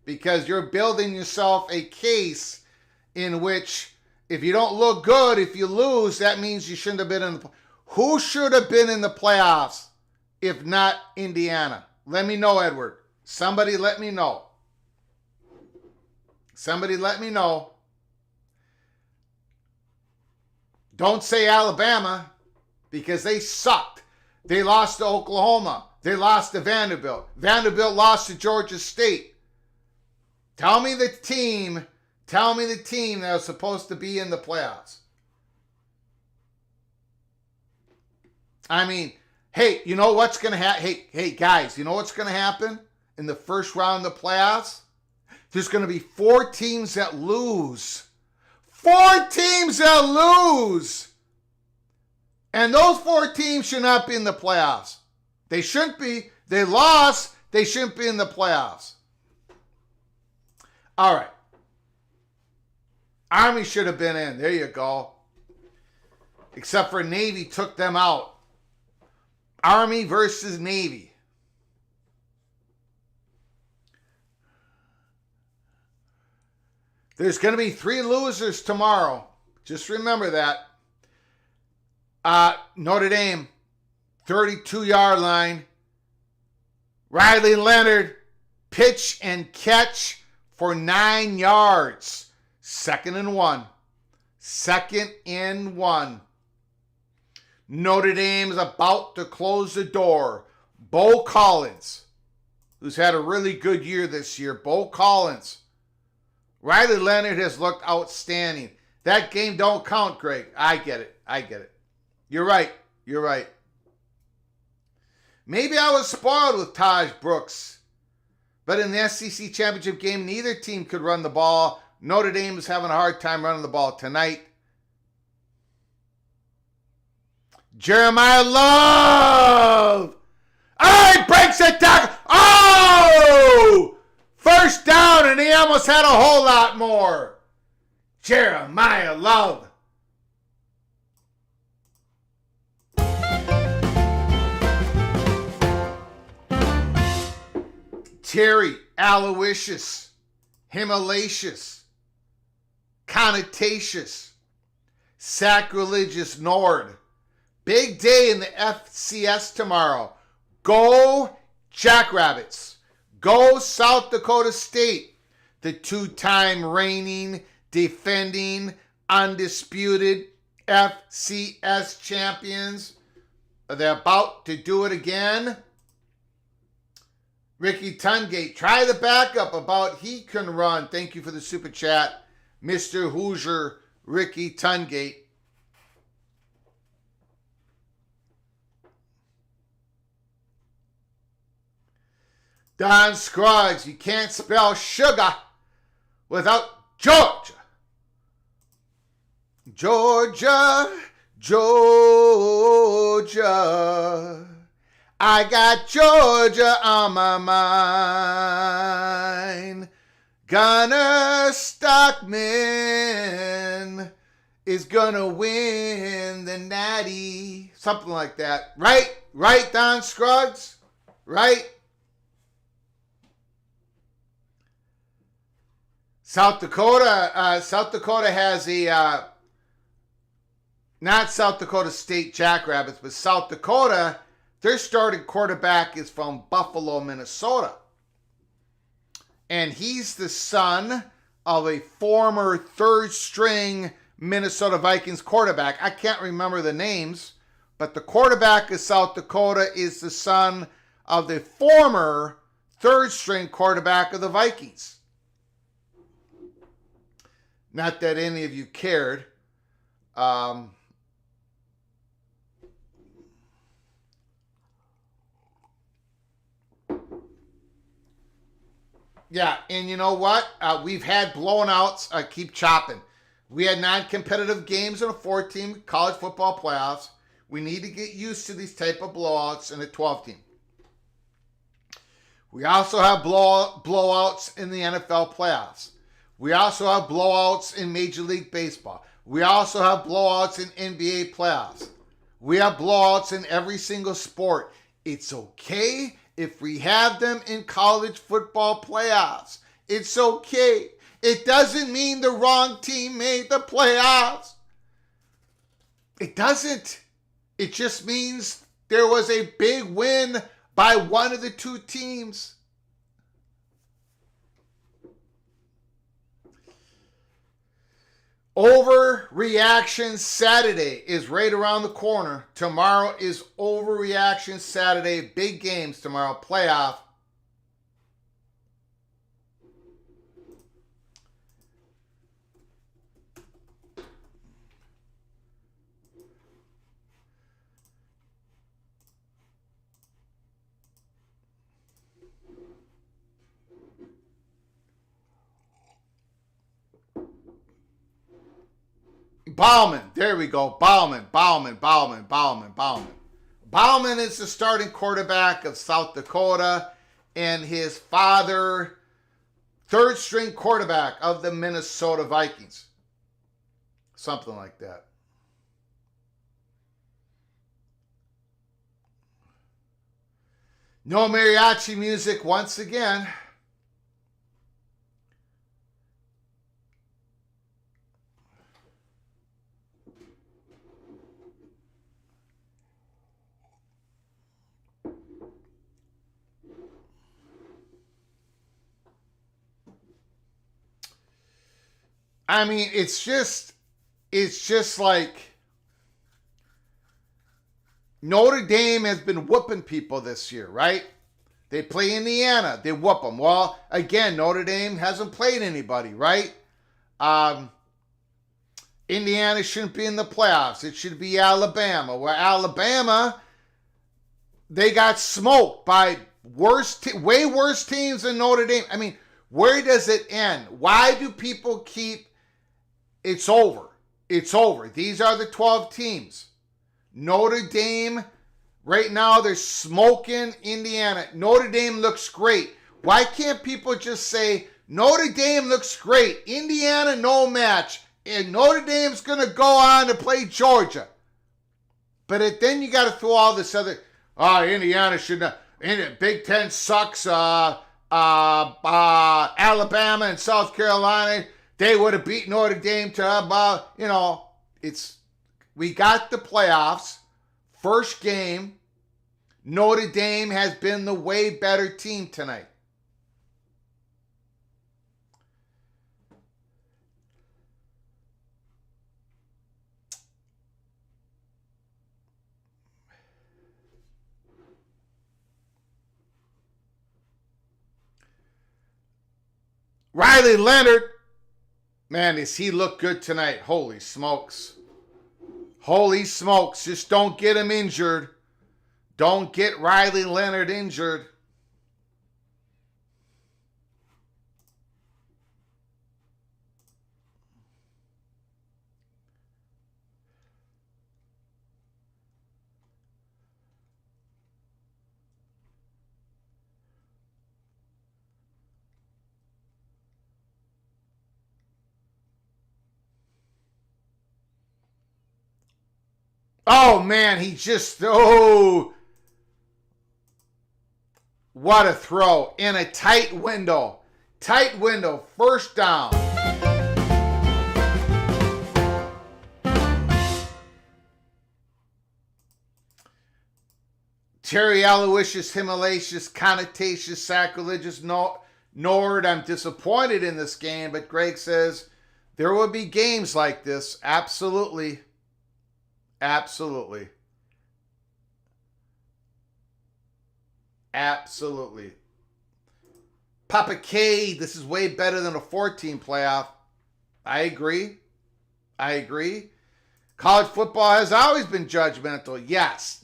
because you're building yourself a case in which if you don't look good, if you lose, that means you shouldn't have been in the playoffs. Who should have been in the playoffs if not Indiana? Let me know, Edward. Somebody let me know. Somebody let me know. Don't say Alabama, because they sucked. They lost to Oklahoma. They lost to Vanderbilt. Vanderbilt lost to Georgia State. Tell me the team that was supposed to be in the playoffs. I mean, hey, you know what's going to happen? Hey, guys, you know what's going to happen in the first round of the playoffs? There's going to be 4 teams that lose. 4 teams that lose. And those 4 teams should not be in the playoffs. They shouldn't be. They lost. They shouldn't be in the playoffs. All right. Army should have been in. There you go. Except for Navy took them out. Army versus Navy. There's going to be 3 losers tomorrow. Just remember that. Notre Dame, 32-yard line. Riley Leonard, pitch and catch for 9 yards. 2nd and 1. 2nd and 1. Notre Dame is about to close the door. Bo Collins, who's had a really good year this year. Bo Collins. Riley Leonard has looked outstanding. That game don't count, Greg. I get it. You're right. Maybe I was spoiled with Taj Brooks. But in the SEC championship game, neither team could run the ball. Notre Dame is having a hard time running the ball tonight. Jeremiah Love! Oh, he breaks a tackle! Oh! First down, and he almost had a whole lot more. Jeremiah Love. Terry, Aloysius, Himalacious, Connotacious, Sacrilegious Nord. Big day in the FCS tomorrow. Go Jackrabbits. Go South Dakota State. The 2-time reigning, defending, undisputed FCS champions. Are they about to do it again? Ricky Tungate, try the backup about he can run. Thank you for the super chat, Mr. Hoosier, Ricky Tungate. Don Scruggs, you can't spell sugar without Georgia. Georgia. I got Georgia on my mind. Gunnar Stockman is gonna win the Natty. Something like that. Right, Don Scruggs? Right? South Dakota has a, not South Dakota State Jackrabbits, but South Dakota, their starting quarterback is from Buffalo, Minnesota. And he's the son of a former third-string Minnesota Vikings quarterback. I can't remember the names, but the quarterback of South Dakota is the son of the former third-string quarterback of the Vikings. Not that any of you cared. Yeah, and you know what? We've had blowouts. Keep chopping. We had non-competitive games in a 4-team college football playoffs. We need to get used to these type of blowouts in a 12-team. We also have blowouts in the NFL playoffs. We also have blowouts in Major League Baseball. We also have blowouts in NBA playoffs. We have blowouts in every single sport. It's okay if we have them in college football playoffs. It's okay. It doesn't mean the wrong team made the playoffs. It doesn't. It just means there was a big win by one of the two teams. Overreaction Saturday is right around the corner. Tomorrow is Overreaction Saturday. Big games tomorrow. Playoff. Bauman. There we go. Bauman. Bauman is the starting quarterback of South Dakota, and his father, third string quarterback of the Minnesota Vikings. Something like that. No mariachi music once again. I mean, it's just like Notre Dame has been whooping people this year, right? They play Indiana, they whoop them. Well, again, Notre Dame hasn't played anybody, right? Indiana shouldn't be in the playoffs. It should be Alabama. Where Alabama, they got smoked by way worse teams than Notre Dame. I mean, where does it end? Why do people keep... It's over. It's over. These are the 12 teams. Notre Dame, right now, they're smoking Indiana. Notre Dame looks great. Why can't people just say, Notre Dame looks great. Indiana, no match. And Notre Dame's going to go on to play Georgia. But then you got to throw all this other, Indiana should not. Big Ten sucks. Alabama and South Carolina, they would have beat Notre Dame to about, we got the playoffs. First game, Notre Dame has been the way better team tonight. Riley Leonard, man, does he look good tonight? Holy smokes. Holy smokes. Just don't get him injured. Don't get Riley Leonard injured. Oh, man, what a throw in a tight window. Tight window, first down. Terry Aloysius, Himalaysius, Connotacious, Sacrilegious, Nord. I'm disappointed in this game, but Greg says there will be games like this. Absolutely. Absolutely. Absolutely. Papa K, this is way better than a 14 playoff. I agree. College football has always been judgmental. Yes.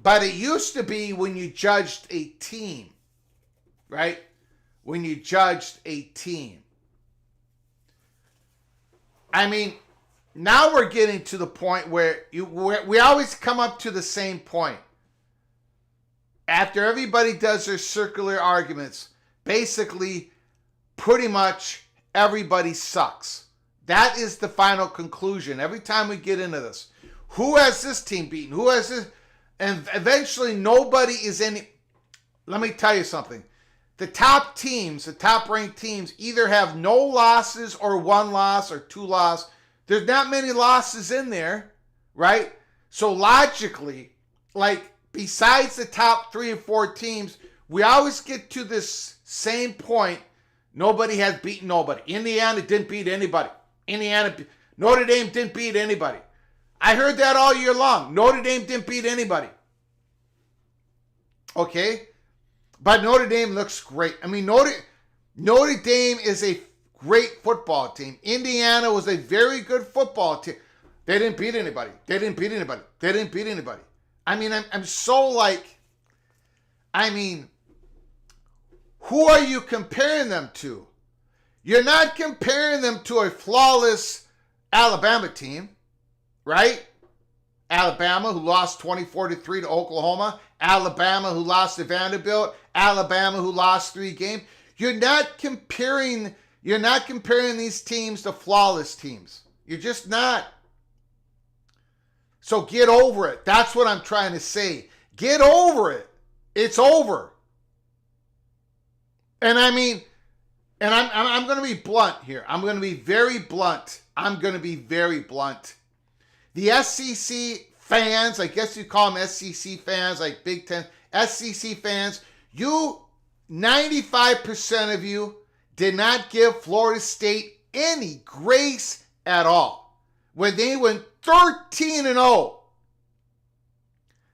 But it used to be when you judged a team. right? When you judged a team. I mean, now we're getting to the point where we always come up to the same point. After everybody does their circular arguments, basically, pretty much everybody sucks. That is the final conclusion. Every time we get into this, who has this team beaten? Who has this? And eventually nobody is any. Let me tell you something. The top teams, the top ranked teams, either have no losses or one loss or two losses. There's not many losses in there, right? So logically, like besides the top 3 or 4 teams, we always get to this same point. Nobody has beaten nobody. Indiana didn't beat anybody. Notre Dame didn't beat anybody. I heard that all year long. Notre Dame didn't beat anybody. Okay? But Notre Dame looks great. I mean, Notre Dame is a great football team. Indiana was a very good football team. They didn't beat anybody. I mean, I'm so like, I mean, who are you comparing them to? You're not comparing them to a flawless Alabama team, right? Alabama, who lost 24-3 to Oklahoma. Alabama, who lost to Vanderbilt. Alabama, who lost 3 games. You're not comparing these teams to flawless teams. You're just not. So get over it. That's what I'm trying to say. Get over it. It's over. And I mean, and I'm going to be blunt here. I'm going to be very blunt. The SEC fans, I guess you call them SEC fans, like Big Ten, SEC fans, 95% of you did not give Florida State any grace at all. When they went 13-0,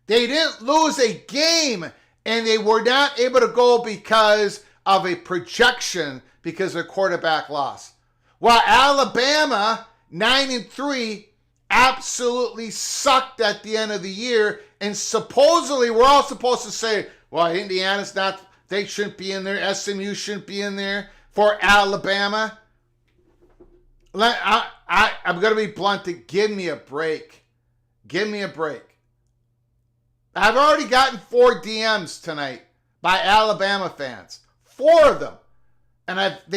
they didn't lose a game, and they were not able to go because of a projection because their quarterback lost. While Alabama, 9-3, absolutely sucked at the end of the year, and supposedly we're all supposed to say, well, Indiana's not, they shouldn't be in there, SMU shouldn't be in there for Alabama. I'm going to be blunt. Give me a break. I've already gotten 4 DMs tonight by Alabama fans. 4 of them. And I've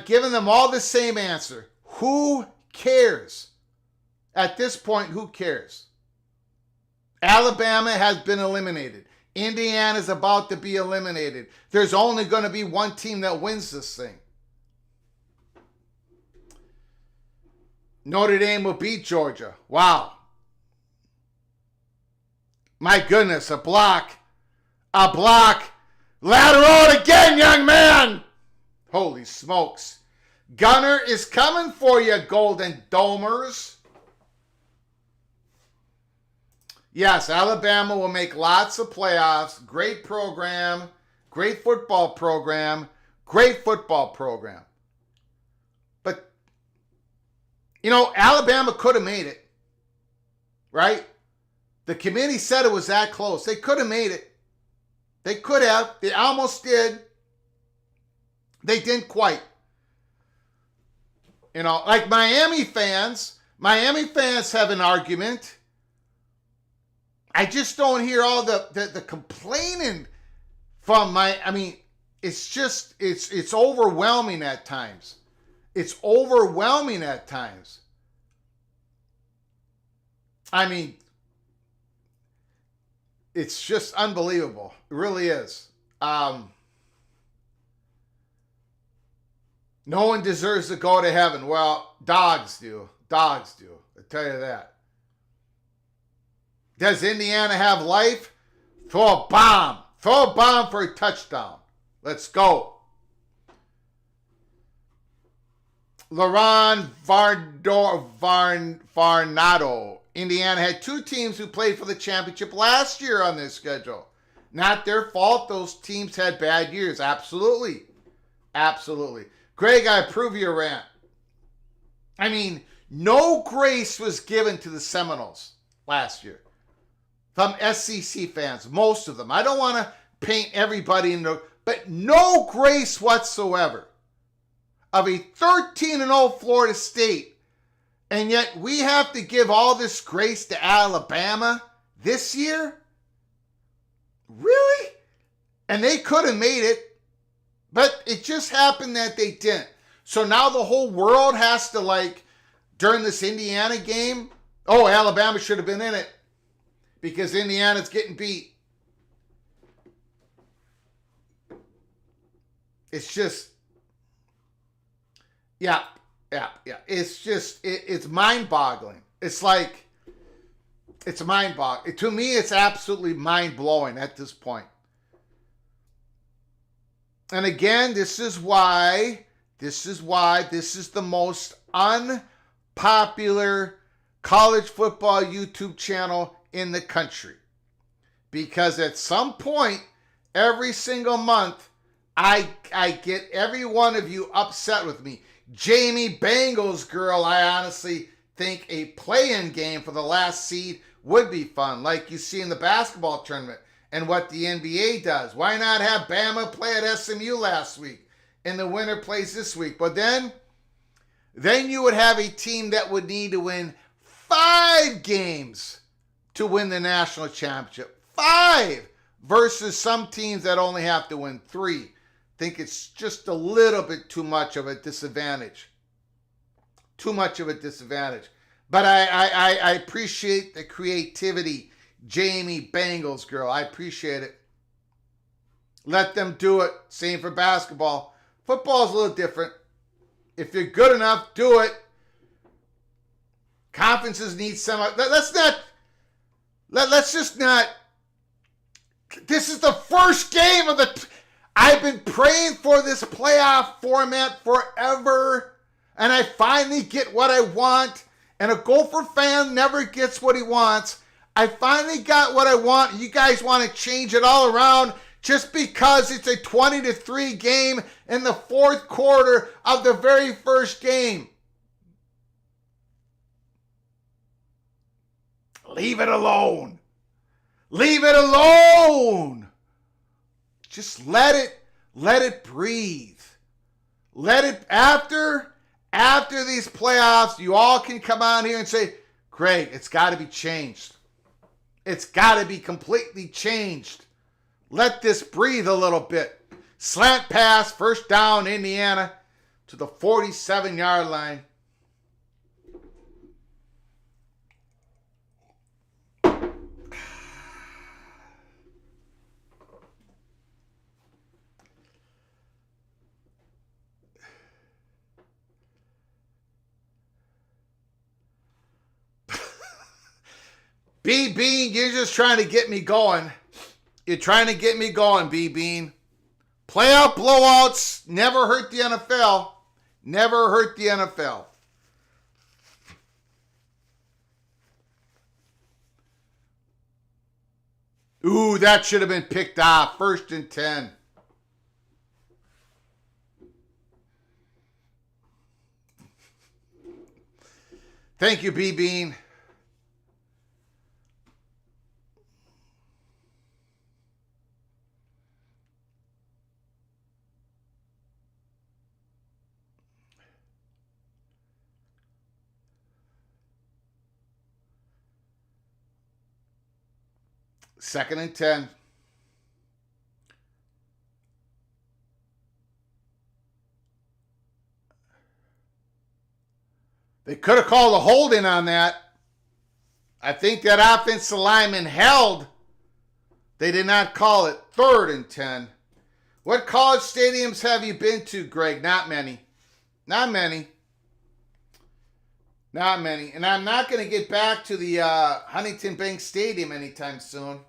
given them all the same answer. Who cares? At this point, who cares? Alabama has been eliminated. Indiana's about to be eliminated. There's only going to be one team that wins this thing. Notre Dame will beat Georgia. Wow. My goodness, a block. Lateral again, young man. Holy smokes. Gunner is coming for you, Golden Domers. Yes, Alabama will make lots of playoffs. Great program. Great football program. But, Alabama could have made it. Right? The committee said it was that close. They could have made it. They could have. They almost did. They didn't quite. Like Miami fans have an argument. I just don't hear all the complaining from it's overwhelming at times. I mean, it's just unbelievable. It really is. No one deserves to go to heaven. Well, dogs do. I tell you that. Does Indiana have life? Throw a bomb for a touchdown. Let's go. Laurent Varnado. Indiana had 2 teams who played for the championship last year on their schedule. Not their fault. Those teams had bad years. Absolutely. Greg, I approve your rant. I mean, no grace was given to the Seminoles last year from SEC fans, most of them. I don't want to paint everybody but no grace whatsoever of a 13-0 Florida State. And yet we have to give all this grace to Alabama this year? Really? And they could have made it, but it just happened that they didn't. So now the whole world has to, during this Indiana game, oh, Alabama should have been in it because Indiana's getting beat. It's just, yeah. It's just, it's mind-boggling. It's mind-boggling. To me, it's absolutely mind-blowing at this point. And again, this is why this is the most unpopular college football YouTube channel in the country. Because at some point, every single month, I get every one of you upset with me. Jamie Bengals girl, I honestly think a play-in game for the last seed would be fun, like you see in the basketball tournament and what the NBA does. Why not have Bama play at SMU last week and the winner plays this week? But then you would have a team that would need to win 5 games to win the national championship. 5 versus some teams that only have to win 3. Think it's just a little bit too much of a disadvantage. But I appreciate the creativity, Jamie Bengals girl. I appreciate it. Let them do it. Same for basketball. Football's a little different. If you're good enough, do it. Conferences need some. Let's just not. This is the first game of the. I've been praying for this playoff format forever, and I finally get what I want. And a Gopher fan never gets what he wants. I finally got what I want. You guys want to change it all around just because it's a 20-3 game in the fourth quarter of the very first game. Leave it alone. Leave it alone. Just let it breathe. Let it, after these playoffs, you all can come on here and say, Greg, it's got to be changed. It's got to be completely changed. Let this breathe a little bit. Slant pass, first down, Indiana, to the 47-yard line. B-Bean, you're just trying to get me going. You're trying to get me going, B-Bean. Playoff blowouts never hurt the NFL. Never hurt the NFL. Ooh, that should have been picked off. 1st and 10. Thank you, B-Bean. Second and 10. They could have called a holding on that. I think that offensive lineman held. They did not call it. 3rd and 10. What college stadiums have you been to, Greg? Not many. Not many. Not many. And I'm not going to get back to the Huntington Bank Stadium anytime soon.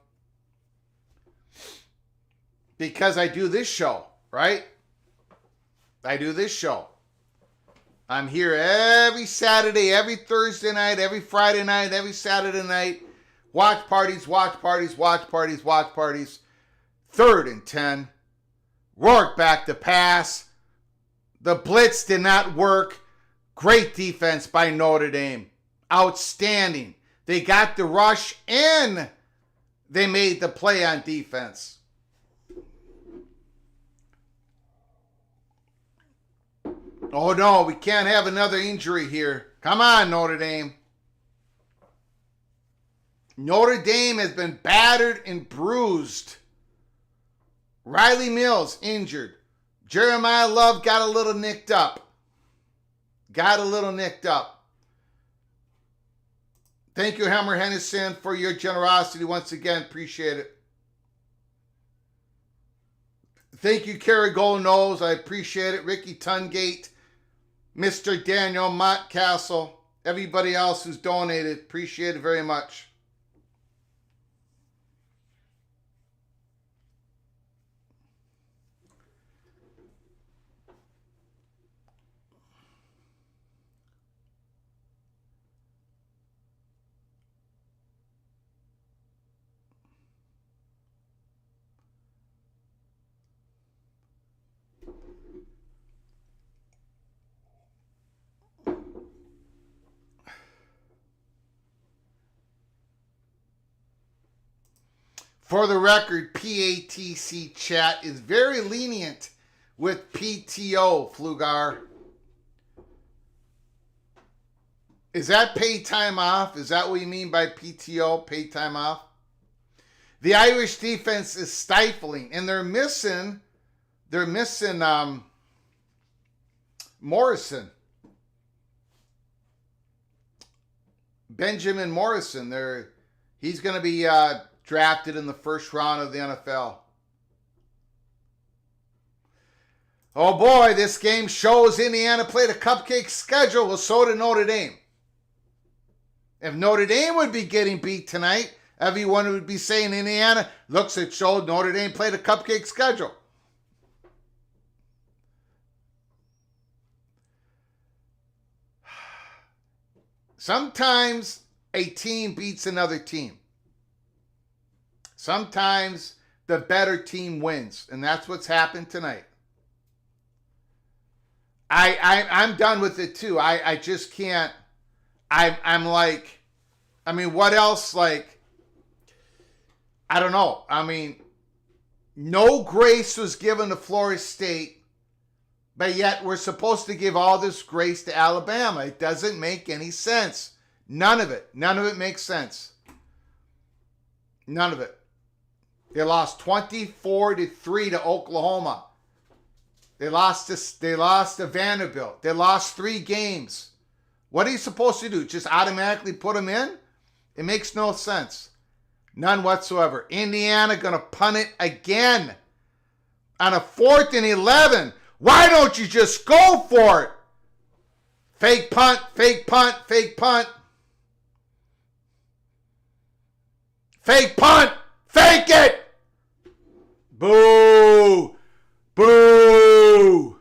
Because I do this show, right? I do this show. I'm here every Saturday, every Thursday night, every Friday night, every Saturday night. Watch parties, watch parties, watch parties, watch parties. 3rd and 10. Rourke back to pass. The blitz did not work. Great defense by Notre Dame. Outstanding. They got the rush and they made the play on defense. Oh no, we can't have another injury here. Come on, Notre Dame. Notre Dame has been battered and bruised. Riley Mills injured. Jeremiah Love got a little nicked up. Thank you, Hammer Hennison, for your generosity once again. Appreciate it. Thank you, Kerry Goldnose. I appreciate it. Ricky Tungate, Mr. Daniel Montcastle, everybody else who's donated. Appreciate it very much. For the record, PATC chat is very lenient with PTO, Flugar. Is that pay time off? Is that what you mean by PTO, pay time off? The Irish defense is stifling, and they're missing Morrison. Benjamin Morrison. He's going to be drafted in the first round of the NFL. Oh boy, this game shows Indiana played a cupcake schedule. Well, so did Notre Dame. If Notre Dame would be getting beat tonight, everyone would be saying Indiana, looks, it showed Notre Dame played a cupcake schedule. Sometimes a team beats another team. Sometimes the better team wins, and that's what's happened tonight. I'm done with it too. I just can't. I'm like, I mean, what else? Like, I don't know. I mean, no grace was given to Florida State, but yet we're supposed to give all this grace to Alabama. It doesn't make any sense. None of it. None of it makes sense. None of it. They lost 24-3 to Oklahoma. They lost to Vanderbilt. They lost 3 games. What are you supposed to do? Just automatically put them in? It makes no sense. None whatsoever. Indiana going to punt it again on a 4th and 11. Why don't you just go for it? Fake punt, fake punt, fake punt. Fake punt. Fake it. Boo. Boo.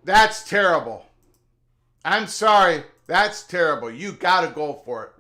That's terrible. I'm sorry. That's terrible. You got to go for it.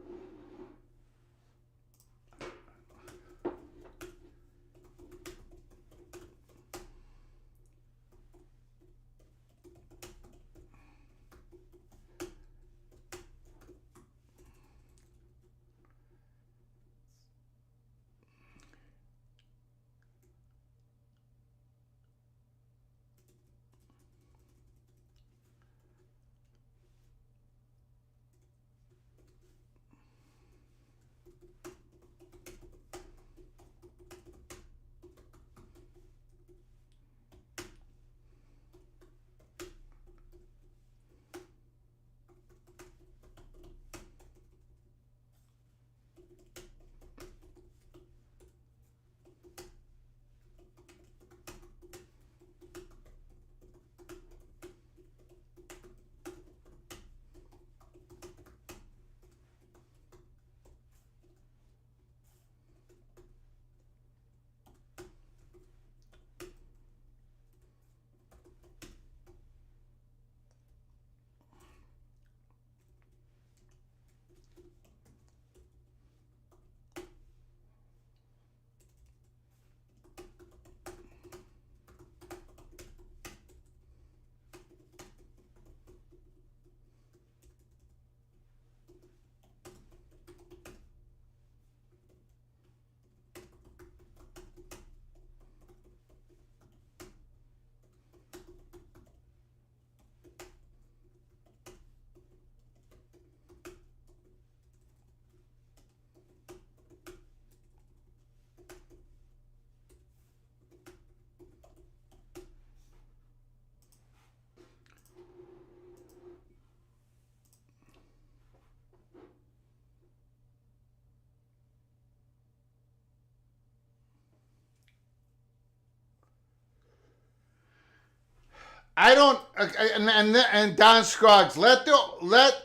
I don't, and Don Scruggs, let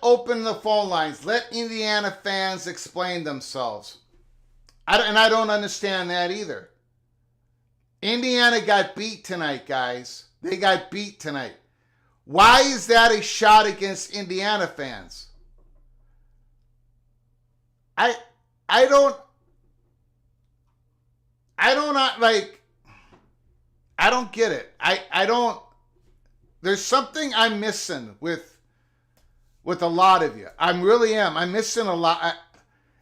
open the phone lines. Let Indiana fans explain themselves. I don't understand that either. Indiana got beat tonight, guys. They got beat tonight. Why is that a shot against Indiana fans? I don't get it. I don't. There's something I'm missing with a lot of you. I really am. I'm missing a lot.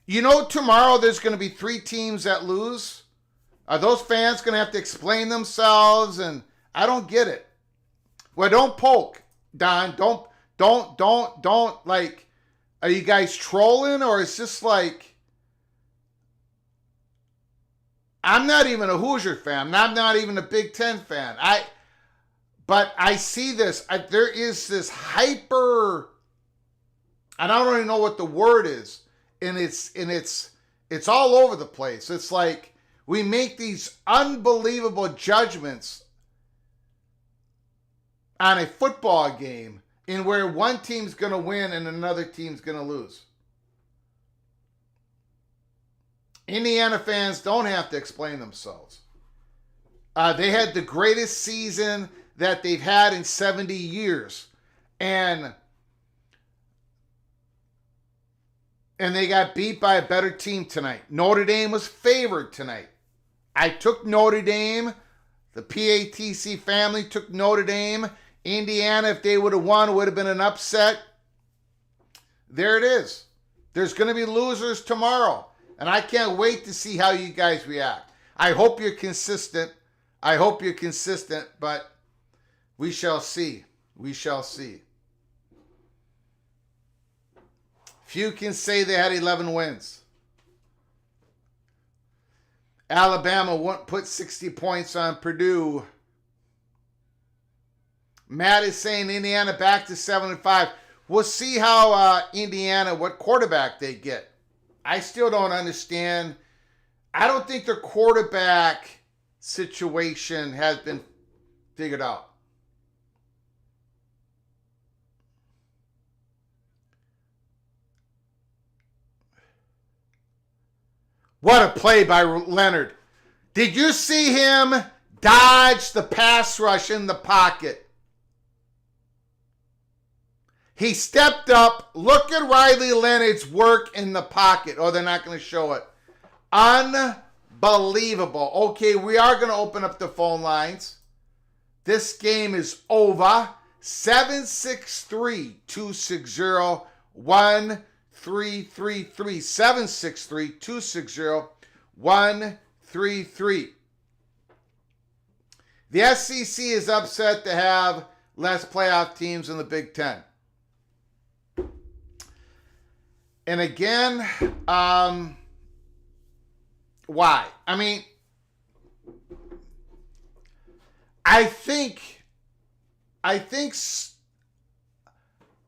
Tomorrow there's going to be 3 teams that lose. Are those fans going to have to explain themselves? And I don't get it. Well, don't poke, Don. Don't like, are you guys trolling, or is this like, I'm not even a Hoosier fan. I'm not even a Big Ten fan. But I see this. There is this hyper, and I don't even know what the word is, and it's all over the place. It's like we make these unbelievable judgments on a football game in where one team's going to win and another team's going to lose. Indiana fans don't have to explain themselves. They had the greatest season that they've had in 70 years. And they got beat by a better team tonight. Notre Dame was favored tonight. I took Notre Dame. The PATC family took Notre Dame. Indiana, if they would have won, would have been an upset. There it is. There's going to be losers tomorrow. And I can't wait to see how you guys react. I hope you're consistent. But we shall see. We shall see. Few can say they had 11 wins. Alabama won't put 60 points on Purdue. Matt is saying Indiana back to 7-5. We'll see how Indiana, what quarterback they get. I still don't understand. I don't think their quarterback situation has been figured out. What a play by Leonard. Did you see him dodge the pass rush in the pocket? He stepped up. Look at Riley Leonard's work in the pocket. Oh, they're not going to show it. Unbelievable. Okay, we are going to open up the phone lines. This game is over. 763-260-1333. 763-260-1333. The SEC is upset to have less playoff teams in the Big Ten. And again, why? I mean, I think,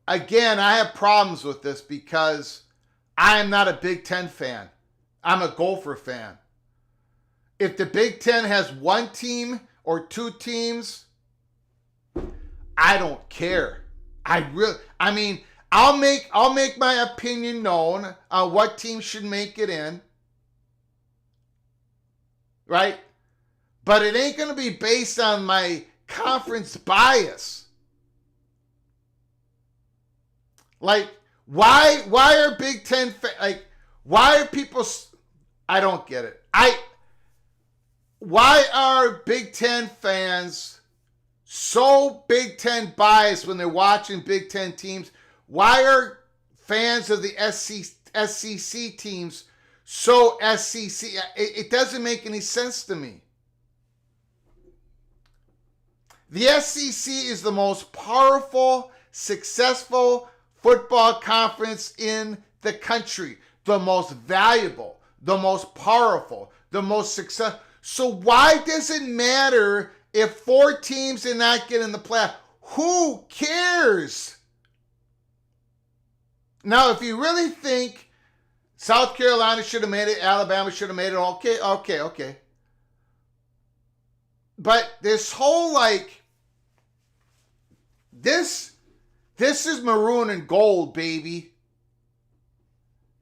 again, I have problems with this because I am not a Big Ten fan. I'm a Gopher fan. If the Big Ten has one team or 2 teams, I don't care. I'll make my opinion known on what team should make it in. Right? But it ain't going to be based on my conference bias. Like, why are Big Ten, why are people, I don't get it. Why are Big Ten fans so Big Ten biased when they're watching Big Ten teams? Why are fans of the SEC teams so SEC? It doesn't make any sense to me. The SEC is the most powerful, successful football conference in the country. The most valuable, the most powerful, the most successful. So why does it matter if 4 teams did not get in the playoff? Who cares? Now, if you really think South Carolina should have made it, Alabama should have made it, okay. But this whole This is maroon and gold, baby.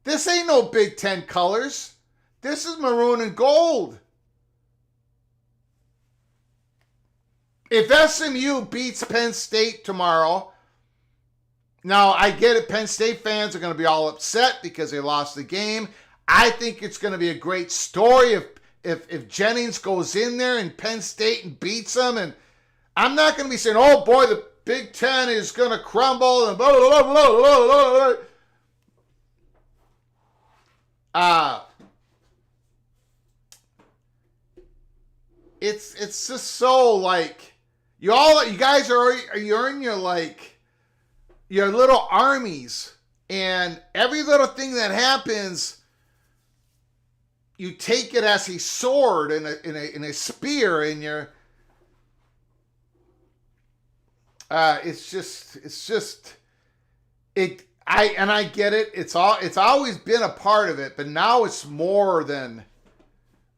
This ain't no Big Ten colors. This is maroon and gold. If SMU beats Penn State tomorrow, now I get it, Penn State fans are going to be all upset because they lost the game. I think it's going to be a great story if Jennings goes in there and Penn State and beats them. And I'm not going to be saying, oh boy, the Big Ten is going to crumble and blah, blah, blah, blah, blah, blah. It's just so like you guys you're in your like your little armies, and every little thing that happens you take it as a sword and a spear in your it's just I get it. It's always been a part of it, but now it's more than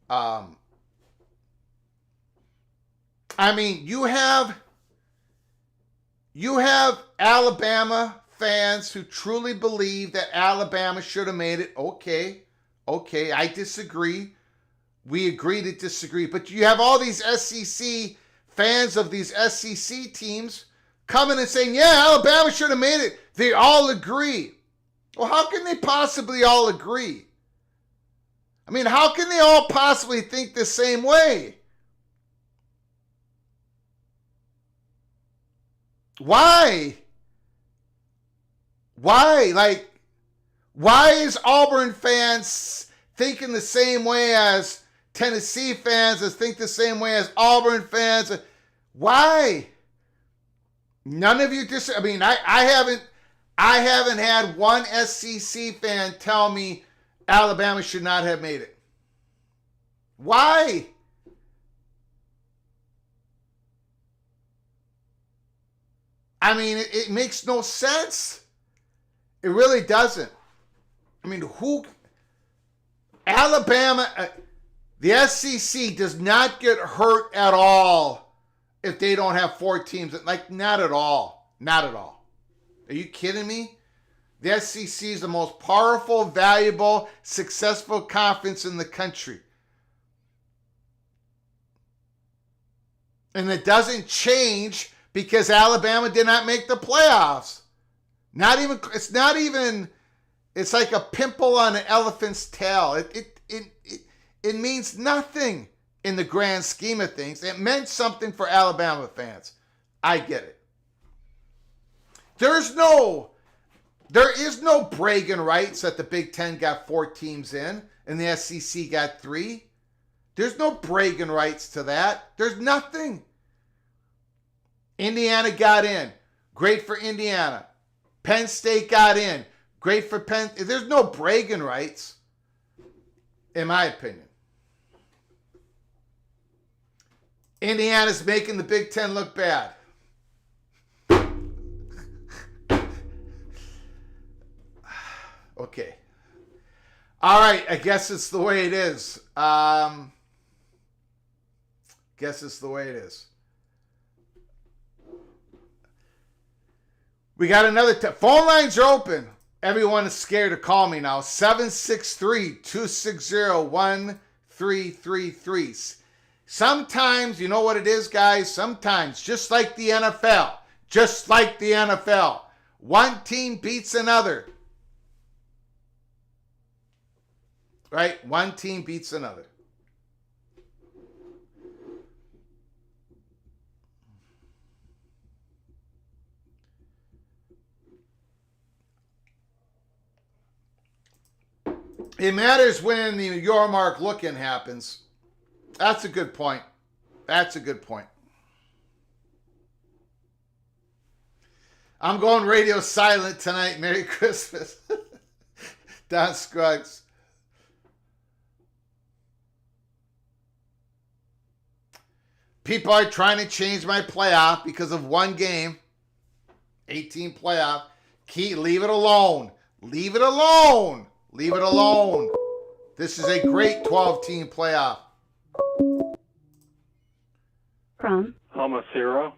I mean, you have Alabama fans who truly believe that Alabama should have made it. Okay, I disagree. We agree to disagree. But you have all these SEC fans of these SEC teams coming and saying, yeah, Alabama should have made it. They all agree. Well, how can they possibly all agree? I mean, how can they all possibly think the same way? Why? Like, why is Auburn fans thinking the same way as Tennessee fans, as think the same way as Auburn fans? Why? None of you I mean, I haven't had one SEC fan tell me Alabama should not have made it. Why? I mean, it makes no sense. It really doesn't. I mean, Alabama, the SEC does not get hurt at all if they don't have 4 teams. Like, not at all. Not at all. Are you kidding me? The SEC is the most powerful, valuable, successful conference in the country. And it doesn't change because Alabama did not make the playoffs. It's like a pimple on an elephant's tail. It means nothing in the grand scheme of things. It meant something for Alabama fans. I get it. There is no bragging rights that the Big Ten got 4 teams in and the SEC got 3. There's no bragging rights to that. There's nothing. Indiana got in. Great for Indiana. Penn State got in. Great for Penn. There's no bragging rights, in my opinion. Indiana's making the Big Ten look bad. Okay. All right. I guess it's the way it is. We got another phone lines are open. Everyone is scared to call me now. 763-260-1333. Sometimes, you know what it is, guys? Sometimes, just like the NFL, one team beats another. Right? One team beats another. It matters when the your mark look-in happens. That's a good point. I'm going radio silent tonight. Merry Christmas. Don Scruggs. People are trying to change my playoff because of one game. 18 playoff. Leave it alone. Leave it alone. Leave it alone. This is a great 12-team playoff. From Almasiro.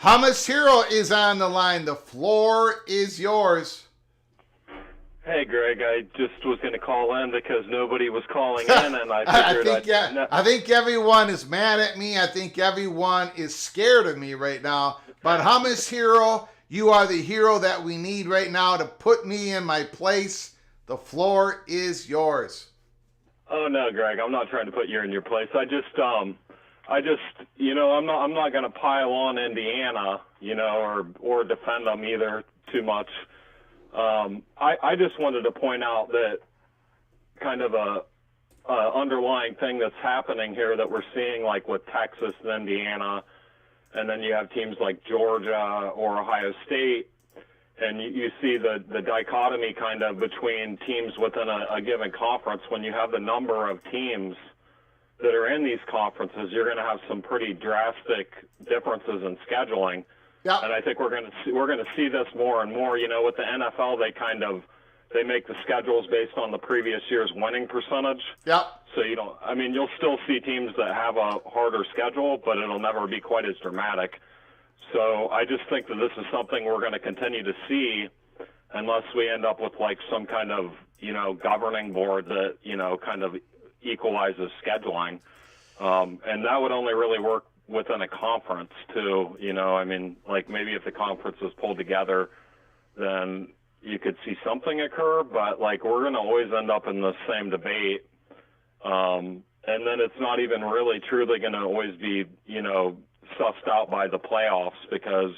Hummus Hero is on the line. The floor is yours. Hey, Greg, I just was going to call in because nobody was calling in, and I figured I think everyone is mad at me. I think everyone is scared of me right now. But Hummus Hero, you are the hero that we need right now to put me in my place. The floor is yours. Oh no, Greg, I'm not trying to put you in your place. I'm not going to pile on Indiana, or defend them either too much. I just wanted to point out that kind of a underlying thing that's happening here that we're seeing, like with Texas and Indiana, and then you have teams like Georgia or Ohio State, and you see the dichotomy kind of between teams within a given conference. When you have the number of teams that are in these conferences, you're going to have some pretty drastic differences in scheduling. Yep. And I think we're going to see this more and more. With the NFL, they make the schedules based on the previous year's winning percentage. Yep. So you'll still see teams that have a harder schedule, but it'll never be quite as dramatic. So I just think that this is something we're going to continue to see unless we end up with like some kind of, governing board that, kind of equalizes scheduling. And that would only really work within a conference too, like maybe if the conference is pulled together, then you could see something occur, but like we're going to always end up in the same debate. And then it's not even really truly going to always be, sussed out by the playoffs, because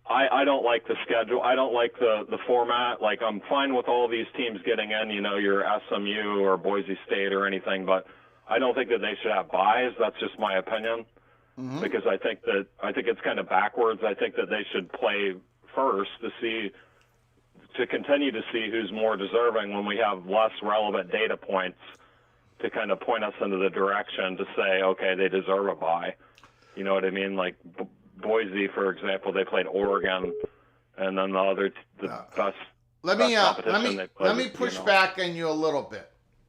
I don't like the schedule. I don't like the format. Like, I'm fine with all these teams getting in, your SMU or Boise State or anything, but I don't think that they should have buys. That's just my opinion. Mm-hmm. Because I think it's kind of backwards. I think that they should play first to continue to see who's more deserving when we have less relevant data points to kind of point us into the direction to say, okay, they deserve a bye. You know what I mean? Like Boise, for example, they played Oregon, and then the best. Let me push back on you a little bit.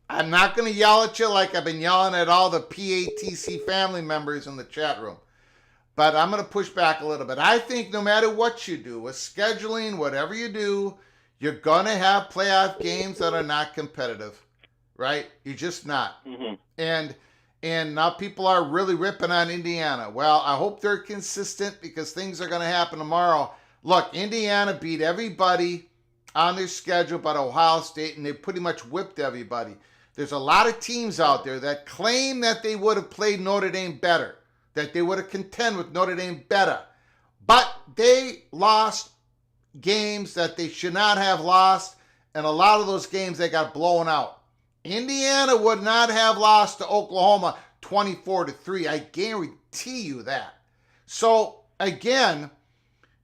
I'm not going to yell at you like I've been yelling at all the PATC family members in the chat room, but I'm going to push back a little bit. I think no matter what you do with scheduling, whatever you do, you're going to have playoff games that are not competitive, right? You're just not. Mm-hmm. And now people are really ripping on Indiana. Well, I hope they're consistent because things are going to happen tomorrow. Look, Indiana beat everybody on their schedule but Ohio State, and they pretty much whipped everybody. There's a lot of teams out there that claim that they would have played Notre Dame better, that they would have contended with Notre Dame better. But they lost games that they should not have lost, and a lot of those games they got blown out. Indiana would not have lost to Oklahoma 24-3. I guarantee you that. So, again,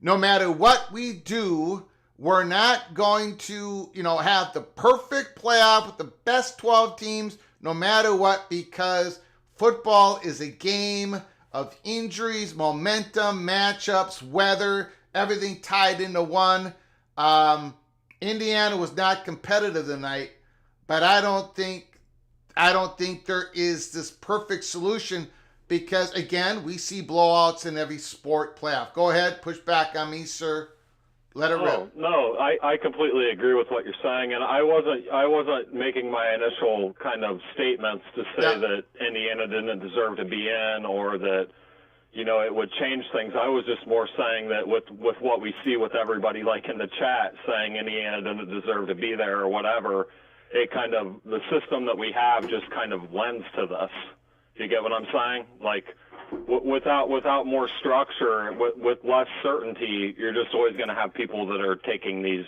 no matter what we do, we're not going to, have the perfect playoff with the best 12 teams, no matter what, because football is a game of injuries, momentum, matchups, weather, everything tied into one. Indiana was not competitive tonight, but I don't think there is this perfect solution because, again, we see blowouts in every sport playoff. Go ahead, push back on me, sir. Let it rip. No, I completely agree with what you're saying, and I wasn't making my initial kind of statements to say that Indiana didn't deserve to be in or that it would change things. I was just more saying that with what we see with everybody like in the chat saying Indiana didn't deserve to be there or whatever, it kind of, the system that we have just kind of lends to this. You get what I'm saying? Like, without more structure, with less certainty, you're just always going to have people that are taking these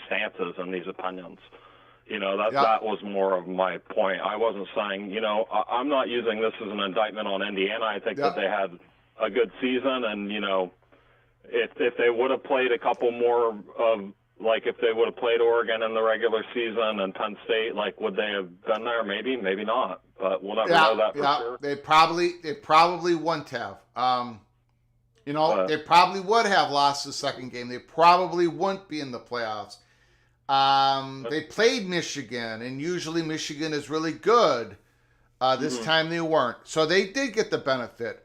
stances and these opinions. That was more of my point. I wasn't saying, I'm not using this as an indictment on Indiana. I think that they had a good season, and if they would have played a couple more of, like, if they would have played Oregon in the regular season and Penn State, like, would they have been there? Maybe not. But we'll never know that for sure. They probably wouldn't have. They probably would have lost the second game. They probably wouldn't be in the playoffs. They played Michigan, and usually Michigan is really good. This time they weren't. So they did get the benefit.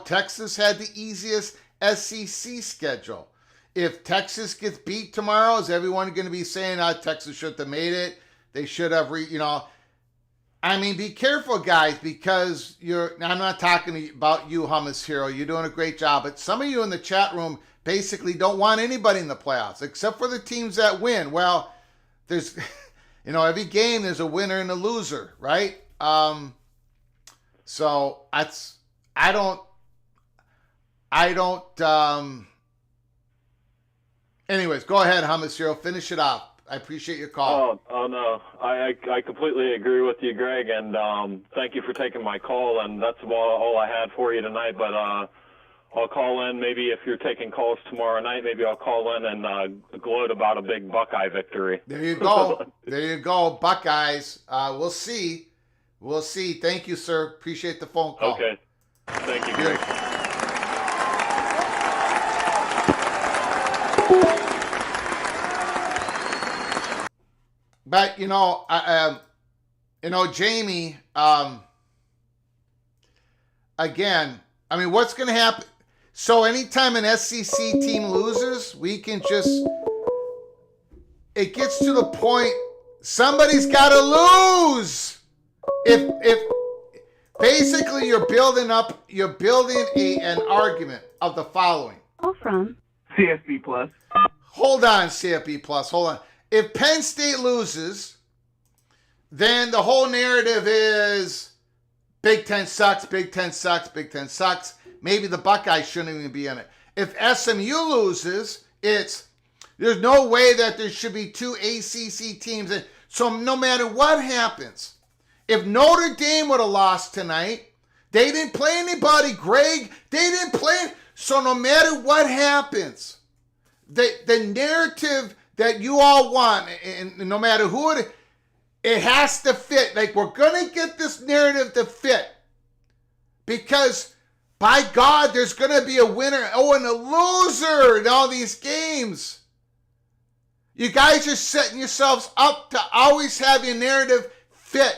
Texas had the easiest SEC schedule. If Texas gets beat tomorrow, is everyone going to be saying, Texas shouldn't have made it? They should have, be careful, guys, because I'm not talking about you, Hummus Hero. You're doing a great job. But some of you in the chat room basically don't want anybody in the playoffs, except for the teams that win. Well, there's, every game there's a winner and a loser, right? So I don't, anyways, go ahead, Hummus Hero. Finish it off. I appreciate your call. Oh no, I completely agree with you, Greg, and thank you for taking my call. And that's all I had for you tonight. But I'll call in maybe if you're taking calls tomorrow night. Maybe I'll call in and gloat about a big Buckeye victory. There you go. There you go, Buckeyes. We'll see. We'll see. Thank you, sir. Appreciate the phone call. Okay. Thank you, Greg. But Jamie. Again, what's going to happen? So anytime an SEC team loses, we can just. It gets to the point somebody's got to lose. If basically you're building an argument of the following. All from CFB Plus. Hold on, CFB Plus. Hold on. If Penn State loses, then the whole narrative is Big Ten sucks, Big Ten sucks, Big Ten sucks. Maybe the Buckeyes shouldn't even be in it. If SMU loses, there's no way that there should be two ACC teams. So no matter what happens, if Notre Dame would have lost tonight, they didn't play anybody, Greg. They didn't play. So no matter what happens, the narrative that you all want, and no matter who it has to fit. Like, we're going to get this narrative to fit. Because, by God, there's going to be a winner, and a loser in all these games. You guys are setting yourselves up to always have your narrative fit.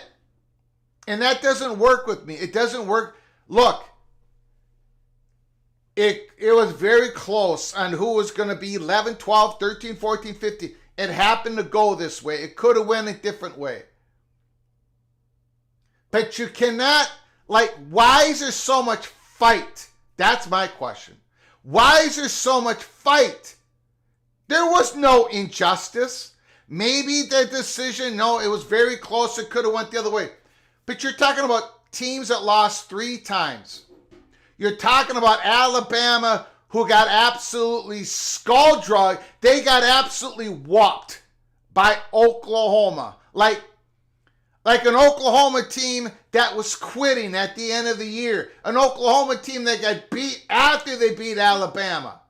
And that doesn't work with me. It doesn't work. Look, it was very close on who was going to be 11, 12, 13, 14, 15. It happened to go this way. It could have went a different way. But you cannot, why is there so much fight? That's my question. Why is there so much fight? There was no injustice. Maybe the decision, no, it was very close. It could have went the other way. But you're talking about teams that lost 3 times. You're talking about Alabama, who got absolutely skull-drugged. They got absolutely whopped by Oklahoma. Like an Oklahoma team that was quitting at the end of the year. An Oklahoma team that got beat after they beat Alabama.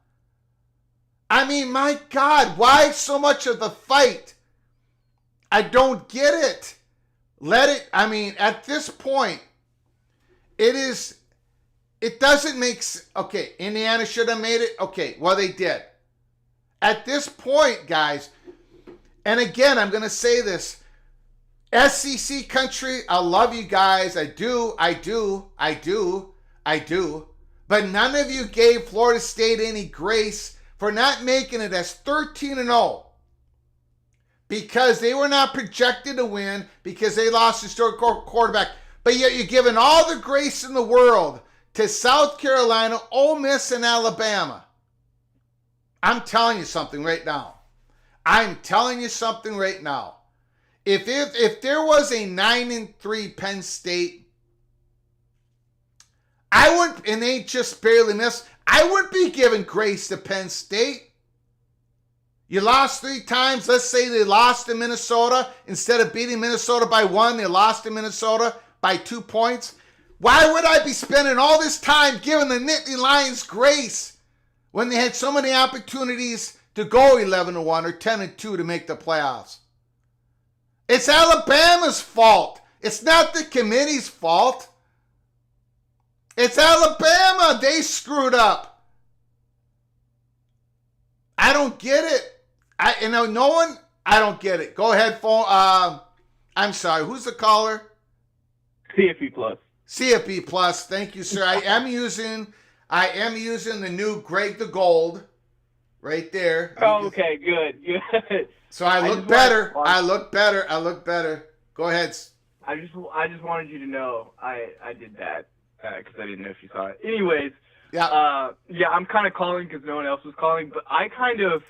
My God, why so much of the fight? I don't get it. At this point, it doesn't make sense. Okay, Indiana should have made it. Okay, well, they did. At this point, guys, and again, I'm going to say this. SEC country, I love you guys. I do. But none of you gave Florida State any grace for not making it as 13-0. Because they were not projected to win, because they lost historic quarterback. But yet you're giving all the grace in the world to South Carolina, Ole Miss, and Alabama. I'm telling you something right now. If there was a 9-3 Penn State, I wouldn't, and they just barely missed, I wouldn't be giving grace to Penn State. You lost 3 times. Let's say they lost to Minnesota. Instead of beating Minnesota by 1, they lost to Minnesota by 2 points. Why would I be spending all this time giving the Nittany Lions grace when they had so many opportunities to go 11-1 or 10-2 to make the playoffs? It's Alabama's fault. It's not the committee's fault. It's Alabama. They screwed up. I don't get it. I don't get it. Go ahead, phone. I'm sorry. Who's the caller? CFB Plus. CFB Plus. Thank you, sir. I am using the new Greg the Gold right there. Oh, okay, good. So I look better. I look better. Go ahead. I just wanted you to know I did that because I didn't know if you saw it. Anyways, Yeah. I'm kind of calling because no one else was calling, but I kind of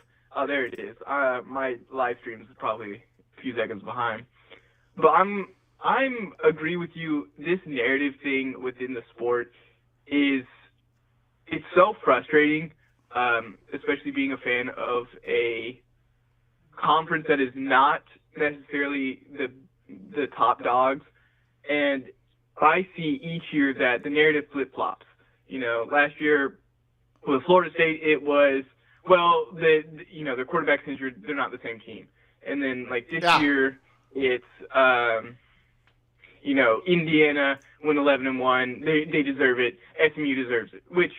there it is. My live stream is probably a few seconds behind, but I'm agree with you. This narrative thing within the sport it's so frustrating, especially being a fan of a conference that is not necessarily the top dogs, and I see each year that the narrative flip-flops. Last year with Florida State, it was, their quarterback's injured, they're not the same team. And then this year, it's Indiana went 11-1, they deserve it. SMU deserves it, which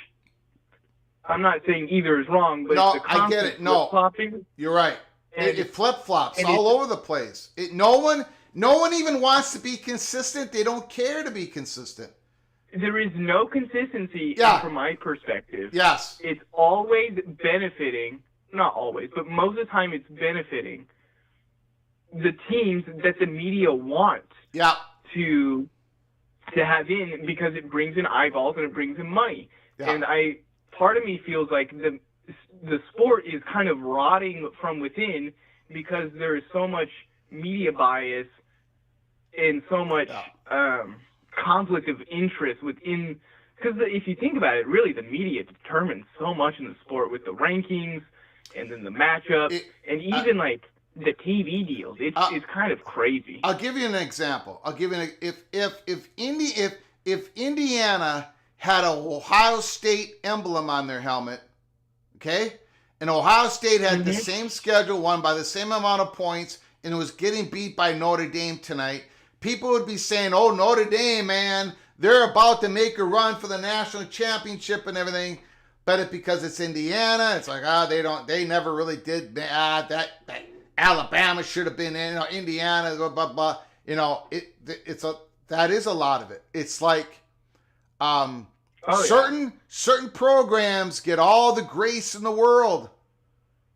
I'm not saying either is wrong, but No, it's the I get it. No, flip-flopping. You're right. It flip-flops all over the place. No one even wants to be consistent. They don't care to be consistent. There is no consistency from my perspective. Yes. It's always benefiting, not always, but most of the time it's benefiting the teams that the media want to have in, because it brings in eyeballs and it brings in money. Yeah. And part of me feels like the sport is kind of rotting from within because there is so much media bias and so much conflict of interest within. Because if you think about it, really the media determines so much in the sport with the rankings and then the matchups and even the TV deals. It's kind of crazy. I'll give you an example. If Indiana had an Ohio State emblem on their helmet, okay, and Ohio State had the same schedule, won by the same amount of points, and was getting beat by Notre Dame tonight, people would be saying, "Oh, Notre Dame, man, they're about to make a run for the national championship and everything." But because it's Indiana, it's like, they never really did. That Alabama should have been in, Indiana, blah blah blah. That is a lot of it. It's like certain programs get all the grace in the world,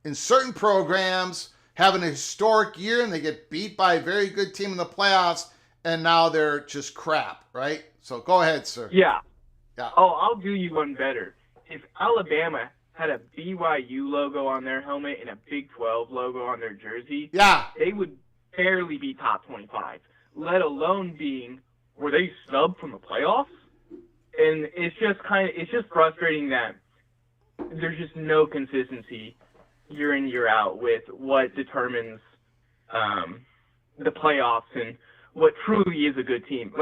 and certain programs having a historic year and they get beat by a very good team in the playoffs, and now they're just crap, right? So go ahead, sir. Yeah. Oh, I'll do you one better. If Alabama had a BYU logo on their helmet and a Big 12 logo on their jersey, they would barely be top 25, let alone were they snubbed from the playoffs? And it's just frustrating that there's just no consistency year in, year out with what determines the playoffs and what truly is a good team.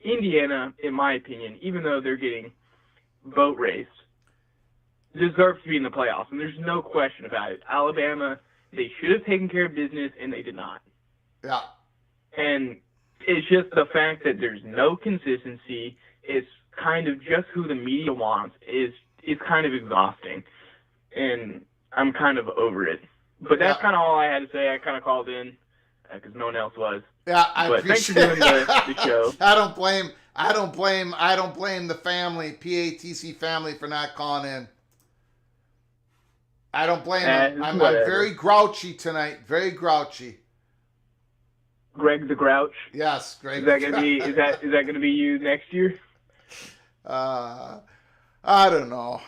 Indiana, in my opinion, even though they're getting boat raced, deserves to be in the playoffs, and there's no question about it. Alabama, they should have taken care of business, and they did not. Yeah. And it's just the fact that there's no consistency. It's kind of just who the media wants is kind of exhausting, and I'm kind of over it. But that's kind of all I had to say. I kind of called in because no one else was. Yeah, I appreciate thanks for doing the show. I don't blame the family, PATC family, for not calling in. I don't blame them. I'm very grouchy tonight. Very grouchy. Greg the Grouch. Yes, Greg. Is that gonna be you next year? I don't know.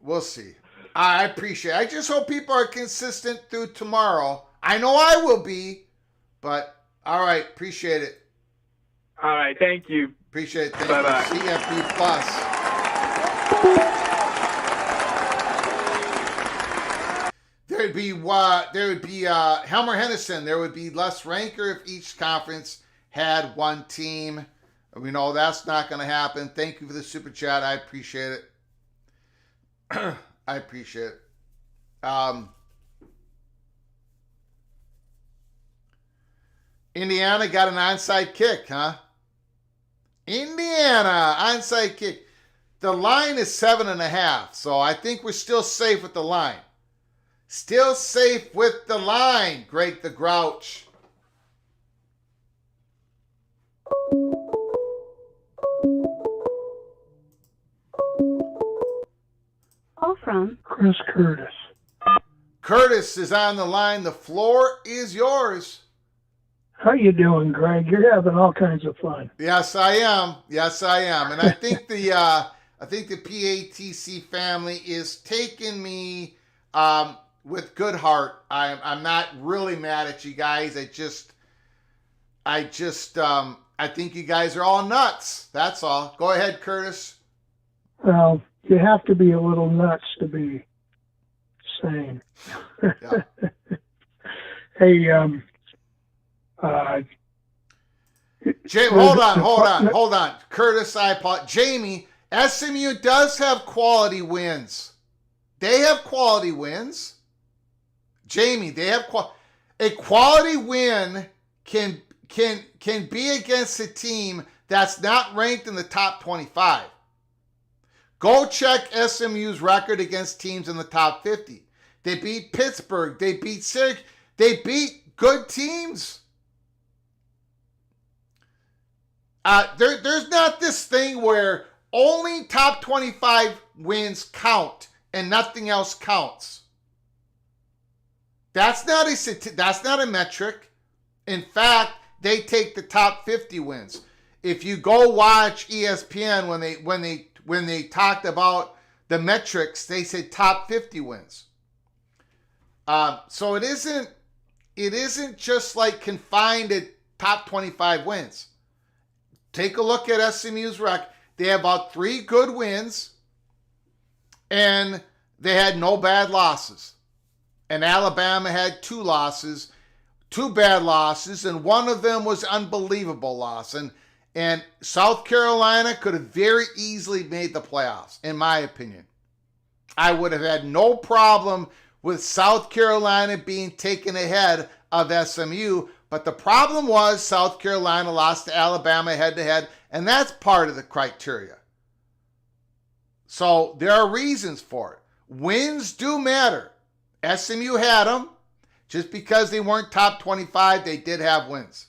We'll see. I appreciate it. I just hope people are consistent through tomorrow. I know I will be, but all right. Appreciate it. All right. Thank you. Appreciate it. Bye-bye. CFB Plus. There would be Helmer Henderson. There would be less rancor if each conference had one team. We know that's not going to happen. Thank you for the super chat. I appreciate it. I appreciate it. Indiana got an onside kick, huh? Indiana, onside kick. The line is 7.5, so I think we're still safe with the line. Still safe with the line, Greg the Grouch. from Chris Curtis. Curtis is on the line. The floor is yours. How you doing, Greg? You're having all kinds of fun. Yes, I am. Yes, I am. And I think the PATC family is taking me with good heart. I'm not really mad at you guys. I think you guys are all nuts. That's all. Go ahead, Curtis. Well, you have to be a little nuts to be sane. Yeah. Hey, hold on. Curtis, I apologize. Jamie, SMU does have quality wins. They have quality wins. Jamie, they have a quality win can be against a team that's not ranked in the top 25. Go check SMU's record against teams in the top 50. They beat Pittsburgh. They beat Syracuse. They beat good teams. There's not this thing where only top 25 wins count and nothing else counts. That's not a metric. In fact, they take the top 50 wins. If you go watch ESPN when they talked about the metrics, they said top 50 wins. So it isn't just like confined to top 25 wins. Take a look at SMU's record. They have about 3 good wins, and they had no bad losses. And Alabama had 2 bad losses, and one of them was unbelievable loss. And South Carolina could have very easily made the playoffs, in my opinion. I would have had no problem with South Carolina being taken ahead of SMU, but the problem was South Carolina lost to Alabama head-to-head, and that's part of the criteria. So there are reasons for it. Wins do matter. SMU had them. Just because they weren't top 25, they did have wins.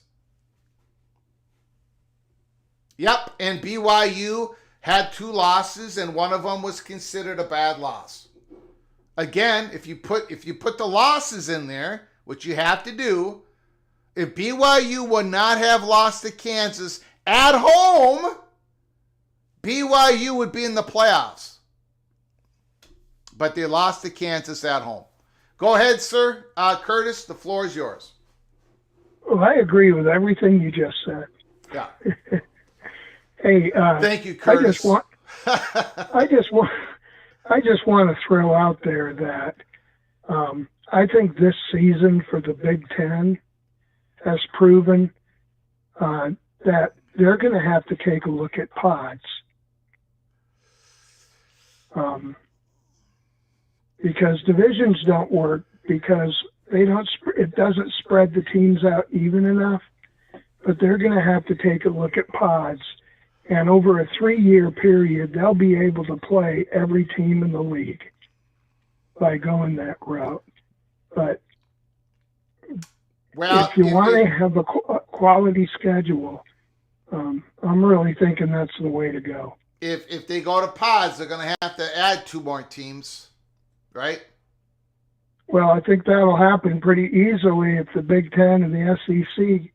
Yep, and BYU had 2 losses, and one of them was considered a bad loss. Again, if you put the losses in there, which you have to do, if BYU would not have lost to Kansas at home, BYU would be in the playoffs. But they lost to Kansas at home. Go ahead, sir. Curtis, the floor is yours. Well, I agree with everything you just said. Yeah. Hey, thank you, Curtis. I just want to throw out there that I think this season for the Big Ten has proven that they're going to have to take a look at pods. Because divisions don't work because it doesn't spread the teams out even enough, but they're going to have to take a look at pods. And over a 3-year period, they'll be able to play every team in the league by going that route. But if you want to have a quality schedule, I'm really thinking that's the way to go. If they go to pods, they're going to have to add 2 more teams, right? Well, I think that'll happen pretty easily if the Big Ten and the SEC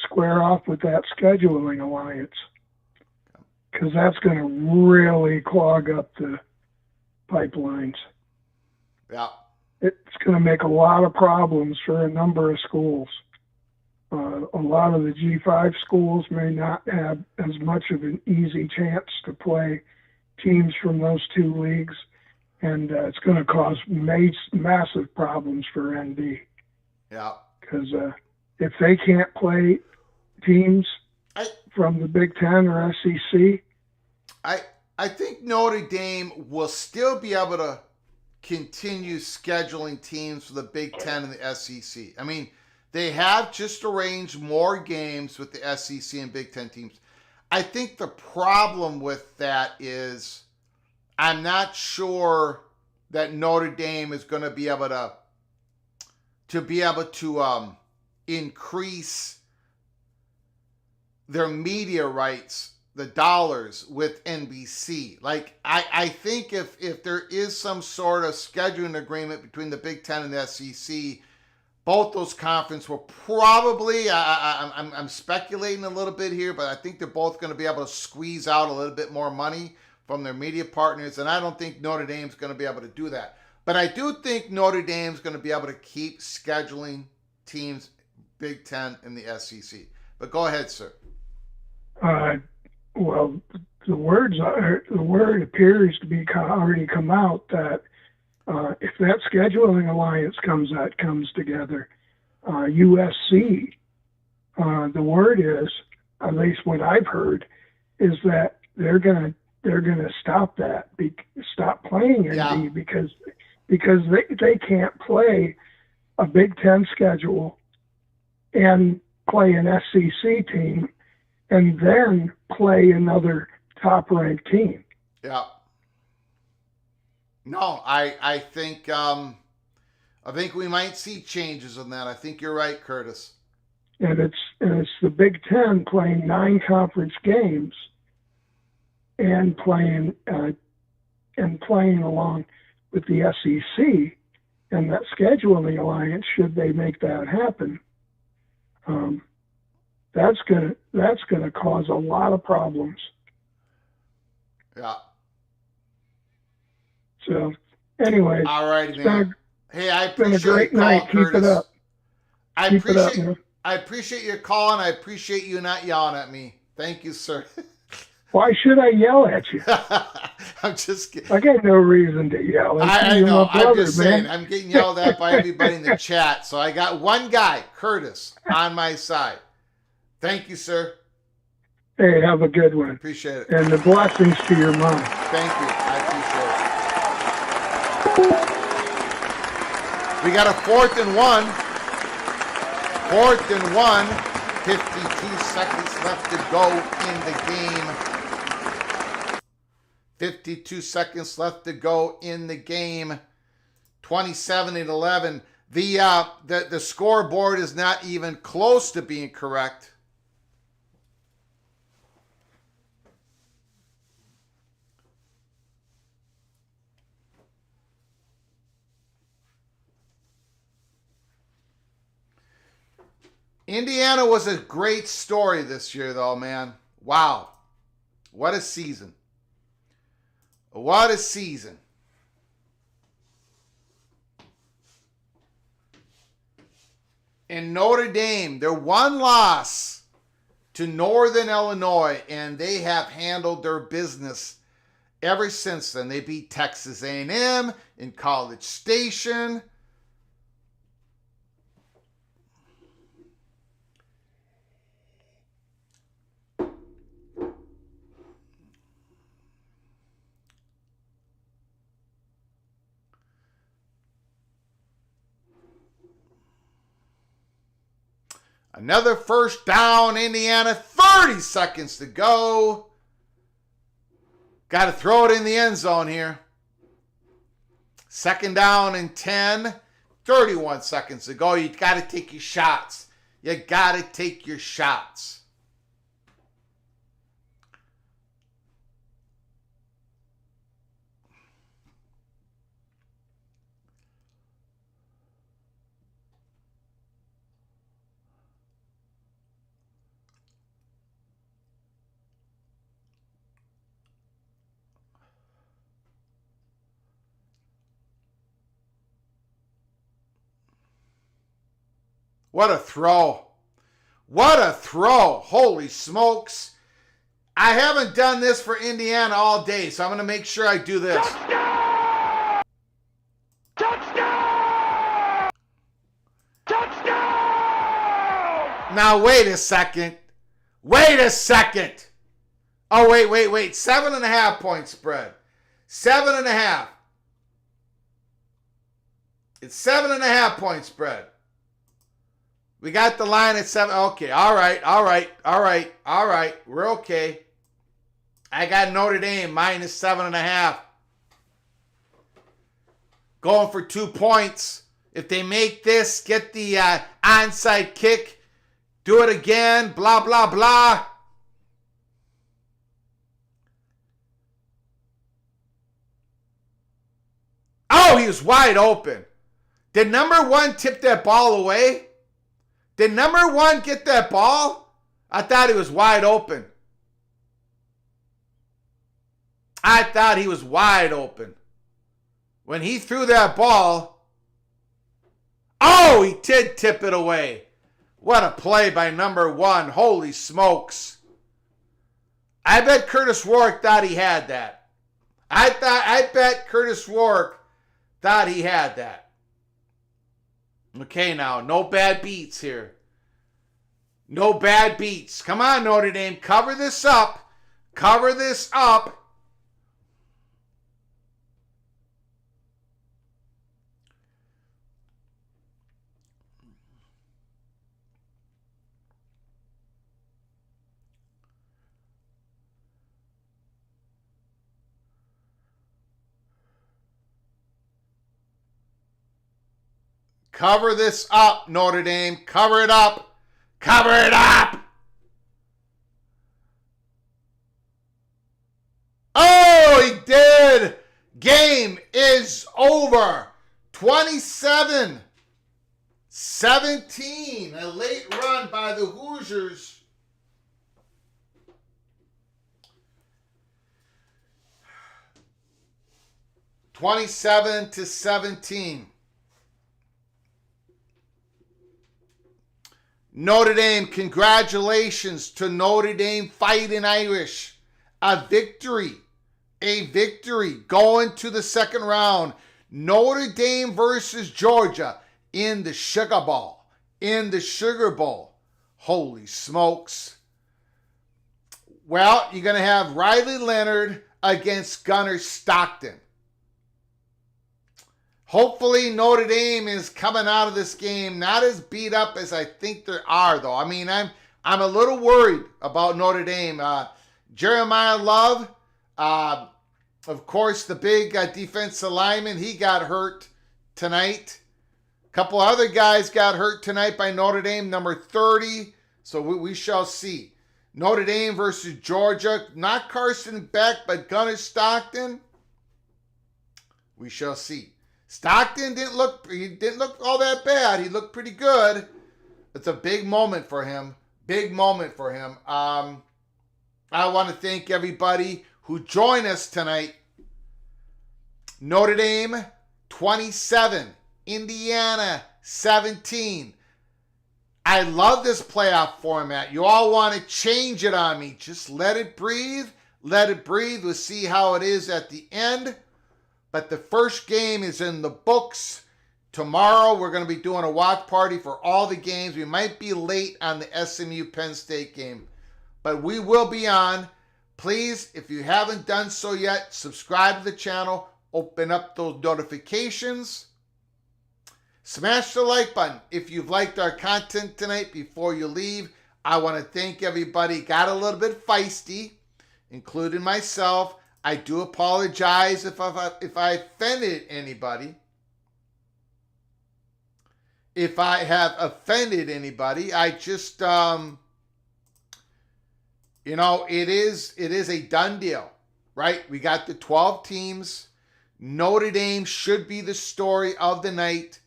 square off with that scheduling alliance. Because that's going to really clog up the pipelines. Yeah. It's going to make a lot of problems for a number of schools. A lot of the G5 schools may not have as much of an easy chance to play teams from those 2 leagues, and it's going to cause massive problems for ND. Yeah. Because if they can't play teams from the Big Ten or SEC, I think Notre Dame will still be able to continue scheduling teams for the Big Ten and the SEC. I mean, they have just arranged more games with the SEC and Big Ten teams. I think the problem with that is I'm not sure that Notre Dame is going to be able to increase their media rights the dollars with NBC. Like, I think if there is some sort of scheduling agreement between the Big Ten and the SEC, both those conferences will probably, I'm speculating a little bit here, but I think they're both going to be able to squeeze out a little bit more money from their media partners, and I don't think Notre Dame's going to be able to do that. But I do think Notre Dame's going to be able to keep scheduling teams, Big Ten and the SEC. But go ahead, sir. Well, the word appears to be already come out that if that scheduling alliance comes together, USC, the word is, at least what I've heard, is that they're gonna stop that, stop playing ND because they can't play a Big Ten schedule and play an SEC team and then play another top-ranked team. Yeah. No, I think we might see changes in that. I think you're right, Curtis. And it's the Big Ten playing 9 conference games and playing along with the SEC and that scheduling alliance. Should they make that happen, that's gonna cause a lot of problems. Yeah. So, anyway, all right, man. Hey, I appreciate been a great your call, night. Curtis. Keep it up. I appreciate your call, and I appreciate you not yelling at me. Thank you, sir. Why should I yell at you? I'm just kidding. I got no reason to yell at you. I know. Brother, I'm just saying. man. I'm getting yelled at by everybody in the chat. So I got one guy, Curtis, on my side. Thank you, sir. Hey, have a good one. Appreciate it. And the blessings to your mom. Thank you. I appreciate it. We got a 4th and 1. 4th and 1. 52 seconds left to go in the game. 52 seconds left to go in the game. 27-11. The scoreboard is not even close to being correct. Indiana was a great story this year, though, man. Wow. What a season. What a season. In Notre Dame, their one loss to Northern Illinois, and they have handled their business ever since then. They beat Texas A&M in College Station. Another first down, Indiana, 30 seconds to go. Got to throw it in the end zone here. 2nd down and 10, 31 seconds to go. You got to take your shots. You got to take your shots. What a throw. What a throw. Holy smokes. I haven't done this for Indiana all day, so I'm going to make sure I do this. Touchdown! Touchdown! Touchdown! Now, wait a second. Wait a second. Oh, wait. 7.5 point spread. 7.5. It's 7.5 point spread. We got the line at 7. Okay, all right. We're okay. I got Notre Dame minus 7.5. Going for 2 points. If they make this, get the onside kick, do it again, blah, blah, blah. Oh, he was wide open. Did number 1 tip that ball away? Did number 1 get that ball? I thought he was wide open. I thought he was wide open. When he threw that ball, oh, he did tip it away. What a play by number 1. Holy smokes. I bet Curtis Rourke thought he had that. I bet Curtis Rourke thought he had that. Okay, now, no bad beats here. No bad beats. Come on, Notre Dame, cover this up. Cover this up. Cover this up, Notre Dame. Cover it up. Cover it up. Oh, he did. Game is over. 27-17. A late run by the Hoosiers. (27-17). Notre Dame, congratulations to Notre Dame Fighting Irish. A victory going to the second round. Notre Dame versus Georgia in the Sugar Bowl. Holy smokes. Well, you're going to have Riley Leonard against Gunnar Stockton. Hopefully Notre Dame is coming out of this game not as beat up as I think there are, though. I mean, I'm a little worried about Notre Dame. Jeremiah Love, of course, the big defensive lineman, he got hurt tonight. A couple other guys got hurt tonight by Notre Dame, number 30. So we shall see. Notre Dame versus Georgia. Not Carson Beck, but Gunnar Stockton. We shall see. Stockton didn't look all that bad. He looked pretty good. It's a big moment for him. I want to thank everybody who joined us tonight. Notre Dame 27, Indiana 17. I love this playoff format. You all want to change it on me. Just let it breathe. We'll see how it is at the end. But the first game is in the books. Tomorrow we're going to be doing a watch party for all the games. We might be late on the SMU Penn State game, but we will be on. Please, if you haven't done so yet, subscribe to the channel. Open up those notifications. Smash the like button if you've liked our content tonight. Before you leave, I want to thank everybody. Got a little bit feisty, including myself. I do apologize if I offended anybody. If I have offended anybody, I just, it is a done deal, right? We got the 12 teams. Notre Dame should be the story of the night.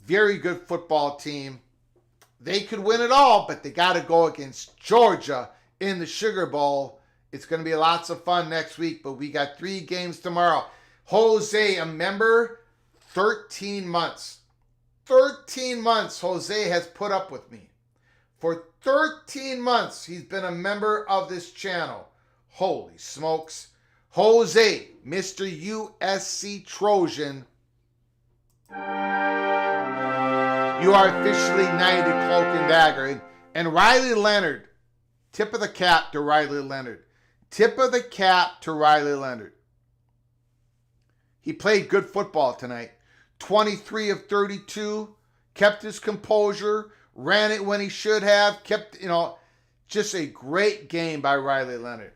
Very good football team. They could win it all, but they got to go against Georgia in the Sugar Bowl. It's going to be lots of fun next week, but we got 3 games tomorrow. Jose, a member, 13 months. 13 months Jose has put up with me. For 13 months, he's been a member of this channel. Holy smokes. Jose, Mr. USC Trojan, you are officially knighted cloak and dagger. And Riley Leonard, tip of the cap to Riley Leonard. He played good football tonight. 23 of 32, kept his composure, ran it when he should have, just a great game by Riley Leonard.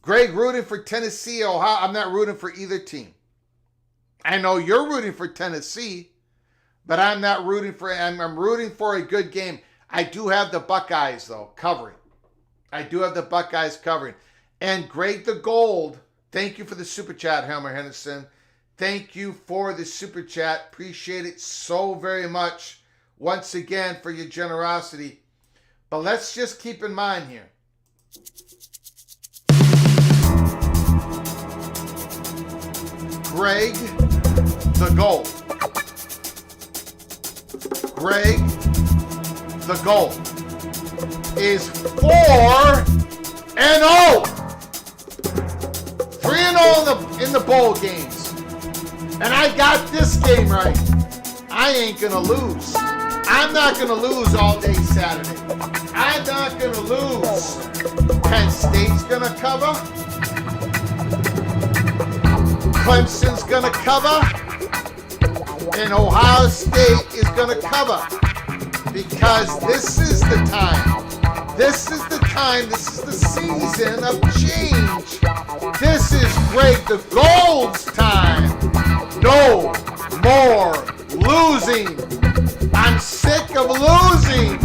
Greg rooting for Tennessee, Ohio. I'm not rooting for either team. I know you're rooting for Tennessee, but I'm not rooting for, I'm rooting for a good game. I do have the Buckeyes, though, covering. And Greg the Gold, thank you for the super chat, Helmer Henderson. Thank you for the super chat. Appreciate it so very much once again for your generosity. But let's just keep in mind here. Greg the goal. Greg the goal is 4-0. 3-0 in the bowl games. And I got this game right. I ain't gonna lose. I'm not gonna lose all day Saturday. I'm not gonna lose. Penn State's gonna cover. Clemson's gonna cover. And Ohio State is gonna cover. Because this is the time. This is the time. This is the season of change. This is Greg the Gold's time. No more losing. I'm sick of losing.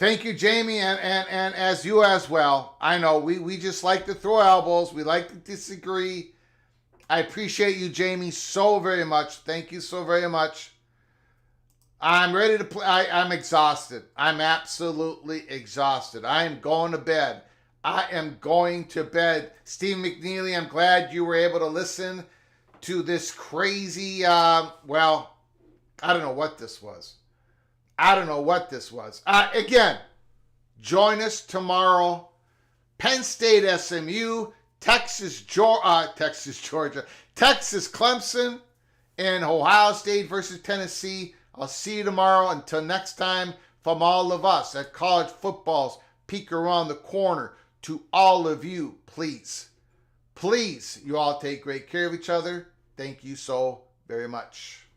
Thank you, Jamie, and as you as well. I know we just like to throw elbows. We like to disagree. I appreciate you, Jamie, so very much. Thank you so very much. I'm ready to play. I'm exhausted. I'm absolutely exhausted. I am going to bed. I am going to bed. Steve McNeely, I'm glad you were able to listen to this crazy, well, I don't know what this was. Again, join us tomorrow. Penn State, SMU, Texas, Georgia, Texas, Clemson, and Ohio State versus Tennessee. I'll see you tomorrow. Until next time, from all of us at College Football's Peek Around the Corner, to all of you, please, you all take great care of each other. Thank you so very much.